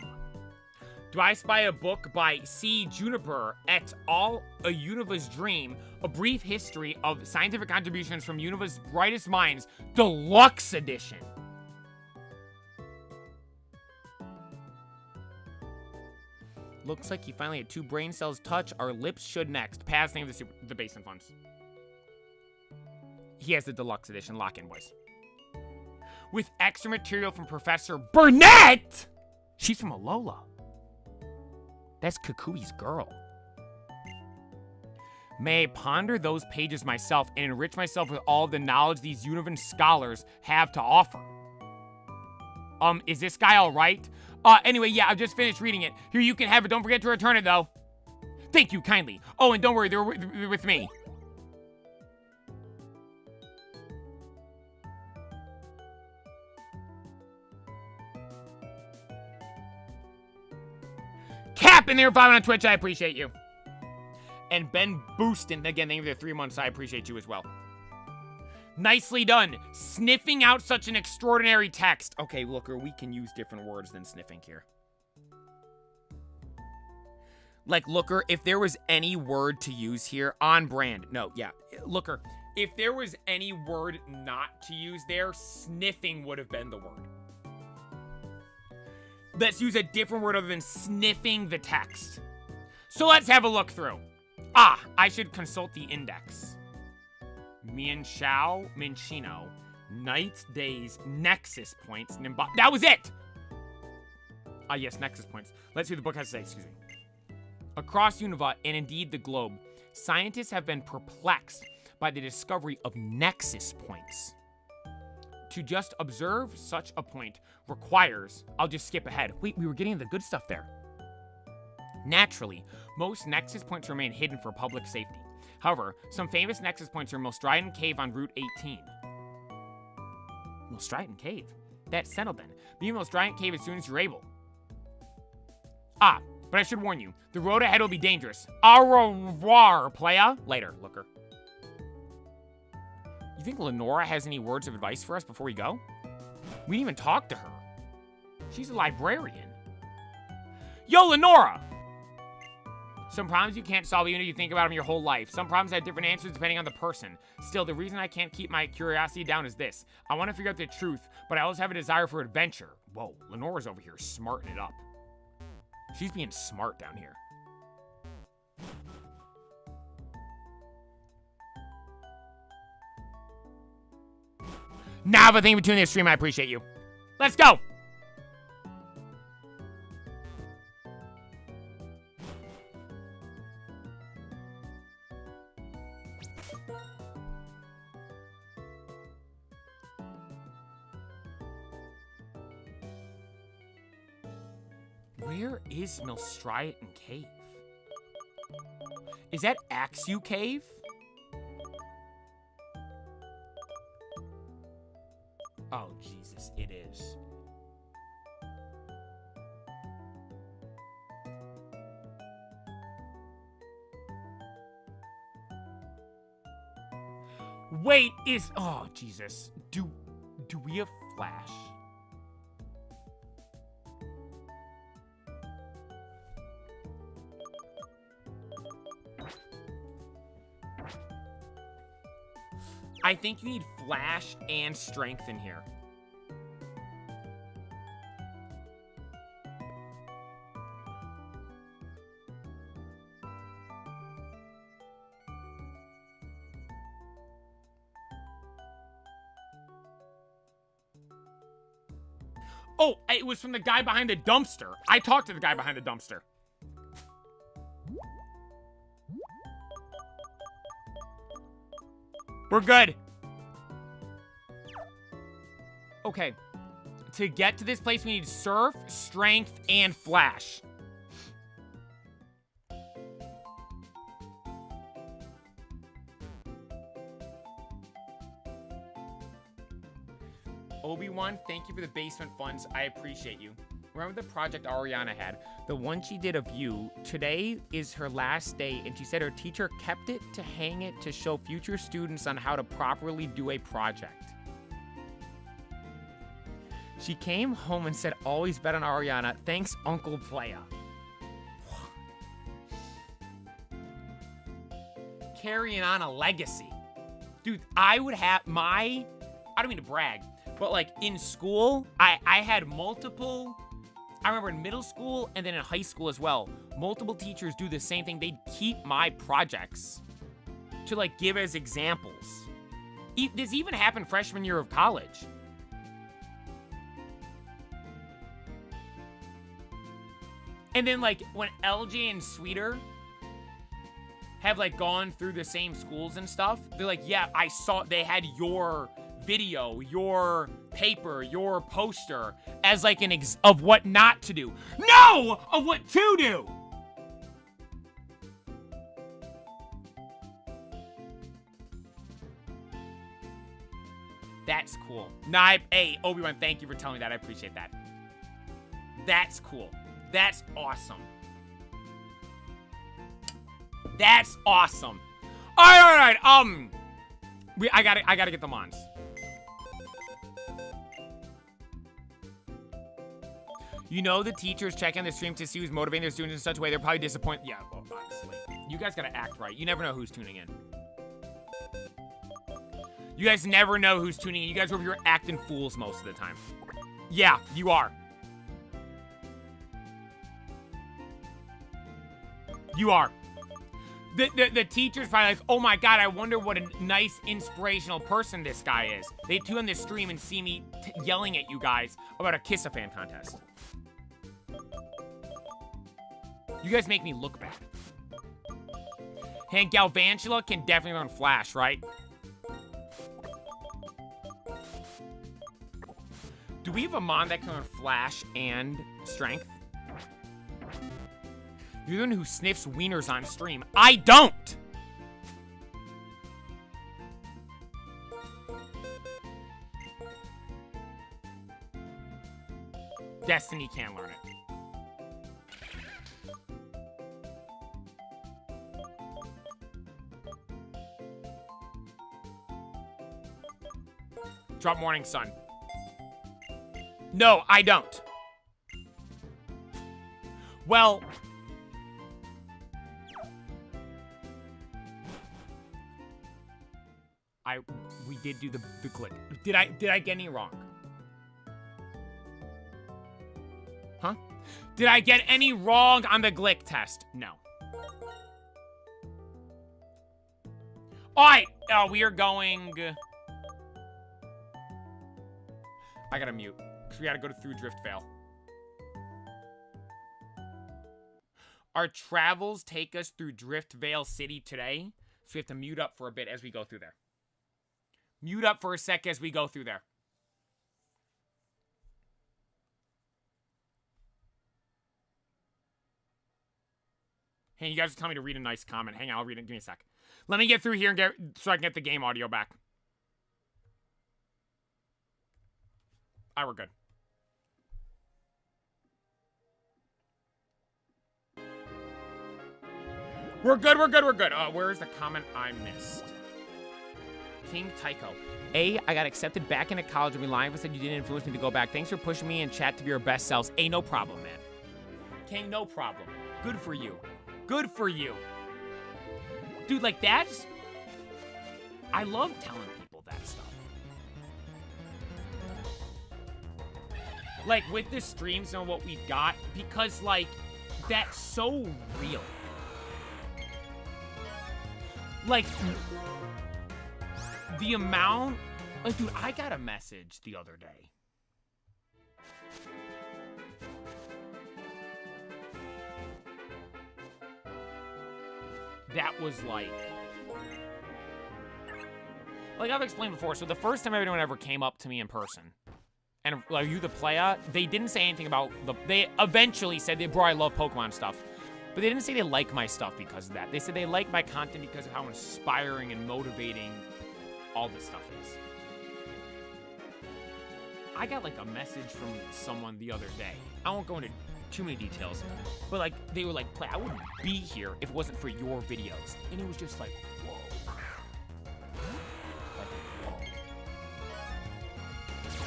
Do I Spy a Book by C. Juniper et al. A Univa's Dream, a brief history of scientific contributions from Univa's brightest minds, deluxe edition. Looks like he finally had 2 brain cells touch. Our lips should next. Passing of the basement funds. He has the deluxe edition. Lock in, boys. With extra material from Professor Burnett! She's from Alola. That's Kukui's girl. May I ponder those pages myself and enrich myself with all the knowledge these Univan scholars have to offer. Is this guy all right? Anyway, yeah, I've just finished reading it. Here, you can have it. Don't forget to return it, though. Thank you kindly. Oh, and don't worry, they're with me. Cap in there, following on Twitch. I appreciate you. And Ben Boostin, again, thank you for the 3 months. I appreciate you as well. Nicely done. Sniffing out such an extraordinary text. Okay, Looker, we can use different words than sniffing here. Like, Looker, if there was any word to use here, on brand. No, yeah. Looker, if there was any word not to use there, sniffing would have been the word. Let's use a different word other than sniffing the text. So let's have a look through. Ah, I should consult the index. Mienshao, Minchino, Night, Days, Nexus Points, Nimba. That was it! Ah, yes, Nexus Points. Let's see what the book has to say, excuse me. Across Unova, and indeed the globe, scientists have been perplexed by the discovery of Nexus Points. To just observe such a point requires... I'll just skip ahead. Wait, we were getting the good stuff there. Naturally, most Nexus Points remain hidden for public safety. However, some famous Nexus Points are Milstridon Cave on Route 18. Milstridon Cave? That's settled then. Be in Milstridon Cave as soon as you're able. Ah, but I should warn you, the road ahead will be dangerous. Au revoir, playa. Later, looker. You think Lenora has any words of advice for us before we go? We didn't even talk to her. She's a librarian. Yo, Lenora! Some problems you can't solve even if you think about them your whole life. Some problems have different answers depending on the person. Still, the reason I can't keep my curiosity down is this. I want to figure out the truth, but I also have a desire for adventure. Whoa, Lenora's over here smarting it up. She's being smart down here. Now, but thank you for tuning in this stream. I appreciate you. Let's go! Where is Milstriaton Cave? Is that Axew Cave? Oh, Jesus, it is. Wait, oh, Jesus. Do we have Flash? I think you need Flash and Strength in here. Oh, it was from the guy behind the dumpster. I talked to the guy behind the dumpster. We're good. Okay. To get to this place, we need Surf, Strength, and Flash. Obi-Wan, thank you for the basement funds. I appreciate you. Remember the project Ariana had? The one she did of you. Today is her last day, and she said her teacher kept it to hang it to show future students on how to properly do a project. She came home and said, always bet on Ariana. Thanks, Uncle Playa. Carrying on a legacy. Dude, I would have I don't mean to brag, but like in school, I had multiple... I remember in middle school and then in high school as well, multiple teachers do the same thing. They'd keep my projects to like give as examples. This even happened freshman year of college. And then like when LJ and Sweeter have like gone through the same schools and stuff, they're like, yeah, I saw they had your video, your paper, your poster as like an of what not to do. No! Of what to do! That's cool. Nah, hey, Obi-Wan, thank you for telling me that. I appreciate that. That's cool. That's awesome. That's awesome. All right. I gotta get the Mons. You know the teachers check on the stream to see who's motivating their students in such a way they're probably disappointed. Yeah, well, honestly. You guys gotta act right. You never know who's tuning in. You guys never know who's tuning in. You guys are over here acting fools most of the time. Yeah, you are. You are. The teacher's probably like, oh my god, I wonder what a nice, inspirational person this guy is. They tune on this stream and see me yelling at you guys about a Kiss-A-Fan contest. You guys make me look bad. And Galvantula can definitely run Flash, right? Do we have a Mon that can run Flash and Strength? You're the one who sniffs wieners on stream. I don't! Destiny can learn it. Drop Morning Sun. No, I don't. Well, we did do the click. Did I get any wrong? Huh? Did I get any wrong on the Glick test? No. Alright, we are going... I gotta mute, because we gotta go through Driftvale. Our travels take us through Driftvale City today, so we have to mute up for a bit as we go through there. Mute up for a sec as we go through there. Hey, you guys are telling me to read a nice comment. Hang on, I'll read it. Give me a sec. Let me get through here and get so I can get the game audio back. Alright, we're good. We're good, we're good, we're good. Where's the comment I missed? King Tycho. I got accepted back into college and Reliant said you didn't influence me to go back. Thanks for pushing me and chat to be your best selves. No problem, man. King, no problem. Good for you. Good for you. Dude, like, that's... I love telling people that stuff. Like, with the streams and what we've got, because, like, that's so real. Like, the amount... Like, dude, I got a message the other day. That was like I've explained before, so the first time anyone ever came up to me in person, and like, you the player, they didn't say anything about they eventually said, bro, I love Pokemon stuff. But they didn't say they like my stuff because of that. They said they like my content because of how inspiring and motivating all this stuff is. I got like a message from someone the other day. I won't go into too many details, but like, they were like, I wouldn't be here if it wasn't for your videos. And it was just like, whoa. Like, whoa.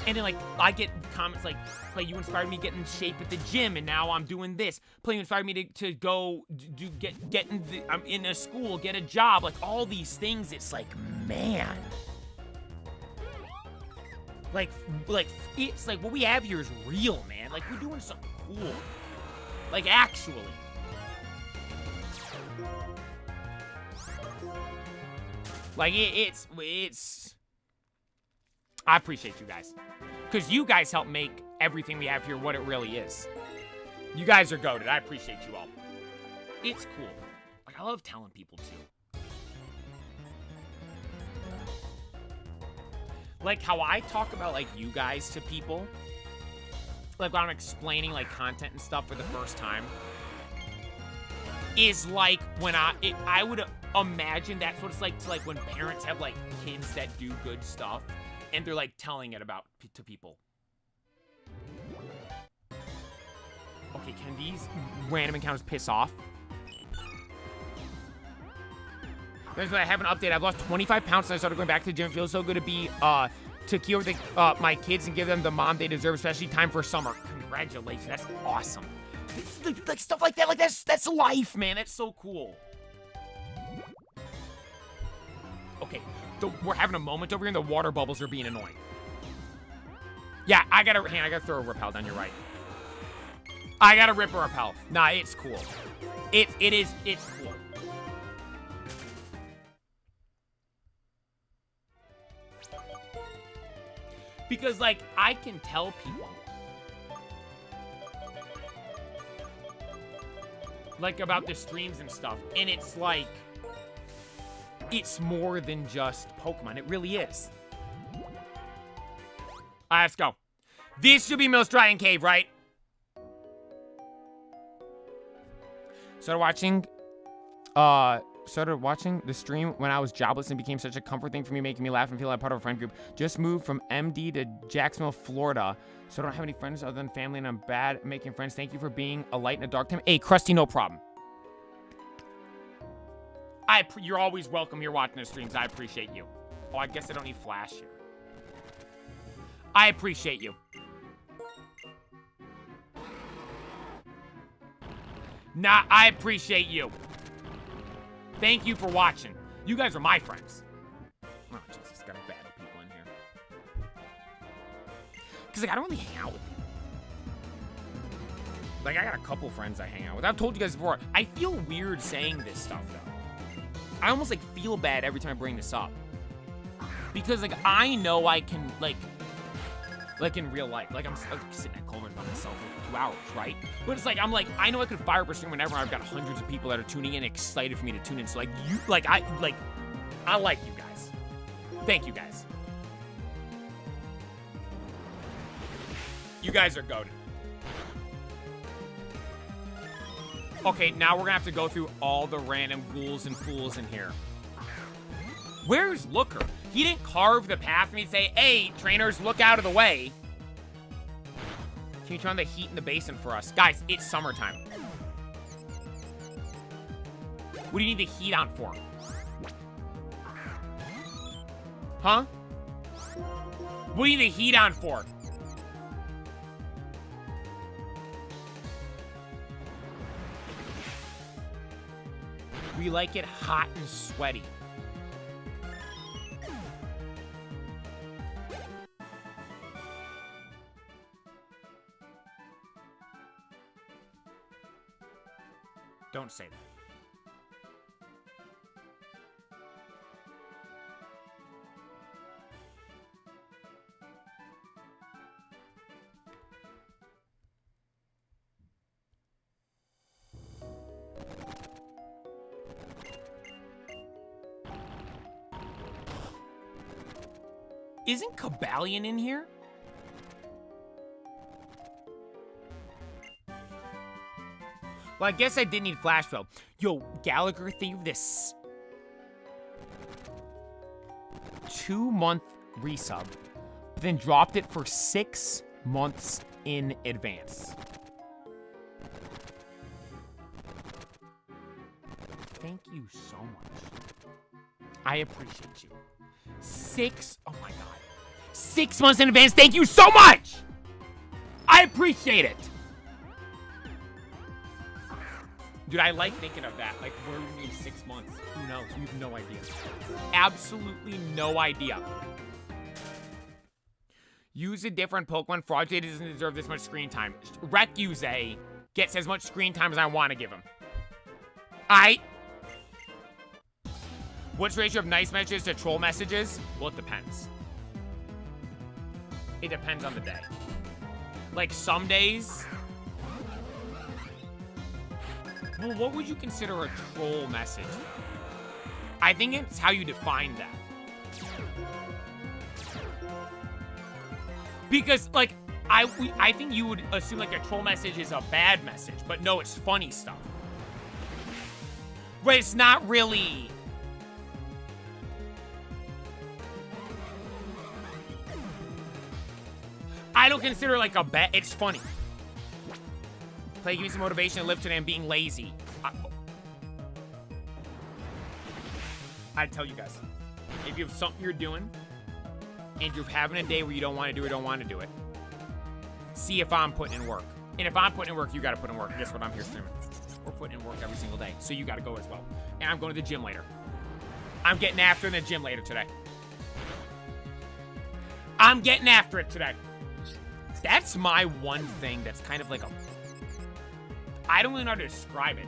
And then like, I get comments like, Play, you inspired me to get in shape at the gym, and now I'm doing this. Play, you inspired me to go get in I'm in a school, get a job, like all these things. It's like, man. Like, it's like what we have here is real, man. Like, we're doing something cool. Like, actually. Like, it's... I appreciate you guys. Because you guys help make everything we have here what it really is. You guys are goated. I appreciate you all. It's cool. Like, I love telling people, too. Like, how I talk about, like, you guys to people. Like, when I'm explaining, like, content and stuff for the first time. Is like when I would imagine that's what it's like to, like, when parents have, like, kids that do good stuff. And they're, like, telling it about to people. Okay, can these random encounters piss off? There's I have an update. I've lost 25 pounds since I started going back to the gym. It feels so good to be, to cure my kids and give them the mom they deserve, especially time for summer. Congratulations, that's awesome. Like, stuff like that, like, that's life, man. That's so cool. Okay, we're having a moment over here, and the water bubbles are being annoying. Yeah, I gotta throw a repel down your right. I gotta rip a repel. Nah, it's cool. It's cool. Because, like, I can tell people, like, about the streams and stuff, and it's like, it's more than just Pokemon. It really is. Alright, let's go. This should be Most Drying Cave, right? Started watching the stream when I was jobless and became such a comfort thing for me, making me laugh and feel like part of a friend group. Just moved from MD to Jacksonville, Florida, so I don't have any friends other than family, and I'm bad at making friends. Thank you for being a light in a dark time. Hey, Krusty, no problem. You're always welcome here watching the streams. I appreciate you. Oh, I guess I don't need flash here. I appreciate you. Nah, I appreciate you. Thank you for watching. You guys are my friends. Oh, Jesus, gotta battle people in here. Because, like, I don't really hang out with people. Like, I got a couple friends I hang out with. I've told you guys before, I feel weird saying this stuff, though. I almost, like, feel bad every time I bring this up. Because, like, I know I can, like in real life. Like, I'm sitting at Culver's by myself for 2 hours, right? But it's like, I know I could fire up a stream whenever I've got hundreds of people that are tuning in, excited for me to tune in. So, like, I like you guys. Thank you, guys. You guys are goated. Okay, now we're gonna have to go through all the random ghouls and fools in here. Where's Looker? He didn't carve the path for me to say, hey, trainers, look out of the way. Can you turn on the heat in the basin for us? Guys, it's summertime. What do you need the heat on for? Huh? What do you need the heat on for? We like it hot and sweaty. Don't say that. Isn't Cabalion in here? Well, I guess I did need Flash Flow. Yo, Gallagher, think of this. 2-month resub, but then dropped it for 6 months in advance. Thank you so much. I appreciate you. Oh my God. 6 months in advance, thank you so much! I appreciate it. Dude, I like thinking of that. Like, where we need 6 months. Who knows? We have no idea. Absolutely no idea. Use a different Pokemon. Fraudulent doesn't deserve this much screen time. Recuse gets as much screen time as I want to give him. What's the ratio of nice messages to troll messages? Well, it depends. It depends on the day. Like, some days... Well, what would you consider a troll message? I think it's how you define that. Because, like, I think you would assume, like, a troll message is a bad message. But no, it's funny stuff. But it's not really... I don't consider it like a bet. It's funny. Play, give me some motivation to live today. I'm being lazy. I'd tell you guys, if you have something you're doing and you're having a day where you don't want to do it, don't want to do it, see if I'm putting in work. And if I'm putting in work, you got to put in work. Guess what? I'm here streaming. We're putting in work every single day, so you got to go as well. And I'm going to the gym later. I'm getting after in the gym later today. I'm getting after it today. That's my one thing that's kind of like a... I don't really know how to describe it.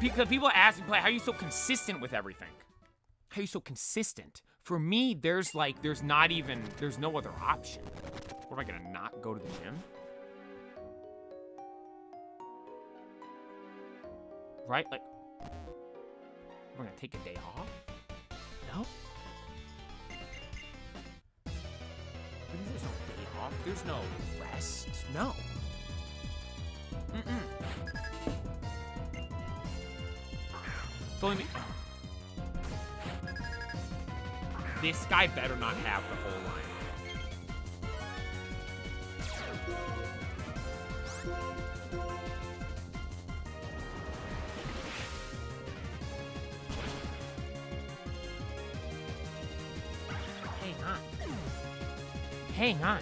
Because people ask me, how are you so consistent with everything? How are you so consistent? For me, there's no other option. What, am I gonna not go to the gym? Right? Like, am I gonna take a day off? No? There's no day off. There's no rest. No. Me. This guy better not have the whole line. Hang on.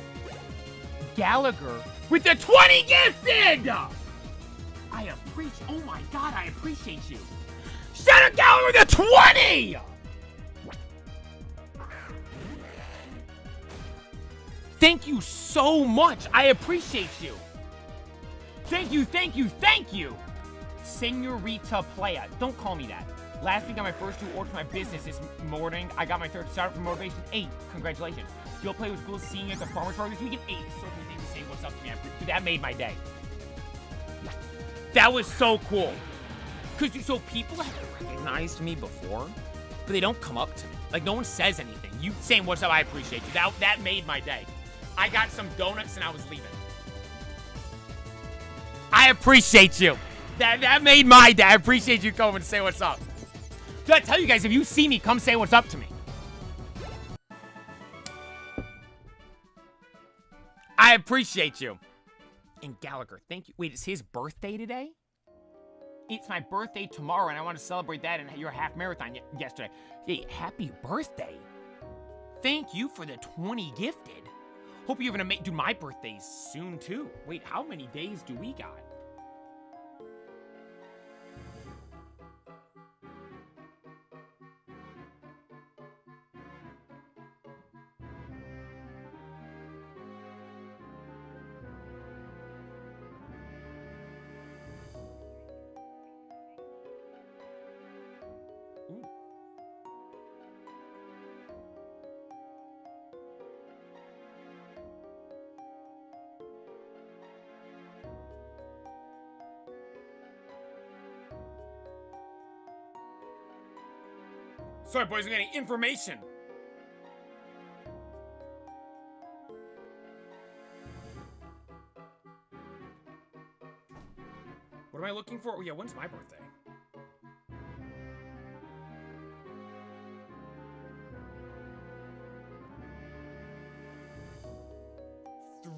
Gallagher with the 20 gifted! I appreciate, oh my God, I appreciate you. Shout out Gallagher with the 20! Thank you so much. I appreciate you. Thank you, thank you, thank you. Senorita Playa. Don't call me that. Last week, I got my first 2 orders for my business. This morning, I got my 3rd started from Motivation 8. Congratulations. You'll play with cool seeing you at the farmer's market this weekend. 8. So many things to say what's up to me. That made my day. That was so cool. Because so people have recognized me before, but they don't come up to me. Like, no one says anything. You saying what's up, I appreciate you. That made my day. I got some donuts and I was leaving. I appreciate you. That made my day. I appreciate you coming to say what's up. So I tell you guys, if you see me, come say what's up to me. I appreciate you. And Gallagher, thank you. Wait, it's his birthday today? It's my birthday tomorrow, and I want to celebrate that and your half marathon yesterday. Hey, happy birthday. Thank you for the 20 gifted. Hope you're gonna make, dude, my birthday's soon too. Wait, how many days do we got? Ooh. Sorry, boys, I'm getting information. What am I looking for? Oh, yeah, when's my birthday?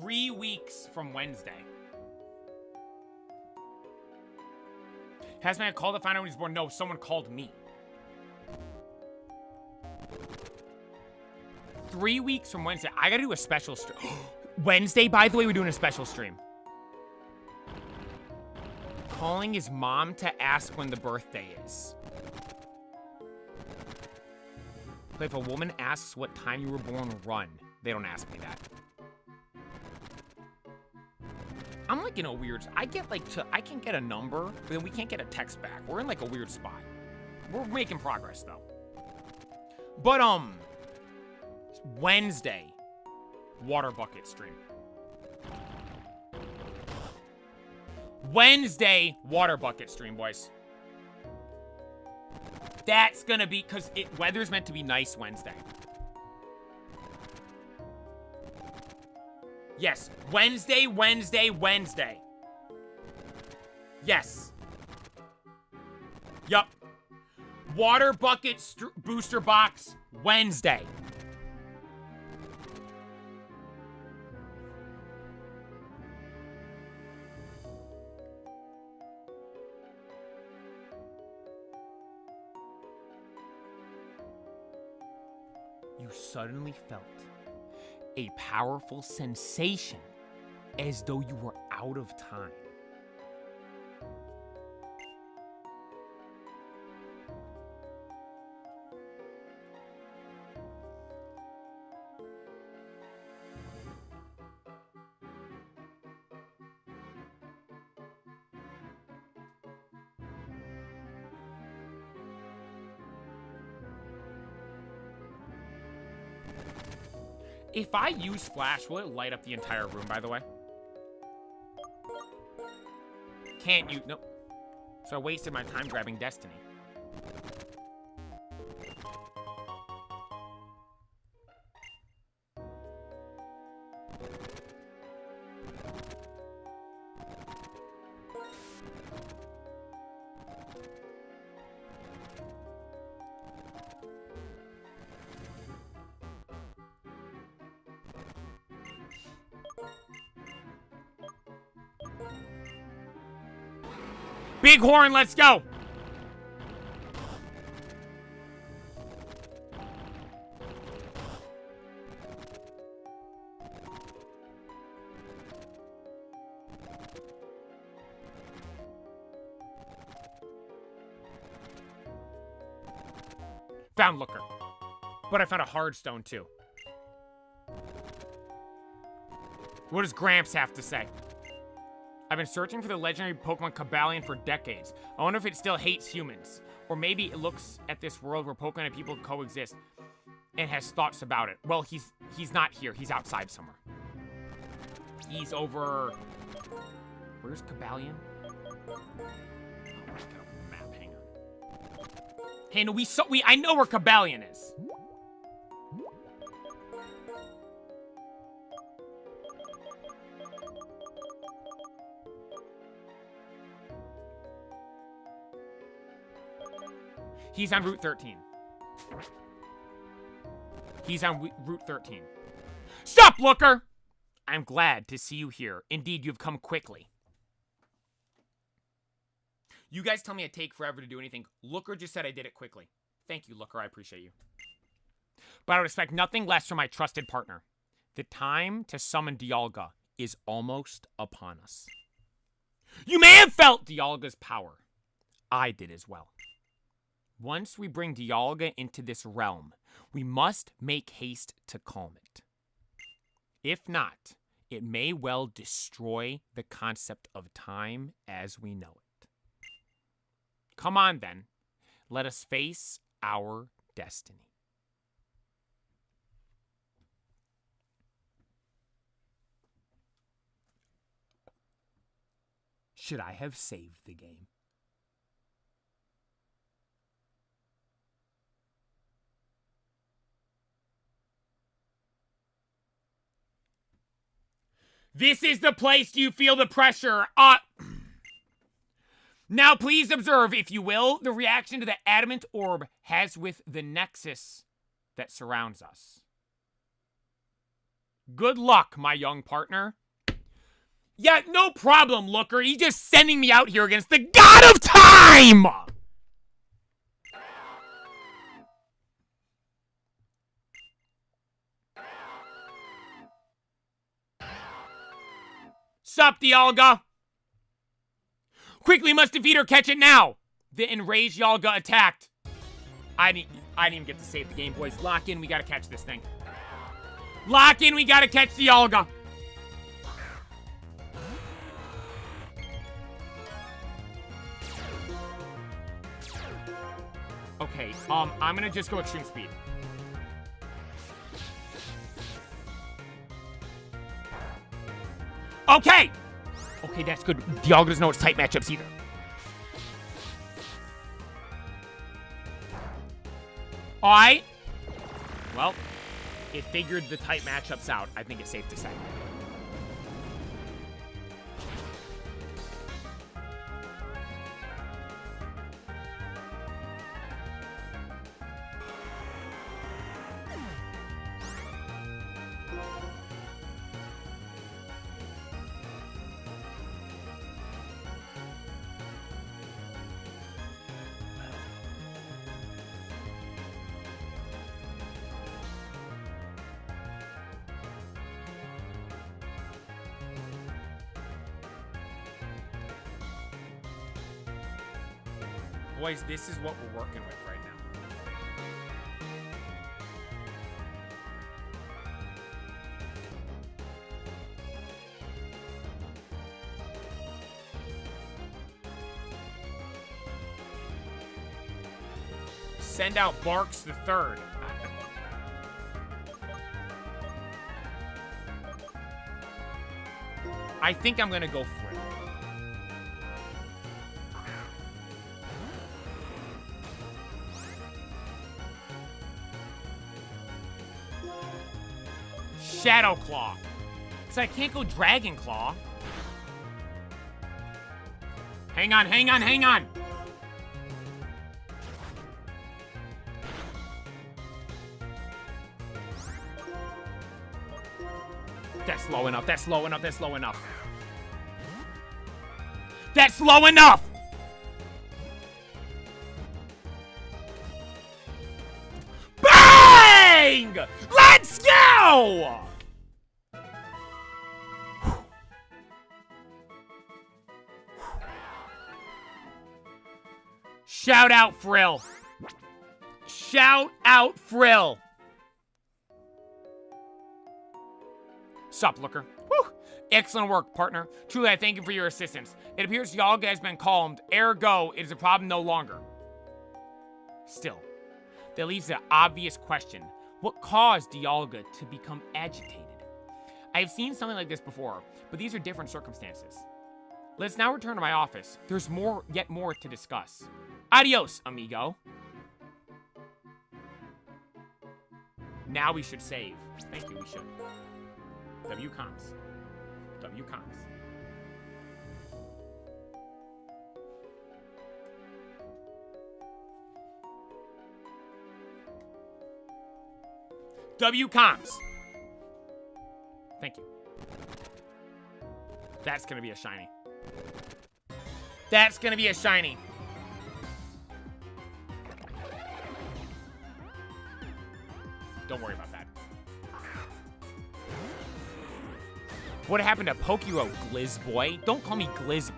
Three weeks from Wednesday. Has man called to find out when he's born? No, someone called me. 3 weeks from Wednesday. I gotta do a special stream. Wednesday, by the way, we're doing a special stream. Calling his mom to ask when the birthday is. But if a woman asks what time you were born, run. They don't ask me that. I'm like in a weird, I can get a number, but then we can't get a text back. We're in like a weird spot. We're making progress though. But Wednesday, water bucket stream. Wednesday, water bucket stream, boys. That's gonna be, because weather's meant to be nice Wednesday. Yes, Wednesday, Wednesday, Wednesday. Yes. Yup. Water bucket booster box, Wednesday. You suddenly felt a powerful sensation as though you were out of time. If I use flash, will it light up the entire room, by the way? Can't you? Nope. So I wasted my time grabbing Destiny. Bighorn, let's go! Found Looker. But I found a hard stone, too. What does Gramps have to say? I've been searching for the legendary Pokemon Cobalion for decades. I wonder if it still hates humans. Or maybe it looks at this world where Pokemon and people coexist and has thoughts about it. Well, he's not here. He's outside somewhere. He's over... Where's Cobalion? Oh, I got a map. Hang on. Hey, no, I know where Cobalion is. He's on Route 13. He's on Route 13. Stop, Looker! I'm glad to see you here. Indeed, you've come quickly. You guys tell me I take forever to do anything. Looker just said I did it quickly. Thank you, Looker. I appreciate you. But I would expect nothing less from my trusted partner. The time to summon Dialga is almost upon us. You may have felt Dialga's power. I did as well. Once we bring Dialga into this realm, we must make haste to calm it. If not, it may well destroy the concept of time as we know it. Come on, then. Let us face our destiny. Should I have saved the game? This is the place. Do you feel the pressure? Now please observe, if you will, the reaction to the adamant orb has with the nexus that surrounds us. Good luck, my young partner. Yeah, no problem, Looker. He's just sending me out here against the god of time! Sup, Dialga? Quickly, must defeat or catch it now! The enraged Dialga attacked. I didn't even get to save the game, boys. Lock in, we gotta catch this thing. Lock in, we gotta catch Dialga. Okay, I'm gonna just go extreme speed. Okay! Okay, that's good. Dialga doesn't know it's tight matchups either. Alright. Well, it figured the tight matchups out, I think it's safe to say. Boys, this is what we're working with right now. Send out Barks the Third. I think I'm gonna go for it. Shadow Claw. So I can't go Dragon Claw. Hang on, hang on, hang on. That's low enough, that's low enough, that's low enough. That's low enough! Bang! Let's go! Shout out Frill. Shout out Frill. Sup, Looker. Whew. Excellent work, partner. Truly, I thank you for your assistance. It appears Yalga has been calmed. Ergo, it is a problem no longer. Still, that leaves the obvious question. What caused Dialga to become agitated? I have seen something like this before, but these are different circumstances. Let's now return to my office. There's yet more to discuss. Adios, amigo. Now we should save. Thank you, we should. W-comms. W-comms. W-comms. Thank you. That's gonna be a shiny. That's gonna be a shiny. Don't worry about that. What happened to Pokero, Glizzboy? Don't call me Glizzboy.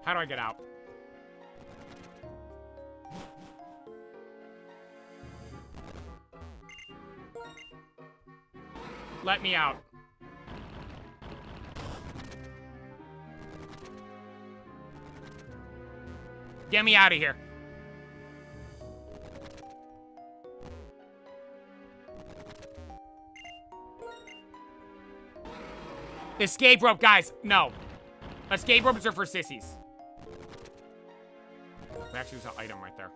How do I get out? Let me out. Get me out of here. Escape rope, guys. No. Escape ropes are for sissies. Actually, there's an item right there.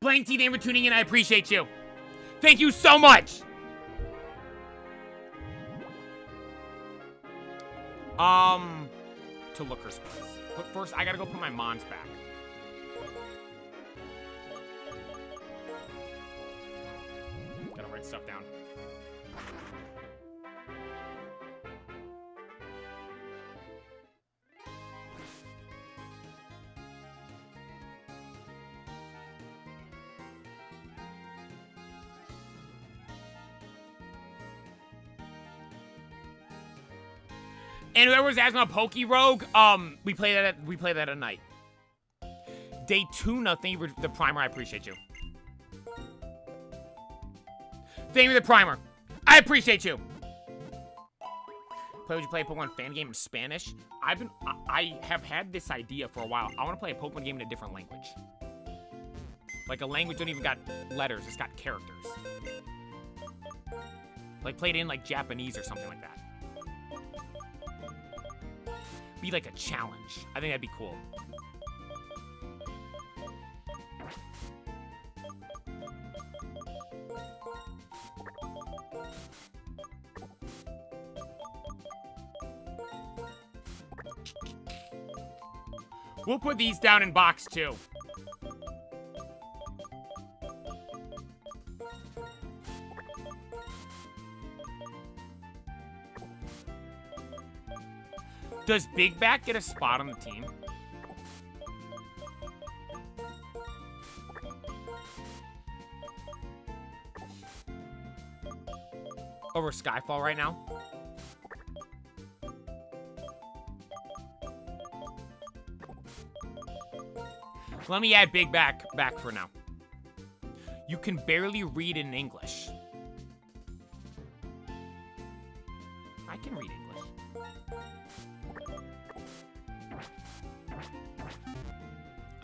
Blank T, thank you for tuning in. I appreciate you. Thank you so much. To Looker's place. But first, I gotta go put my mons back. Stuff down. And whoever's asking about Poke Rogue, we play that at night. Day 2, no, thank you for the primer. I appreciate you. Thank you for the primer. I appreciate you. Would you play a Pokemon fan game in Spanish? I have had this idea for a while. I want to play a Pokemon game in a different language. Like a language don't even got letters, it's got characters. Like played in like Japanese or something like that. Be like a challenge. I think that'd be cool. We'll put these down in box 2. Does Big Back get a spot on the team? Over Skyfall right now? Let me add Big Back for now. You can barely read in English. I can read English.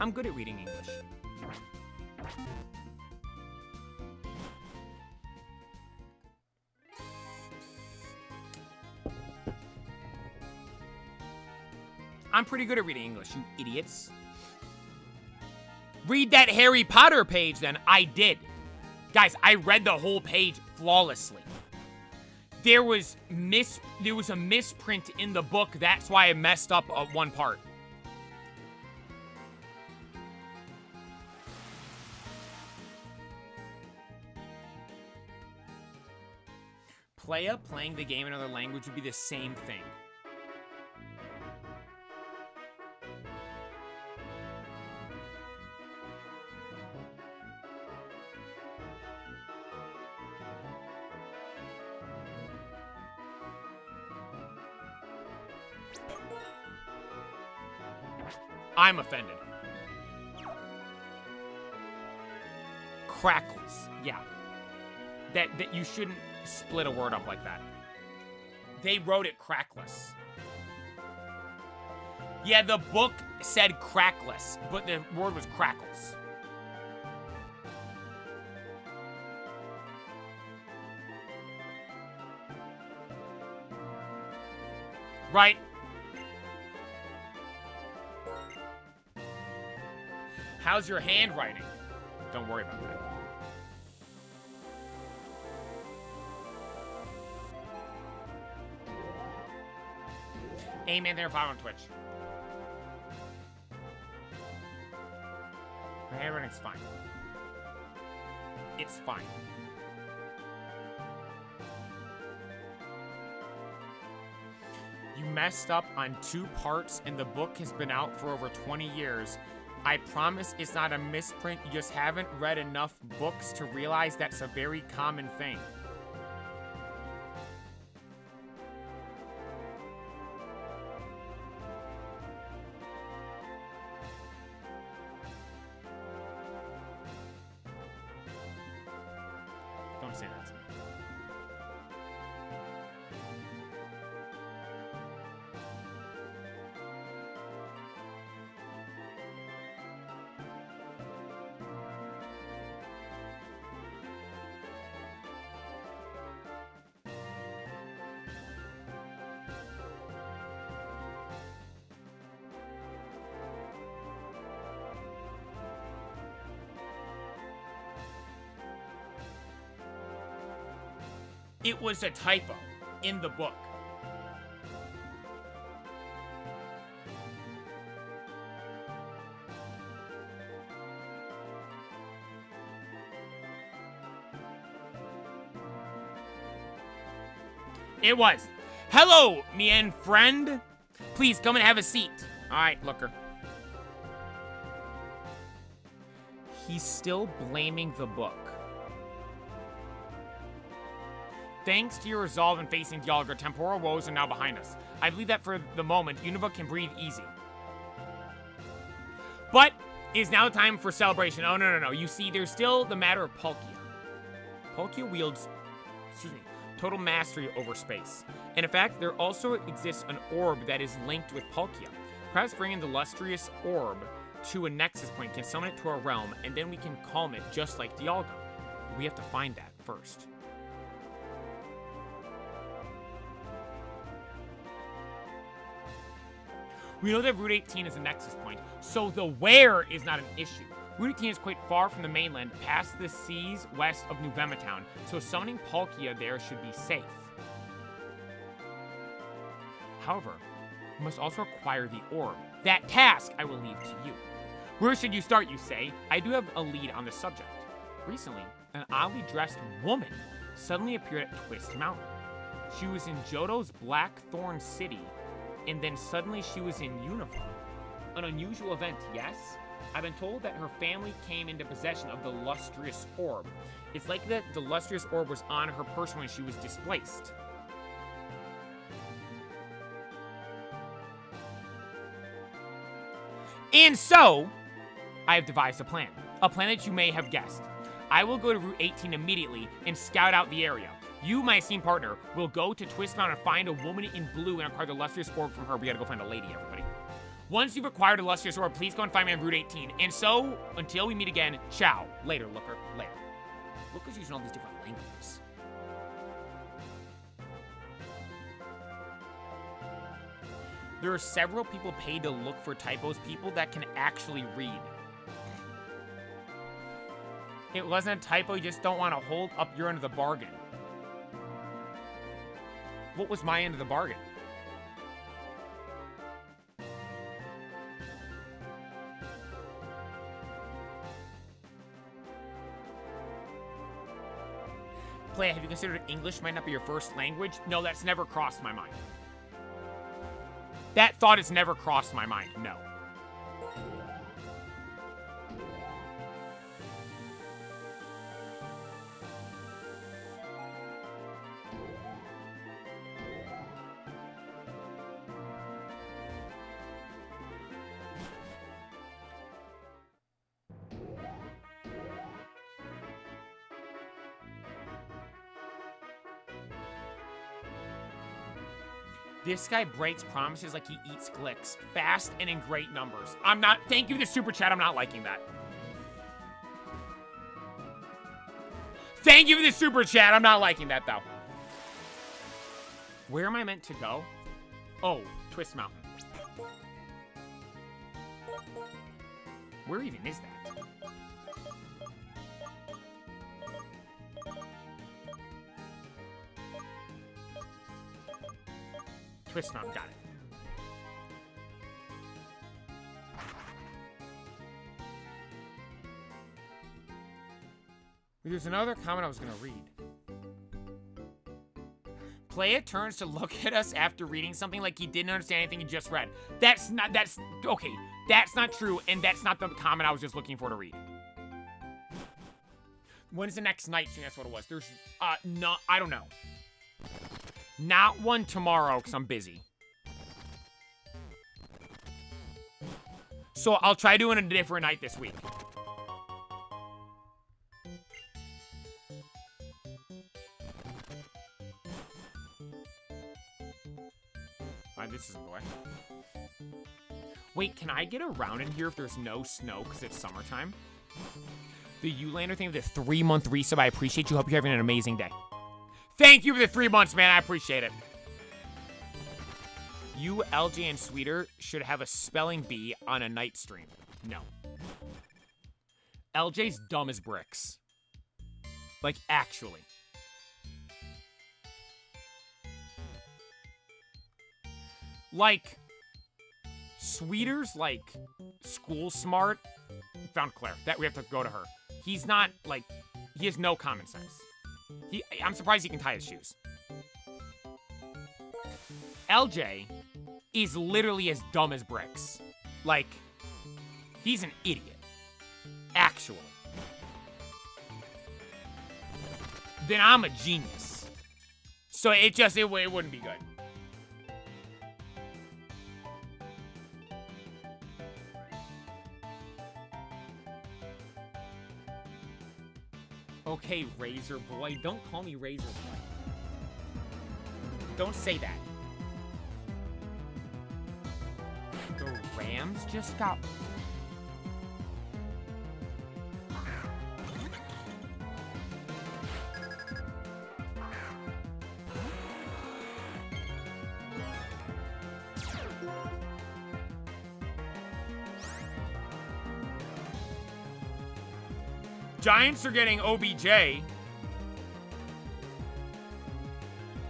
I'm good at reading English. I'm pretty good at reading English, you idiots. Read that Harry Potter page, then. I did. Guys, I read the whole page flawlessly. There was a misprint in the book. That's why I messed up one part. Playing the game in another language would be the same thing. I'm offended. Crackles. Yeah. That you shouldn't split a word up like that. They wrote it crackless. Yeah, the book said crackless, but the word was crackles. Right? How's your handwriting? Don't worry about that. Amen there, follow on Twitch. My handwriting's fine. It's fine. You messed up on 2 parts and the book has been out for over 20 years. I promise it's not a misprint. You just haven't read enough books to realize that's a very common thing. Don't say that to me. It was a typo in the book. It was. Hello, Mien friend. Please come and have a seat. All right, looker. He's still blaming the book. Thanks to your resolve in facing Dialga, temporal woes are now behind us. I believe that for the moment, Unova can breathe easy. But it is now time for celebration. Oh, no. You see, there's still the matter of Palkia. Palkia wields, total mastery over space. And in fact, there also exists an orb that is linked with Palkia. Perhaps bringing the lustrous orb to a nexus point can summon it to our realm, and then we can calm it just like Dialga. We have to find that first. We know that Route 18 is a nexus point, so the where is not an issue. Route 18 is quite far from the mainland, past the seas west of New Vemetown, so summoning Palkia there should be safe. However, we must also acquire the orb. That task I will leave to you. Where should you start, you say? I do have a lead on the subject. Recently, an oddly dressed woman suddenly appeared at Twist Mountain. She was in Johto's Blackthorn City, and then suddenly she was in uniform. An unusual event, yes? I've been told that her family came into possession of the lustrous orb. It's like that the lustrous orb was on her person when she was displaced. And so, I have devised a plan. A plan that you may have guessed. I will go to Route 18 immediately and scout out the area. You, my esteemed partner, will go to Twist Mountain and find a woman in blue and acquire the lustrous orb from her. We gotta go find a lady, everybody. Once you've acquired a lustrous orb, please go and find me on Route 18. And so, until we meet again, ciao. Later, looker. Later. Looker's using all these different languages. There are several people paid to look for typos, people that can actually read. It wasn't a typo, you just don't want to hold up your end of the bargain. What was my end of the bargain? Play, have you considered English might not be your first language? No, that's never crossed my mind. That thought has never crossed my mind, no. This guy breaks promises like he eats Glicks. Fast and in great numbers. I'm not... Thank you for the super chat. I'm not liking that. Thank you for the super chat. I'm not liking that, though. Where am I meant to go? Oh, Twist Mountain. Where even is that? Twist Mountain, got it. There's another comment I was gonna read. Playa turns to look at us after reading something like he didn't understand anything he just read. That's not, okay. That's not true, and that's not the comment I was just looking for to read. When's the next night stream? That's what it was. There's, no, I don't know. Not one tomorrow, because I'm busy. So I'll try doing a different night this week. Alright, this isn't the way. Wait, can I get around in here if there's no snow because it's summertime? The Ulander thing with the 3-month resub, I appreciate you. Hope you're having an amazing day. Thank you for the 3 months, man. I appreciate it. You, LJ, and Sweeter should have a spelling bee on a night stream. No. LJ's dumb as bricks. Like, actually. Like, Sweeter's, like, school smart. Found Claire. That we have to go to her. He's not, like, he has no common sense. I'm surprised he can tie his shoes. LJ is literally as dumb as bricks. Like, he's an idiot. Actually. Then I'm a genius. So it wouldn't be good. Okay, Razor Boy. Don't call me Razor Boy. Don't say that. The Rams just got... Giants are getting OBJ.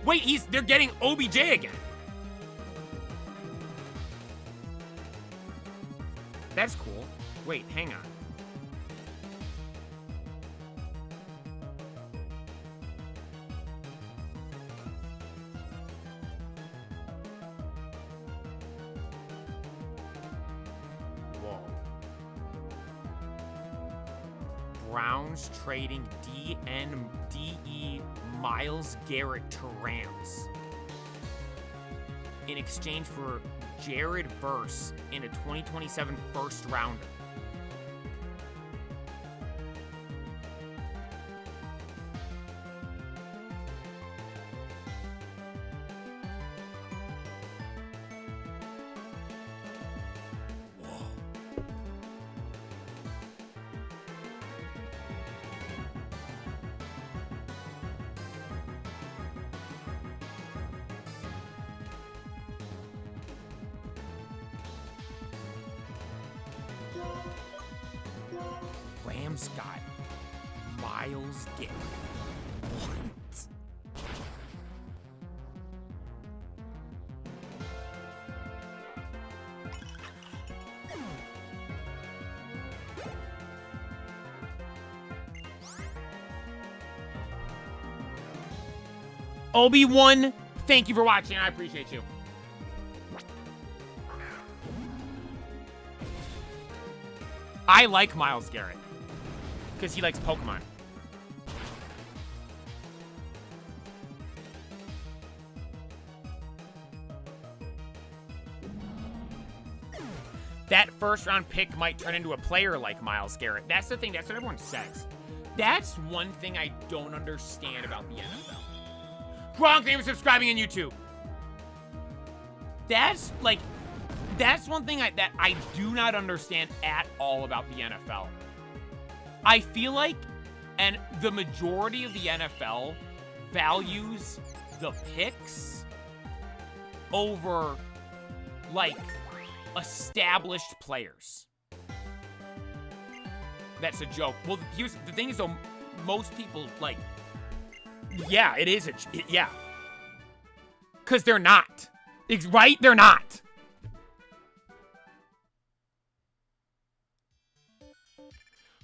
Wait, they're getting OBJ again. That's cool. Wait, hang on. Whoa. Browns trading DE Miles Garrett to Rams in exchange for Jared Verse in a 2027 first rounder. Rams got Miles Garrett. What? Obi-Wan, thank you for watching. I appreciate you. I like Myles Garrett because he likes Pokemon. That first-round pick might turn into a player like Myles Garrett. That's the thing. That's what everyone says. That's one thing I don't understand about the NFL. Gronk, thank you for subscribing on YouTube. That's one thing that I do not understand at all about the NFL. I feel like, and the majority of the NFL values the picks over, like, established players. That's a joke. Well, here's the thing is, though, most people, like, yeah, it is yeah. Because they're not. Right? They're not.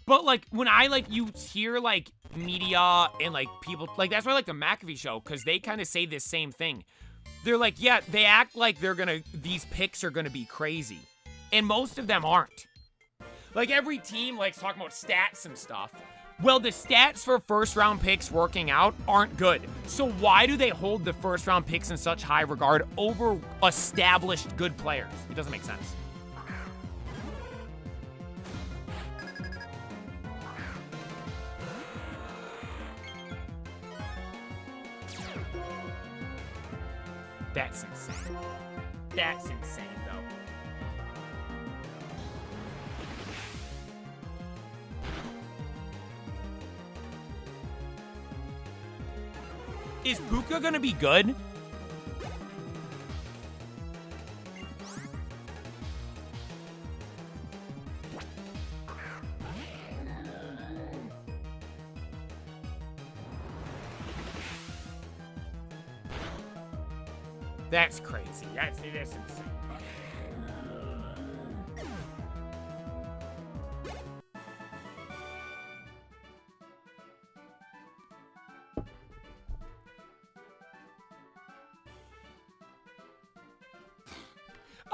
But, like, when you hear, like, media and, like, people, like, that's why I like the McAfee show, because they kind of say this same thing. They're like, yeah, they act like these picks are gonna be crazy. And most of them aren't. Like, every team likes talking about stats and stuff. Well, the stats for first-round picks working out aren't good. So why do they hold the first-round picks in such high regard over established good players? It doesn't make sense. That's insane. That's insane, though. Is Puka gonna be good? That's crazy. That's insane.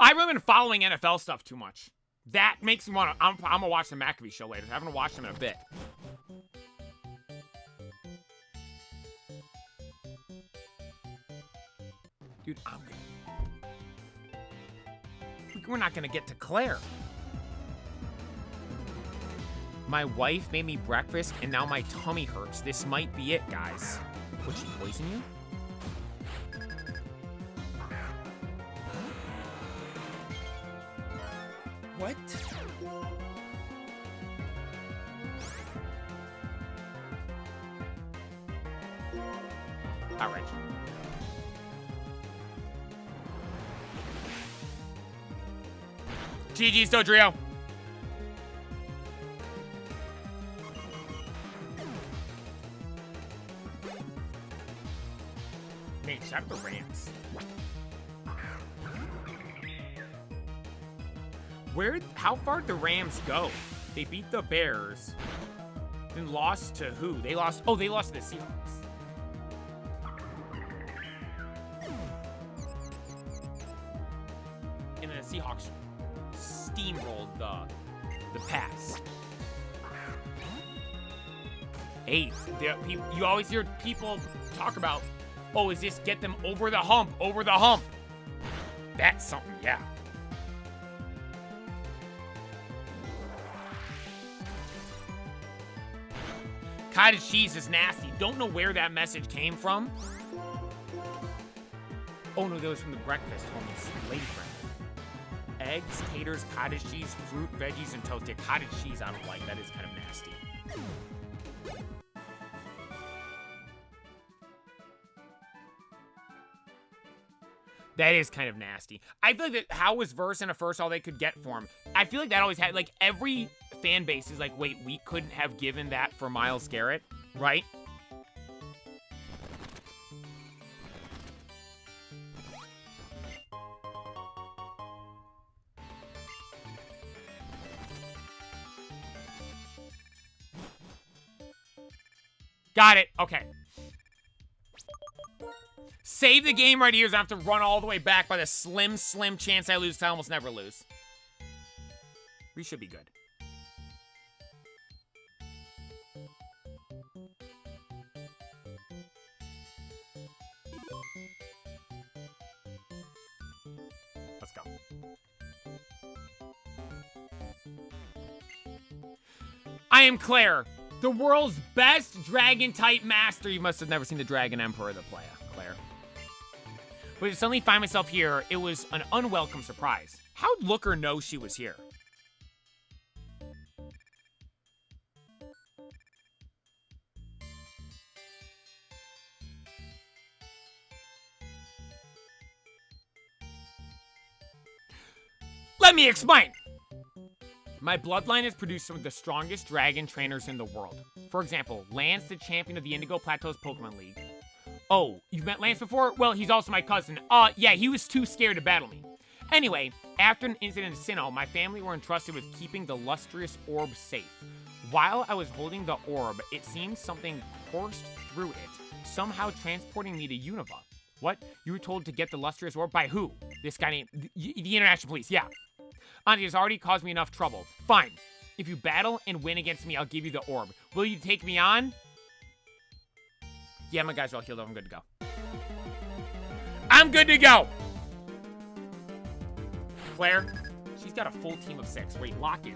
I haven't been following NFL stuff too much. That makes me want to. I'm gonna watch the McAfee show later. I haven't watched him in a bit. Dude, we're not gonna get to Claire. My wife made me breakfast and now my tummy hurts. This might be it, guys. Would she poison you? What? All right. GG's, Dodrio. Man, shout out the Rams. How far did the Rams go? They beat the Bears, then lost to who? They lost to the Seahawks. And then the Seahawks steamrolled the Pats. 8th. You always hear people talk about, oh, is this get them over the hump, That's something, yeah. Cottage cheese is nasty. Don't know where that message came from. Oh no, that was from the breakfast, homies. Lady friend. Eggs, taters, cottage cheese, fruit, veggies, and toast. Yeah, cottage cheese I don't like. That is kind of nasty. That is kind of nasty. I feel like that how was Verse in a first all they could get for him? I feel like that always had, like, every fan base is like, wait, we couldn't have given that for Myles Garrett, right? Got it. Okay. Save the game right here, so I have to run all the way back by the slim chance I lose. I almost never lose. We should be good. Let's go. I am Claire, the world's best dragon-type master. You must have never seen the Dragon Emperor, the player, Claire. But to suddenly find myself here, it was an unwelcome surprise. How'd Looker know she was here? Let me explain! My bloodline has produced some of the strongest dragon trainers in the world. For example, Lance, the champion of the Indigo Plateaus Pokemon League. Oh, you've met Lance before? Well, he's also my cousin. Yeah, he was too scared to battle me. Anyway, after an incident in Sinnoh, my family were entrusted with keeping the lustrous orb safe. While I was holding the orb, it seemed something coursed through it, somehow transporting me to Unova. What? You were told to get the lustrous orb? By who? This guy named... The International Police, yeah. Auntie has already caused me enough trouble. Fine. If you battle and win against me, I'll give you the orb. Will you take me on? Yeah, my guys are all healed up. I'm good to go. I'm good to go! Claire, she's got a full team of 6. Wait, lock in.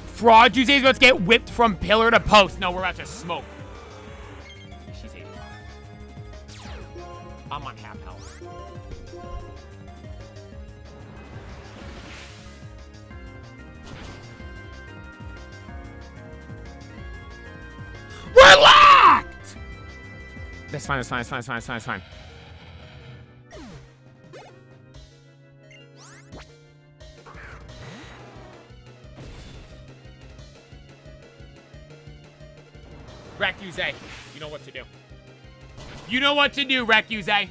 Fraud Tuesday's about to get whipped from pillar to post. No, we're about to smoke. She's 85. I'm on half health. We're locked! That's fine, that's fine, that's fine, that's fine, that's fine, that's fine. Recuse, you know what to do. You know what to do, Recuse.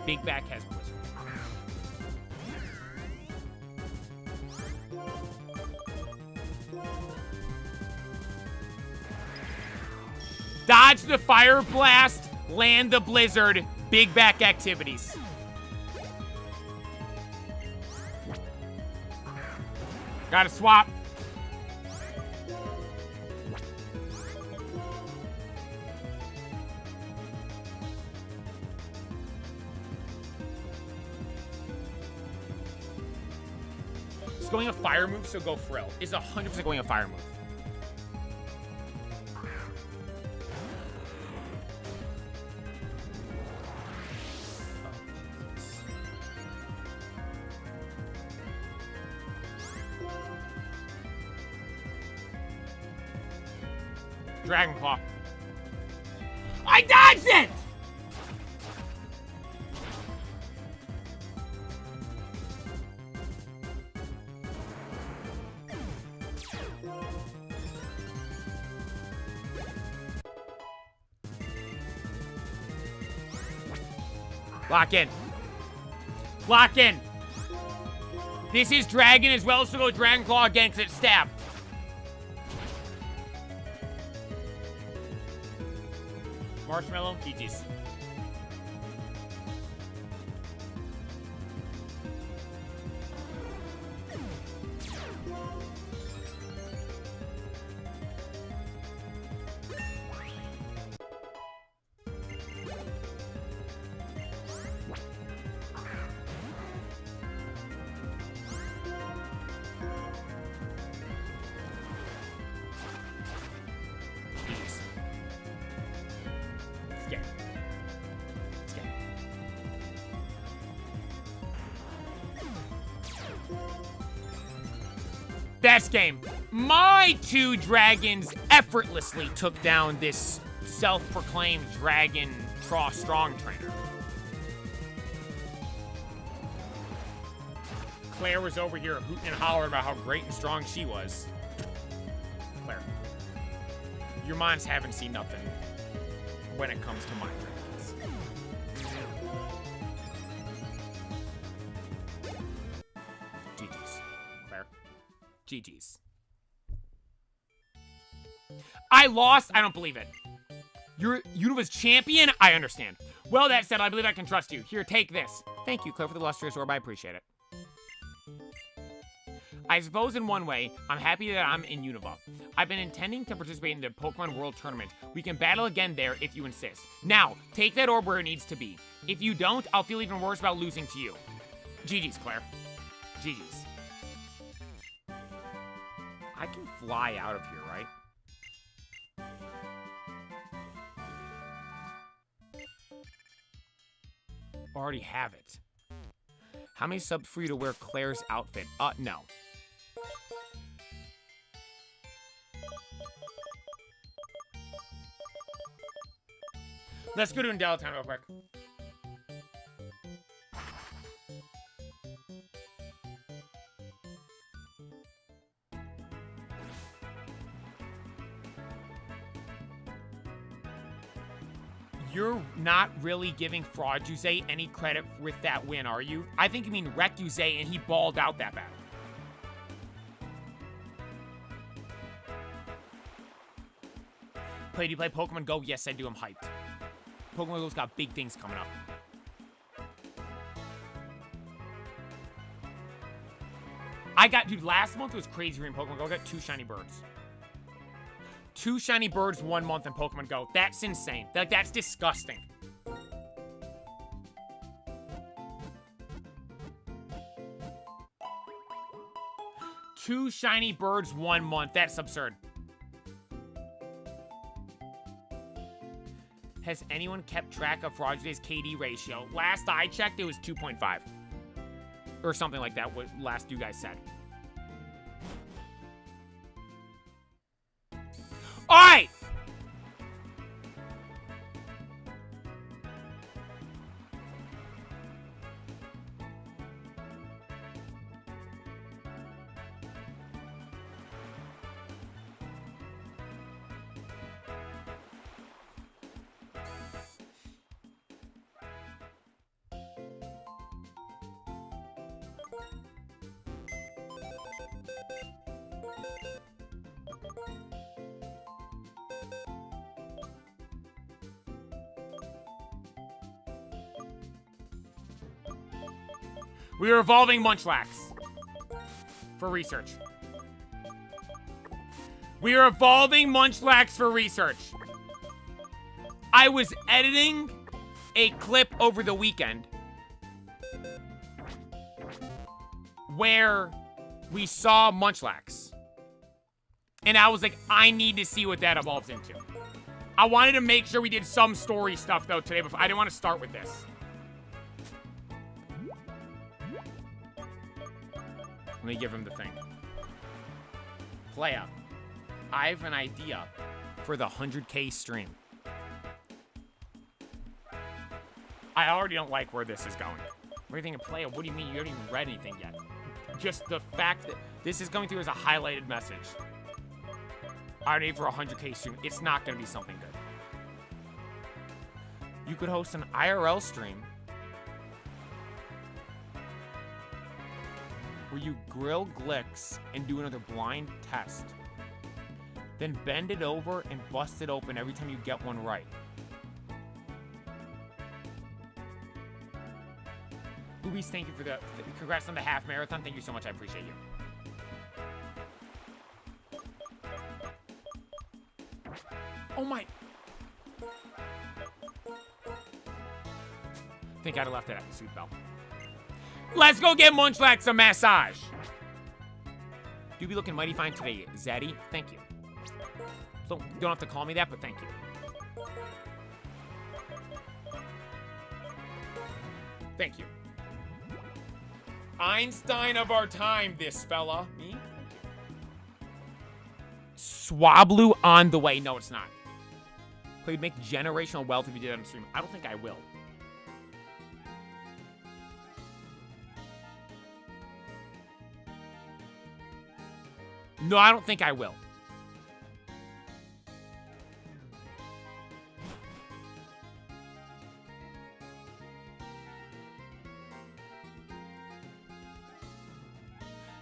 Big Back has Blizzard. Dodge the Fire Blast, land the Blizzard, Big Back activities. Gotta swap. It's going a fire move, so go Frill. It's 100% going a fire move. Dragon Claw. I dodged it! Lock in. Lock in. This is Dragon as well, so go Dragon Claw again because it's stab. Marshmallow, GG's. Best game. My 2 dragons effortlessly took down this self-proclaimed dragon strong trainer. Claire was over here hooting and hollering about how great and strong she was. Claire, your minds haven't seen nothing when it comes to my dragons. GG's. I lost? I don't believe it. You're Unova's champion? I understand. Well, that said, I believe I can trust you. Here, take this. Thank you, Claire, for the illustrious orb. I appreciate it. I suppose in one way, I'm happy that I'm in Unova. I've been intending to participate in the Pokemon World Tournament. We can battle again there if you insist. Now, take that orb where it needs to be. If you don't, I'll feel even worse about losing to you. GG's, Claire. GG's. I can fly out of here, right? Already have it. How many subs for you to wear Claire's outfit? No. Let's go to Indela Town real quick. You're not really giving Frauduse any credit with that win, are you? I think you mean Recuse, and he balled out that battle. Do you play Pokemon Go? Yes, I do. I'm hyped. Pokemon Go's got big things coming up. Dude, last month was crazy in Pokemon Go. I got 2 shiny birds. 2 shiny birds 1 month in Pokemon Go. That's insane. Like, that's disgusting. Two shiny birds 1 month. That's absurd. Has anyone kept track of Fraudulent's KD ratio? Last I checked, it was 2.5. Or something like that, what last you guys said. Alright! We are evolving Munchlax for research. We are evolving Munchlax for research. I was editing a clip over the weekend where we saw Munchlax. And I was like, I need to see what that evolves into. I wanted to make sure we did some story stuff, though, today. Before I didn't want to start with this. Let me give him the thing. Playa, I have an idea for the 100K stream. I already don't like where this is going. What do you think of Playa? What do you mean? You haven't even read anything yet. Just the fact that this is going through as a highlighted message. I need for a 100K stream. It's not going to be something good. You could host an IRL stream where you grill Glix and do another blind test. Then bend it over and bust it open every time you get one right. Luis, thank you for the congrats on the half marathon. Thank you so much. I appreciate you. Oh my. I think I'd have left it at the suit belt. Let's go get Munchlax a massage. You be looking mighty fine today, Zaddy. Thank you. Don't have to call me that, but thank you. Thank you. Einstein of our time, this fella. Me? Swablu on the way. No, it's not. But you'd make generational wealth if you did that on stream. I don't think I will. No, I don't think I will.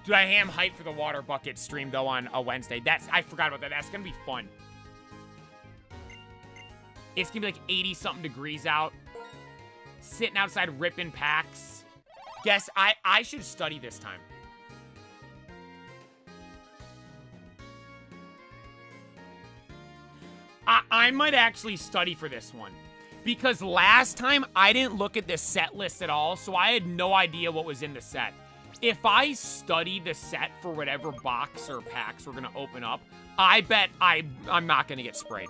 Dude, I am hyped for the water bucket stream, though, on a Wednesday. I forgot about that. That's going to be fun. It's going to be like 80-something degrees out. Sitting outside ripping packs. Guess I should study this time. I might actually study for this one. Because last time, I didn't look at the set list at all, so I had no idea what was in the set. If I study the set for whatever box or packs we're going to open up, I bet I'm not going to get sprayed.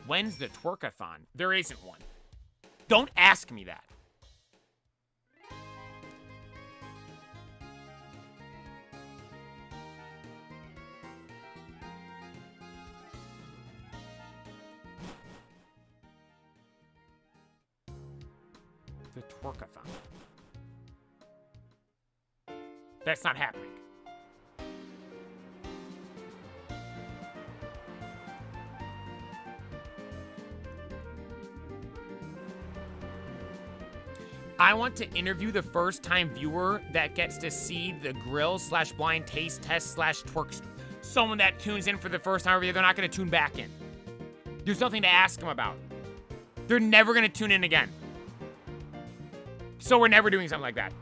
When's the twerkathon? There isn't one. Don't ask me that. The twerkathon. That's not happening. I want to interview the first-time viewer that gets to see the grill/blind taste test/twerk. Someone that tunes in for the first time, they're not going to tune back in. There's nothing to ask them about. They're never going to tune in again. So we're never doing something like that.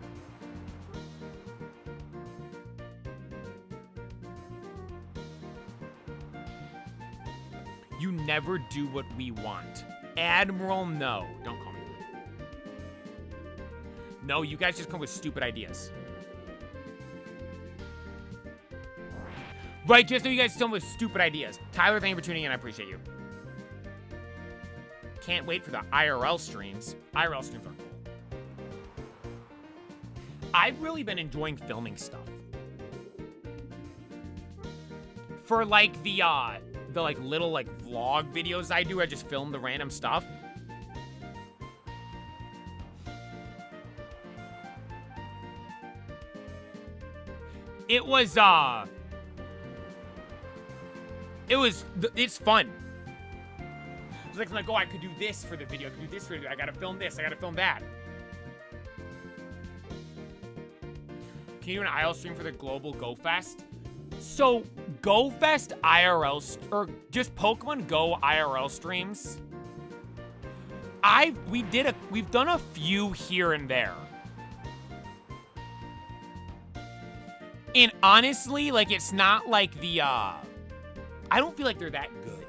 You never do what we want. Admiral, no. Don't call me that. No, you guys just come with stupid ideas. Right, just know you guys come with stupid ideas. Tyler, thank you for tuning in. I appreciate you. Can't wait for the IRL streams. IRL streams are cool. I've really been enjoying filming stuff. For like the like little like vlog videos I do, I just film the random stuff. It's fun. It's like I'm like, oh, I could do this for the video, I could do this for the video, I gotta film this, I gotta film that. Can you do an IRL stream for the Global Go Fest? So, Go Fest IRL, or just Pokemon Go IRL streams, we've done a few here and there. And honestly, like, it's not like the, I don't feel like they're that good.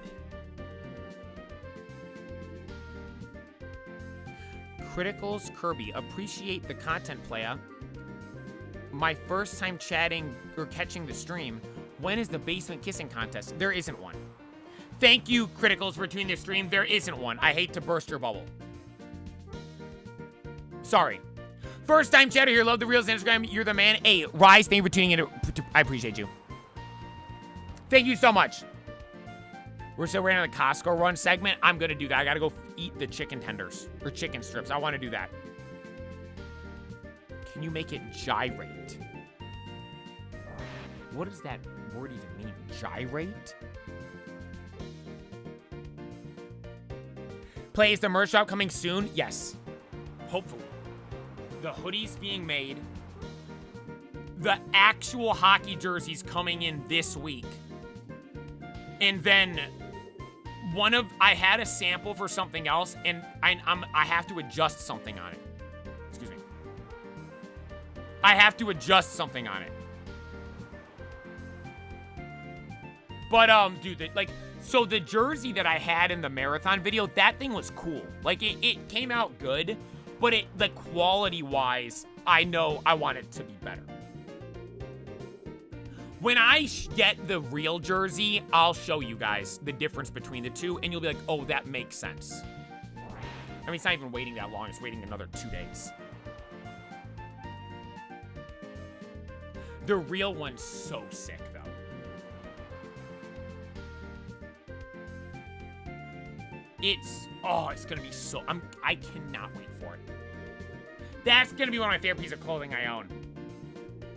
Criticals Kirby, appreciate the content, playa. My first time chatting or catching the stream. When is the basement kissing contest? There isn't one. Thank you, Criticals, for tuning the stream. There isn't one. I hate to burst your bubble. Sorry. First time chatter here. Love the reels Instagram. You're the man. Hey, Rise, thank you for tuning in. I appreciate you. Thank you so much. We're still running the Costco run segment. I'm going to do that. I got to go eat the chicken tenders or chicken strips. I want to do that. Can you make it gyrate? What does that word even mean? Gyrate? Play, is the merch shop coming soon? Yes. Hopefully. The hoodies being made. The actual hockey jerseys coming in this week. And then I had a sample for something else, and I have to adjust something on it. Excuse me. I have to adjust something on it. But, dude, so the jersey that I had in the marathon video, that thing was cool. Like, it came out good, but quality-wise, I know I want it to be better. When I get the real jersey, I'll show you guys the difference between the two, and you'll be like, oh, that makes sense. I mean, it's not even waiting that long. It's waiting another 2 days. The real one's so sick, though. It's gonna be so, I cannot wait for it. That's gonna be one of my favorite pieces of clothing I own.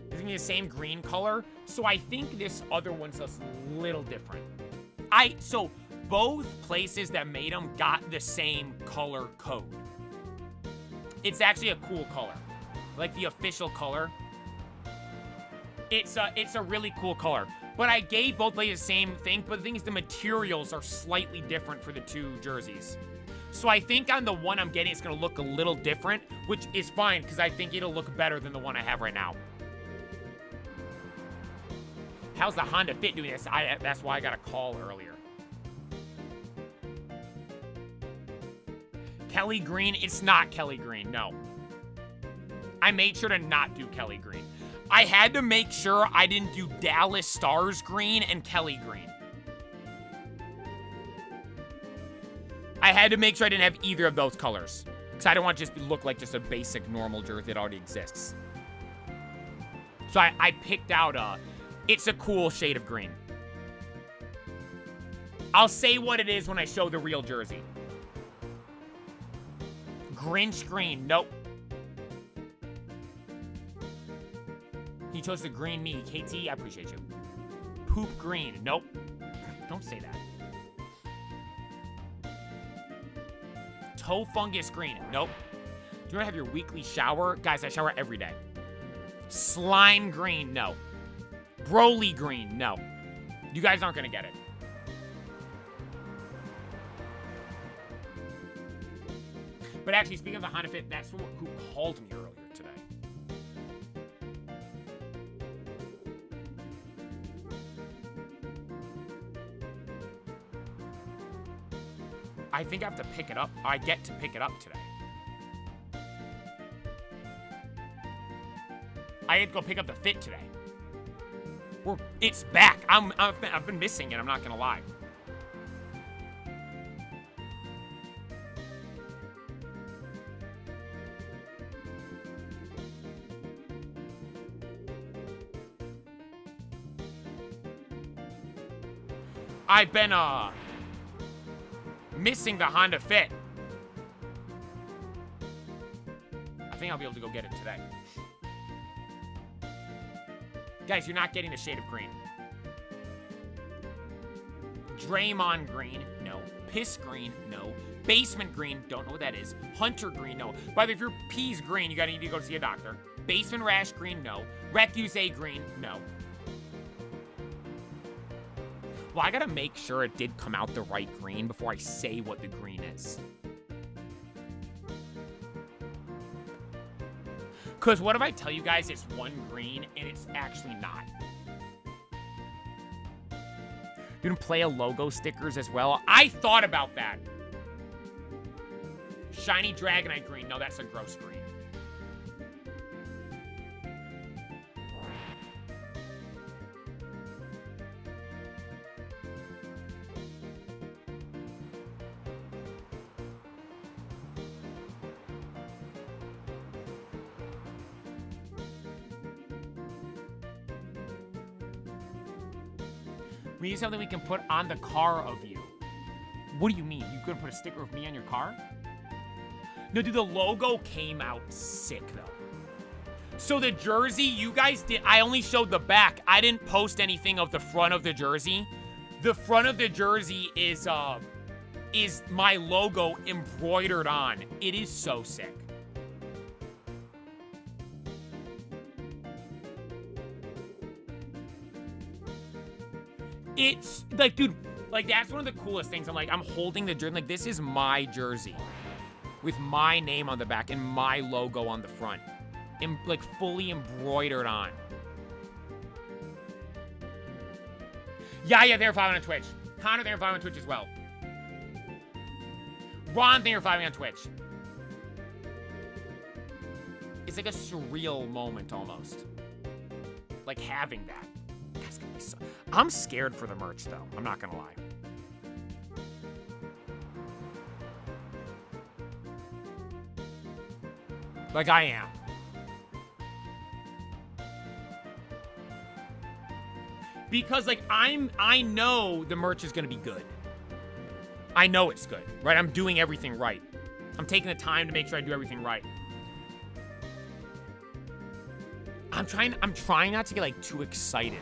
It's gonna be the same green color, so I think this other one's a little different. So both places that made them got the same color code. It's actually a cool color. Like the official color. It's a really cool color. But I gave both players the same thing, but the thing is the materials are slightly different for the two jerseys. So I think on the one I'm getting, it's going to look a little different, which is fine because I think it'll look better than the one I have right now. How's the Honda Fit doing this? That's why I got a call earlier. Kelly Green? It's not Kelly Green, no. I made sure to not do Kelly Green. I had to make sure I didn't do Dallas Stars Green and Kelly Green. I had to make sure I didn't have either of those colors. Because I don't want to just look like just a basic normal jersey that already exists. So I picked out it's a cool shade of green. I'll say what it is when I show the real jersey. Grinch green, nope. He chose the green me. KT, I appreciate you. Poop green, nope. Don't say that. Toe fungus green, nope. Do you want to have your weekly shower? Guys, I shower every day. Slime green, no. Broly green, no. You guys aren't going to get it. But actually, speaking of the Honda Fit, that's who called me earlier today. I think I have to pick it up. I get to pick it up today. I had to go pick up the Fit today. It's back. I've been missing it, I'm not gonna lie. I've been missing the Honda Fit. I think I'll be able to go get it today. Guys, you're not getting the shade of green. Draymond green, no. Piss green, no. Basement green, don't know what that is. Hunter green, no. By the way, if your pee's green, you gotta need to go see a doctor. Basement rash green, no. Recuse green, no. Well, I gotta make sure it did come out the right green before I say what the green is. Because what if I tell you guys it's one green and it's actually not? You can play a logo stickers as well. I thought about that. Shiny Dragonite green. No, that's a gross green. We need something we can put on the car of you. What do you mean? You couldn't put a sticker of me on your car? No, dude, the logo came out sick, though. So the jersey, you guys did... I only showed the back. I didn't post anything of the front of the jersey. The front of the jersey is my logo embroidered on. It is so sick. It's, like, dude, like, that's one of the coolest things. I'm holding the jersey. Like, this is my jersey with my name on the back and my logo on the front. Like, fully embroidered on. Yeah, they're following on Twitch. Connor, they're following on Twitch as well. Ron, they're following on Twitch. It's like a surreal moment, almost. Like, having that. That's gonna be so... I'm scared for the merch, though. I'm not gonna lie. Like, I am. Because, like, I know the merch is gonna be good. I know it's good, right? I'm doing everything right. I'm taking the time to make sure I do everything right. I'm trying not to get, like, too excited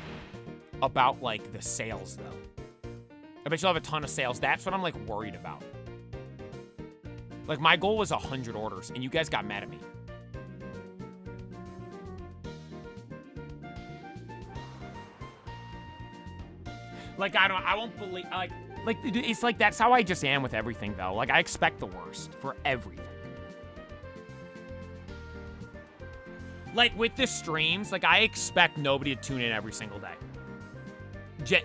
about, like, the sales, though. I bet you'll have a ton of sales. That's what I'm, like, worried about. Like, my goal was 100 orders, and you guys got mad at me. Like, I won't believe, like, it's like, that's how I just am with everything, though. Like, I expect the worst for everything. Like, with the streams, like, I expect nobody to tune in every single day.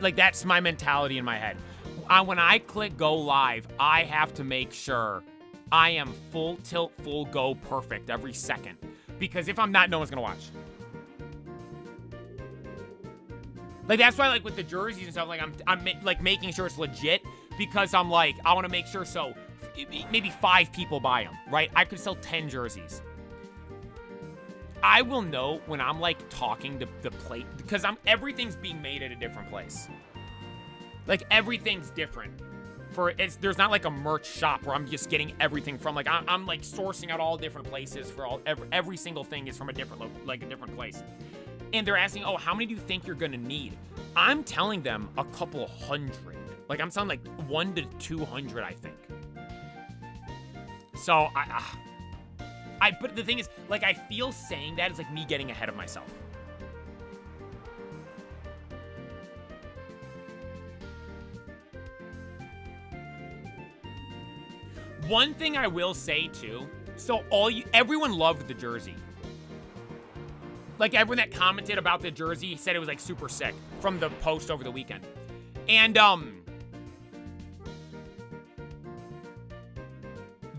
Like, that's my mentality in my head. When I click go live, I have to make sure I am full tilt, full go perfect every second. Because if I'm not, no one's gonna watch. Like, that's why, like, with the jerseys and stuff, like, I'm like, making sure it's legit. Because I'm like, I want to make sure so maybe 5 people buy them, right? I could sell 10 jerseys. I will know when I'm, like, talking to the plate. Because everything's being made at a different place. Like, everything's different. There's not, like, a merch shop where I'm just getting everything from. Like, I'm like, sourcing out all different places for every single thing is from a different place. And they're asking, oh, how many do you think you're gonna need? I'm telling them a couple hundred. Like, I'm telling, like, 1 to 200, I think. So, but the thing is, like, I feel saying that is, like, me getting ahead of myself. One thing I will say, too, so everyone loved the jersey. Like, everyone that commented about the jersey said it was, like, super sick from the post over the weekend. And,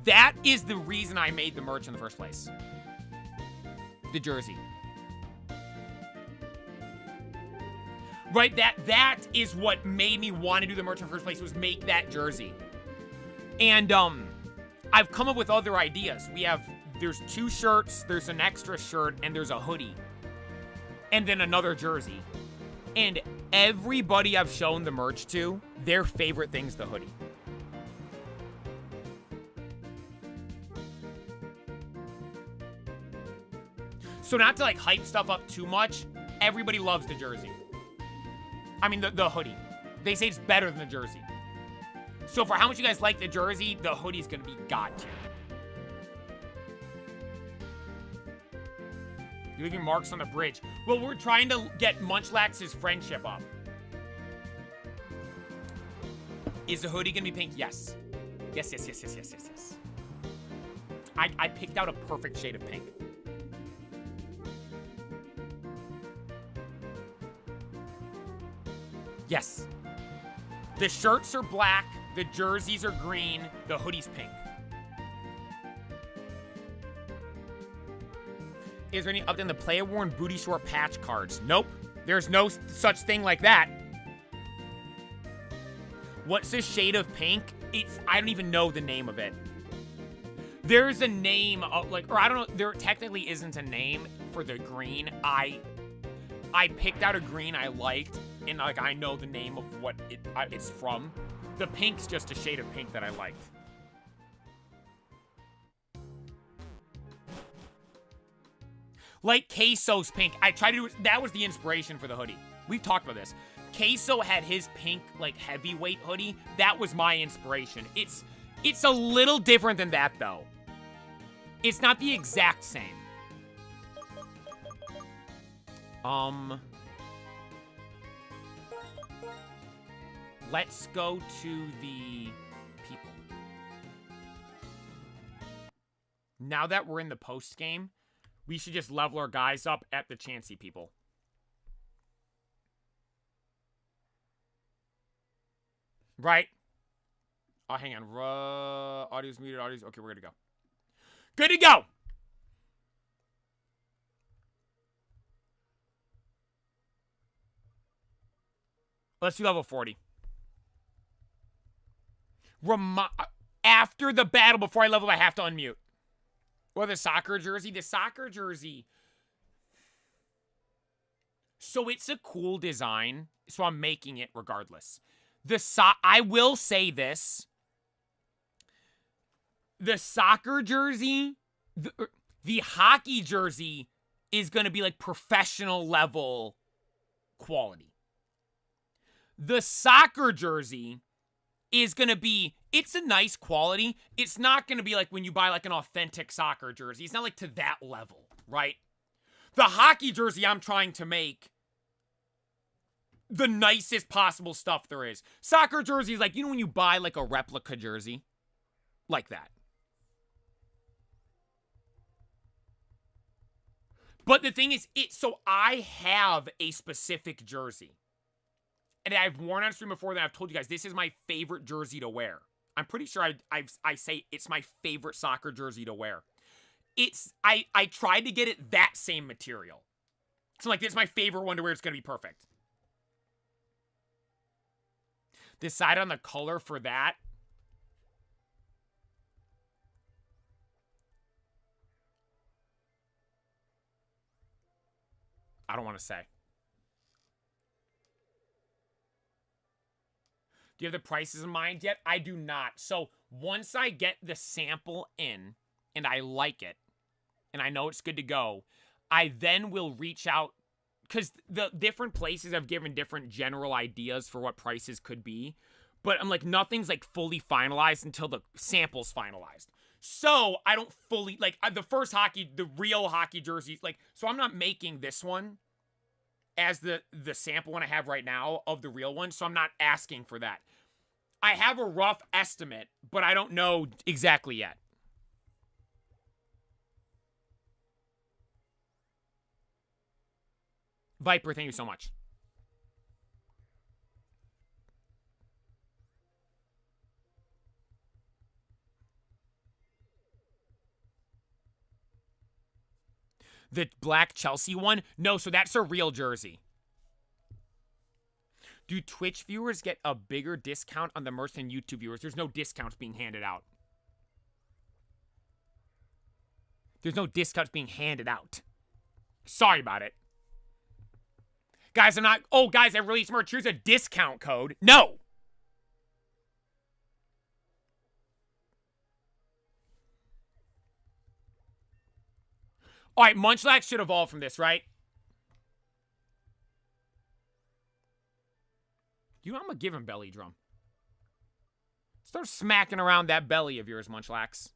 that is the reason I made the merch in the first place. The jersey. Right? That is what made me want to do the merch in the first place, was make that jersey. And, I've come up with other ideas. There's 2 shirts, there's an extra shirt, and there's a hoodie. And then another jersey. And everybody I've shown the merch to, their favorite thing's the hoodie. So not to, like, hype stuff up too much, everybody loves the jersey. I mean, the hoodie. They say it's better than the jersey. So for how much you guys like the jersey, the hoodie's gonna be god tier. You're leaving marks on the bridge. Well, we're trying to get Munchlax's friendship up. Is the hoodie gonna be pink? Yes. Yes. I picked out a perfect shade of pink. Yes. The shirts are black, the jerseys are green, the hoodie's pink. Is there any update on the player-worn booty short patch cards? Nope. There's no such thing like that. What's the shade of pink? I don't even know the name of it. There's a name of, like, or I don't know, there technically isn't a name for the green. I picked out a green I liked, and, like, I know the name of what it's from. The pink's just a shade of pink that I liked. Like Queso's pink. I tried to do, that was the inspiration for the hoodie. We've talked about this. Queso had his pink, like, heavyweight hoodie. That was my inspiration. It's a little different than that, though. It's not the exact same. Let's go to the people. Now that we're in the post game, we should just level our guys up at the Chansey people. Right? Oh, hang on. Audio's muted. Audio's... Okay, we're good to go. Good to go! Let's do level 40. After the battle, before I level, I have to unmute. Or the soccer jersey. The soccer jersey. So it's a cool design. So I'm making it regardless. I will say this. The soccer jersey, the hockey jersey is going to be like professional level quality. The soccer jersey is going to be It's a nice quality. It's not going to be like when you buy like an authentic soccer jersey. It's not like to that level, right? The hockey jersey I'm trying to make, the nicest possible stuff there is. Soccer jerseys, like, you know when you buy like a replica jersey? Like that. But the thing is, so I have a specific jersey. And I've worn on stream before that. I've told you guys, this is my favorite jersey to wear. I'm pretty sure I say it's my favorite soccer jersey to wear. I tried to get it that same material. So like, this is my favorite one to wear. It's going to be perfect. Decide on the color for that. I don't want to say. Do you have the prices in mind yet? I do not. So once I get the sample in and I like it and I know it's good to go, I then will reach out, because the different places have given different general ideas for what prices could be. But I'm like, nothing's like fully finalized until the sample's finalized. So I don't fully, like, the real hockey jerseys, like, so I'm not making this one as the sample one I have right now of the real one, so I'm not asking for that. I have a rough estimate, but I don't know exactly yet. Viper, thank you so much. The black Chelsea one? No, so that's a real jersey. Do Twitch viewers get a bigger discount on the merch than YouTube viewers? There's no discounts being handed out. There's no discounts being handed out. Sorry about it. Guys, I'm not... Oh, guys, I released merch. Here's a discount code. No! Alright, Munchlax should evolve from this, right? You know, I'm gonna give him belly drum. Start smacking around that belly of yours, Munchlax.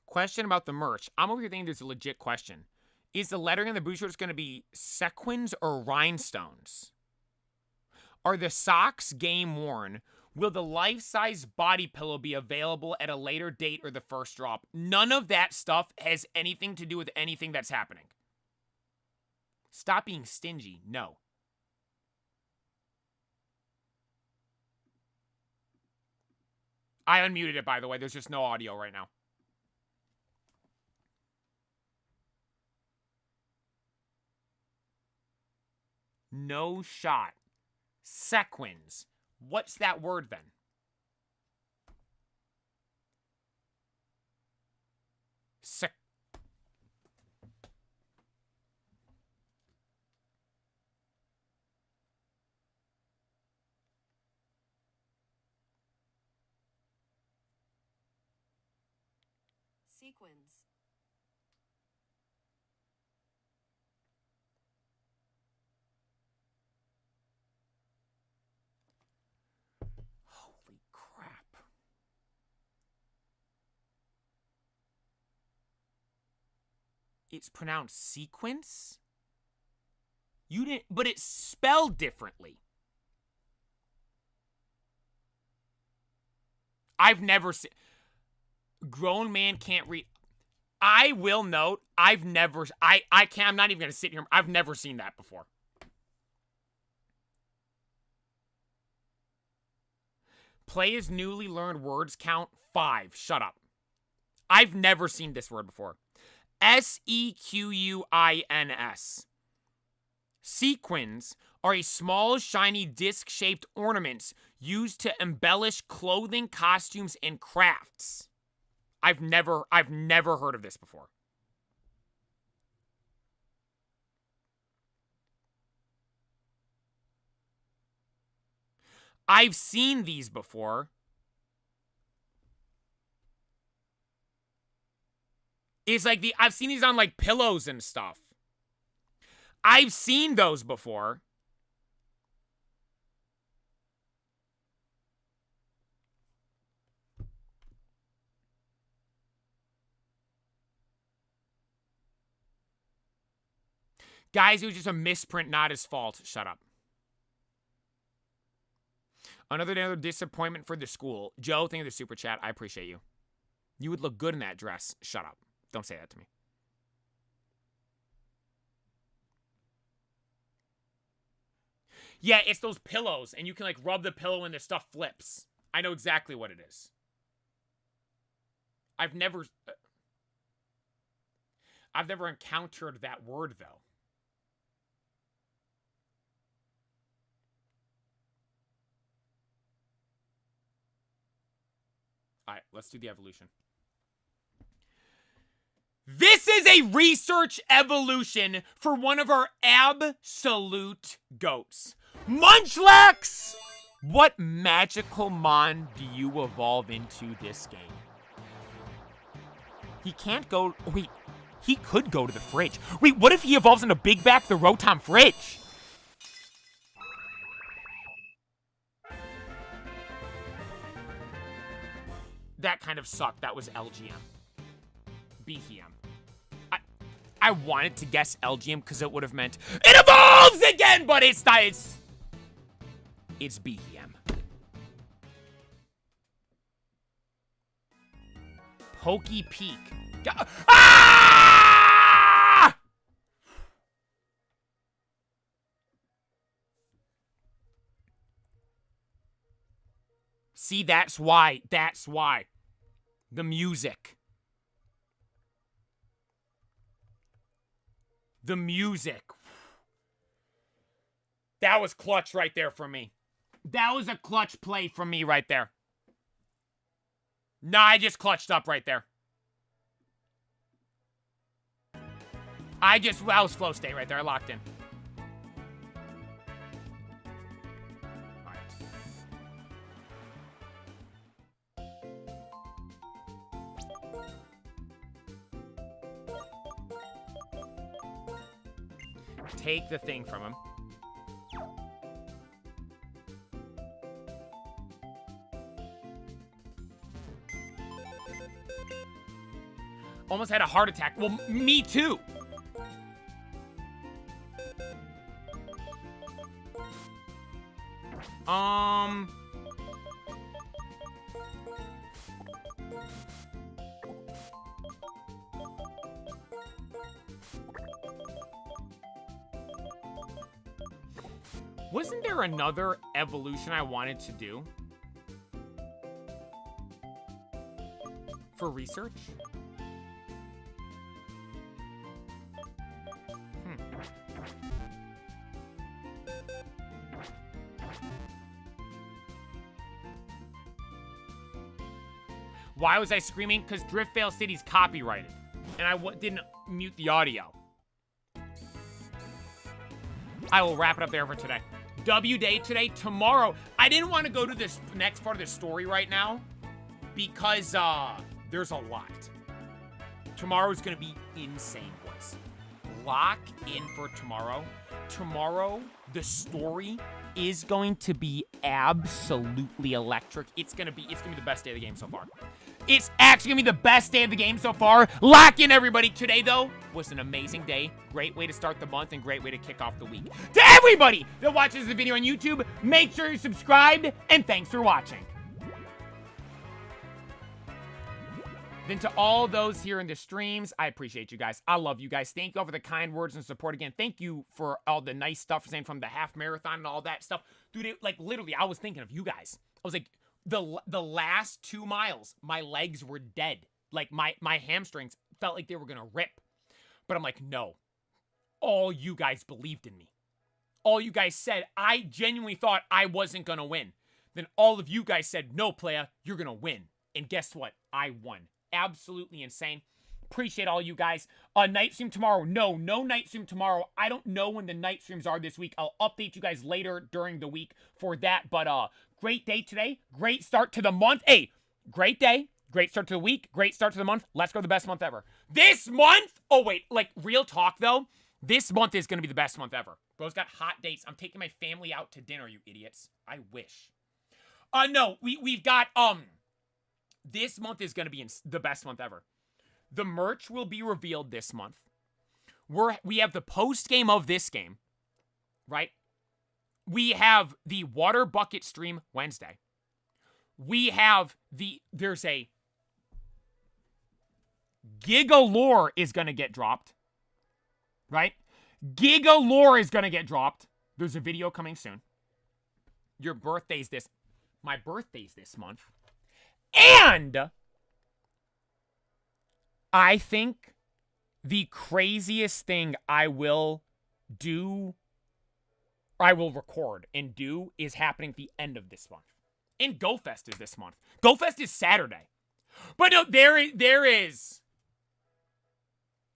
Question about the merch. I'm over here thinking there's a legit question. Is the lettering on the boot shorts going to be sequins or rhinestones? Are the socks game worn? Will the life-size body pillow be available at a later date or the first drop? None of that stuff has anything to do with anything that's happening. Stop being stingy. No. I unmuted it, by the way. There's just no audio right now. No shot. Sequins. What's that word then? Sequins. Holy crap. It's pronounced sequence? You didn't, but it's spelled differently. I've never seen... Grown man can't read... I will note, I've never... I'm not even going to sit here... I've never seen that before. Play as newly learned words count 5. Shut up. I've never seen this word before. Sequins. Sequins are a small, shiny, disc-shaped ornaments used to embellish clothing, costumes, and crafts. I've never heard of this before. I've seen these before. It's like I've seen these on like pillows and stuff. I've seen those before. Guys, it was just a misprint, not his fault. Shut up. Another disappointment for the school. Joe, thank you for the super chat. I appreciate you. You would look good in that dress. Shut up. Don't say that to me. Yeah, it's those pillows, and you can, like, rub the pillow and the stuff flips. I know exactly what it is. I've never encountered that word, though. All right, let's do the evolution. This is a research evolution for one of our absolute goats. Munchlax! What magical mon do you evolve into this game? He can't go... Wait, he could go to the fridge. Wait, what if he evolves into Big Back the Rotom Fridge? That kind of sucked. That was LGM. BTM. I wanted to guess LGM because it would have meant it evolves again, but it's not. It's BTM. Pokey Peak. Ah! See, that's why. That's why. The music. The music. That was clutch right there for me. That was a clutch play from me right there. Nah, I just clutched up right there. That was flow state right there. I locked in. All right. Take the thing from him. Almost had a heart attack. Well, me too. Wasn't there another evolution I wanted to do? For research? Why was I screaming? Because Driftveil City's copyrighted. And I didn't mute the audio. I will wrap it up there for today. W day today. Tomorrow, I didn't want to go to this next part of the story right now. Because there's a lot. Tomorrow's going to be insane, boys. Lock in for tomorrow. Tomorrow, the story is going to be absolutely electric. It's gonna be the best day of the game so far. It's actually gonna be the best day of the game so far. Lock in, everybody. Today, though, was an amazing day. Great way to start the month and great way to kick off the week. To everybody that watches the video on YouTube, make sure you're subscribed, and thanks for watching. Then to all those here in the streams, I appreciate you guys. I love you guys. Thank you all for the kind words and support again. Thank you for all the nice stuff saying from the half marathon and all that stuff. Dude, like literally, I was thinking of you guys. I was like, the last 2 miles, my legs were dead. Like my hamstrings felt like they were gonna rip. But I'm like, no. All you guys believed in me. All you guys said, I genuinely thought I wasn't gonna win. Then all of you guys said, no, playa, you're gonna win. And guess what? I won. Absolutely insane. Appreciate all you guys. Night stream tomorrow. No night stream tomorrow. I don't know when the night streams are this week. I'll update you guys later during the week for that. But great day today. Great start to the month. Hey, great day. Great start to the week. Great start to the month. Let's go the best month ever. This month? Oh, wait. Like, real talk, though. This month is going to be the best month ever. Bro's got hot dates. I'm taking my family out to dinner, you idiots. I wish. No. We've got, this month is going to be the best month ever. The merch will be revealed this month. We have the post game of this game, right? We have the water bucket stream Wednesday. We have there's a Gigalore is going to get dropped, right? Gigalore is going to get dropped. There's a video coming soon. My birthday's this month. And I think the craziest thing I will record and do is happening at the end of this month. And GoFest is this month. GoFest is Saturday. But no, there is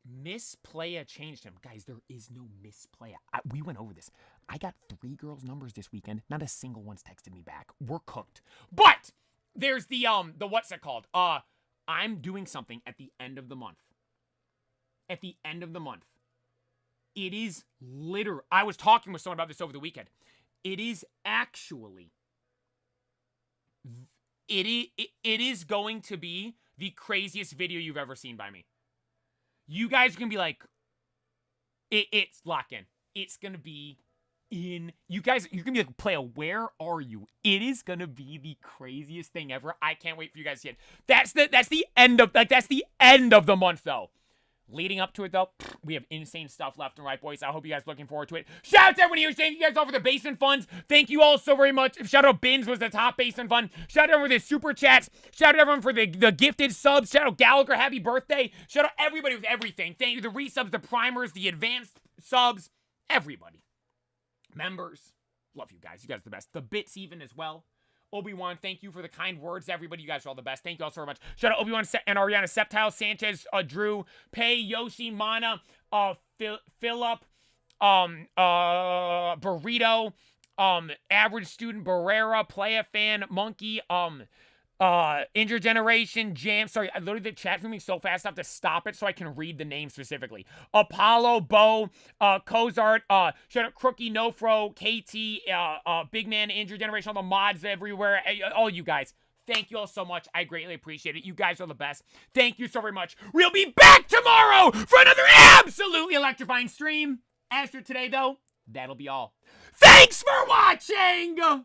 Miss Playa changed him. Guys, there is no Miss Playa. We went over this. I got 3 girls' numbers this weekend. Not a single one's texted me back. We're cooked. But there's the what's it called? I'm doing something at the end of the month. At the end of the month. It is literally, I was talking with someone about this over the weekend. It is actually, it is going to be the craziest video you've ever seen by me. You guys are going to be like, it's lock in. It's going to be you guys, you're going to be like, Playa, where are you? It is going to be the craziest thing ever. I can't wait for you guys to see it. That's the end of the month, though. Leading up to it, though, we have insane stuff left and right, boys. I hope you guys are looking forward to it. Shout out to everyone here. Thank you guys all for the basement funds. Thank you all so very much. Shout out Bins was the top basement fund. Shout out everyone for the super chats. Shout out everyone for the gifted subs. Shout out Gallagher. Happy birthday. Shout out everybody with everything. Thank you. The resubs, the primers, the advanced subs. Everybody. Members. Love you guys. You guys are the best. The bits even as well. Obi-Wan, thank you for the kind words, everybody. You guys are all the best. Thank you all so very much. Shout out Obi-Wan and Ariana, Septile, Sanchez, Drew, Pei, Yoshi, Mana, Philip, Burrito, Average Student, Barrera, Playa Fan, Monkey, Intergeneration, Jam. Sorry, I literally the chat's moving so fast I have to stop it so I can read the name specifically. Apollo, Bo, Cozart, shout out Crookie, Nofro, KT, Big Man, Intergeneration, all the mods everywhere. All you guys. Thank you all so much. I greatly appreciate it. You guys are the best. Thank you so very much. We'll be back tomorrow for another absolutely electrifying stream. As for today, though, that'll be all. Thanks for watching!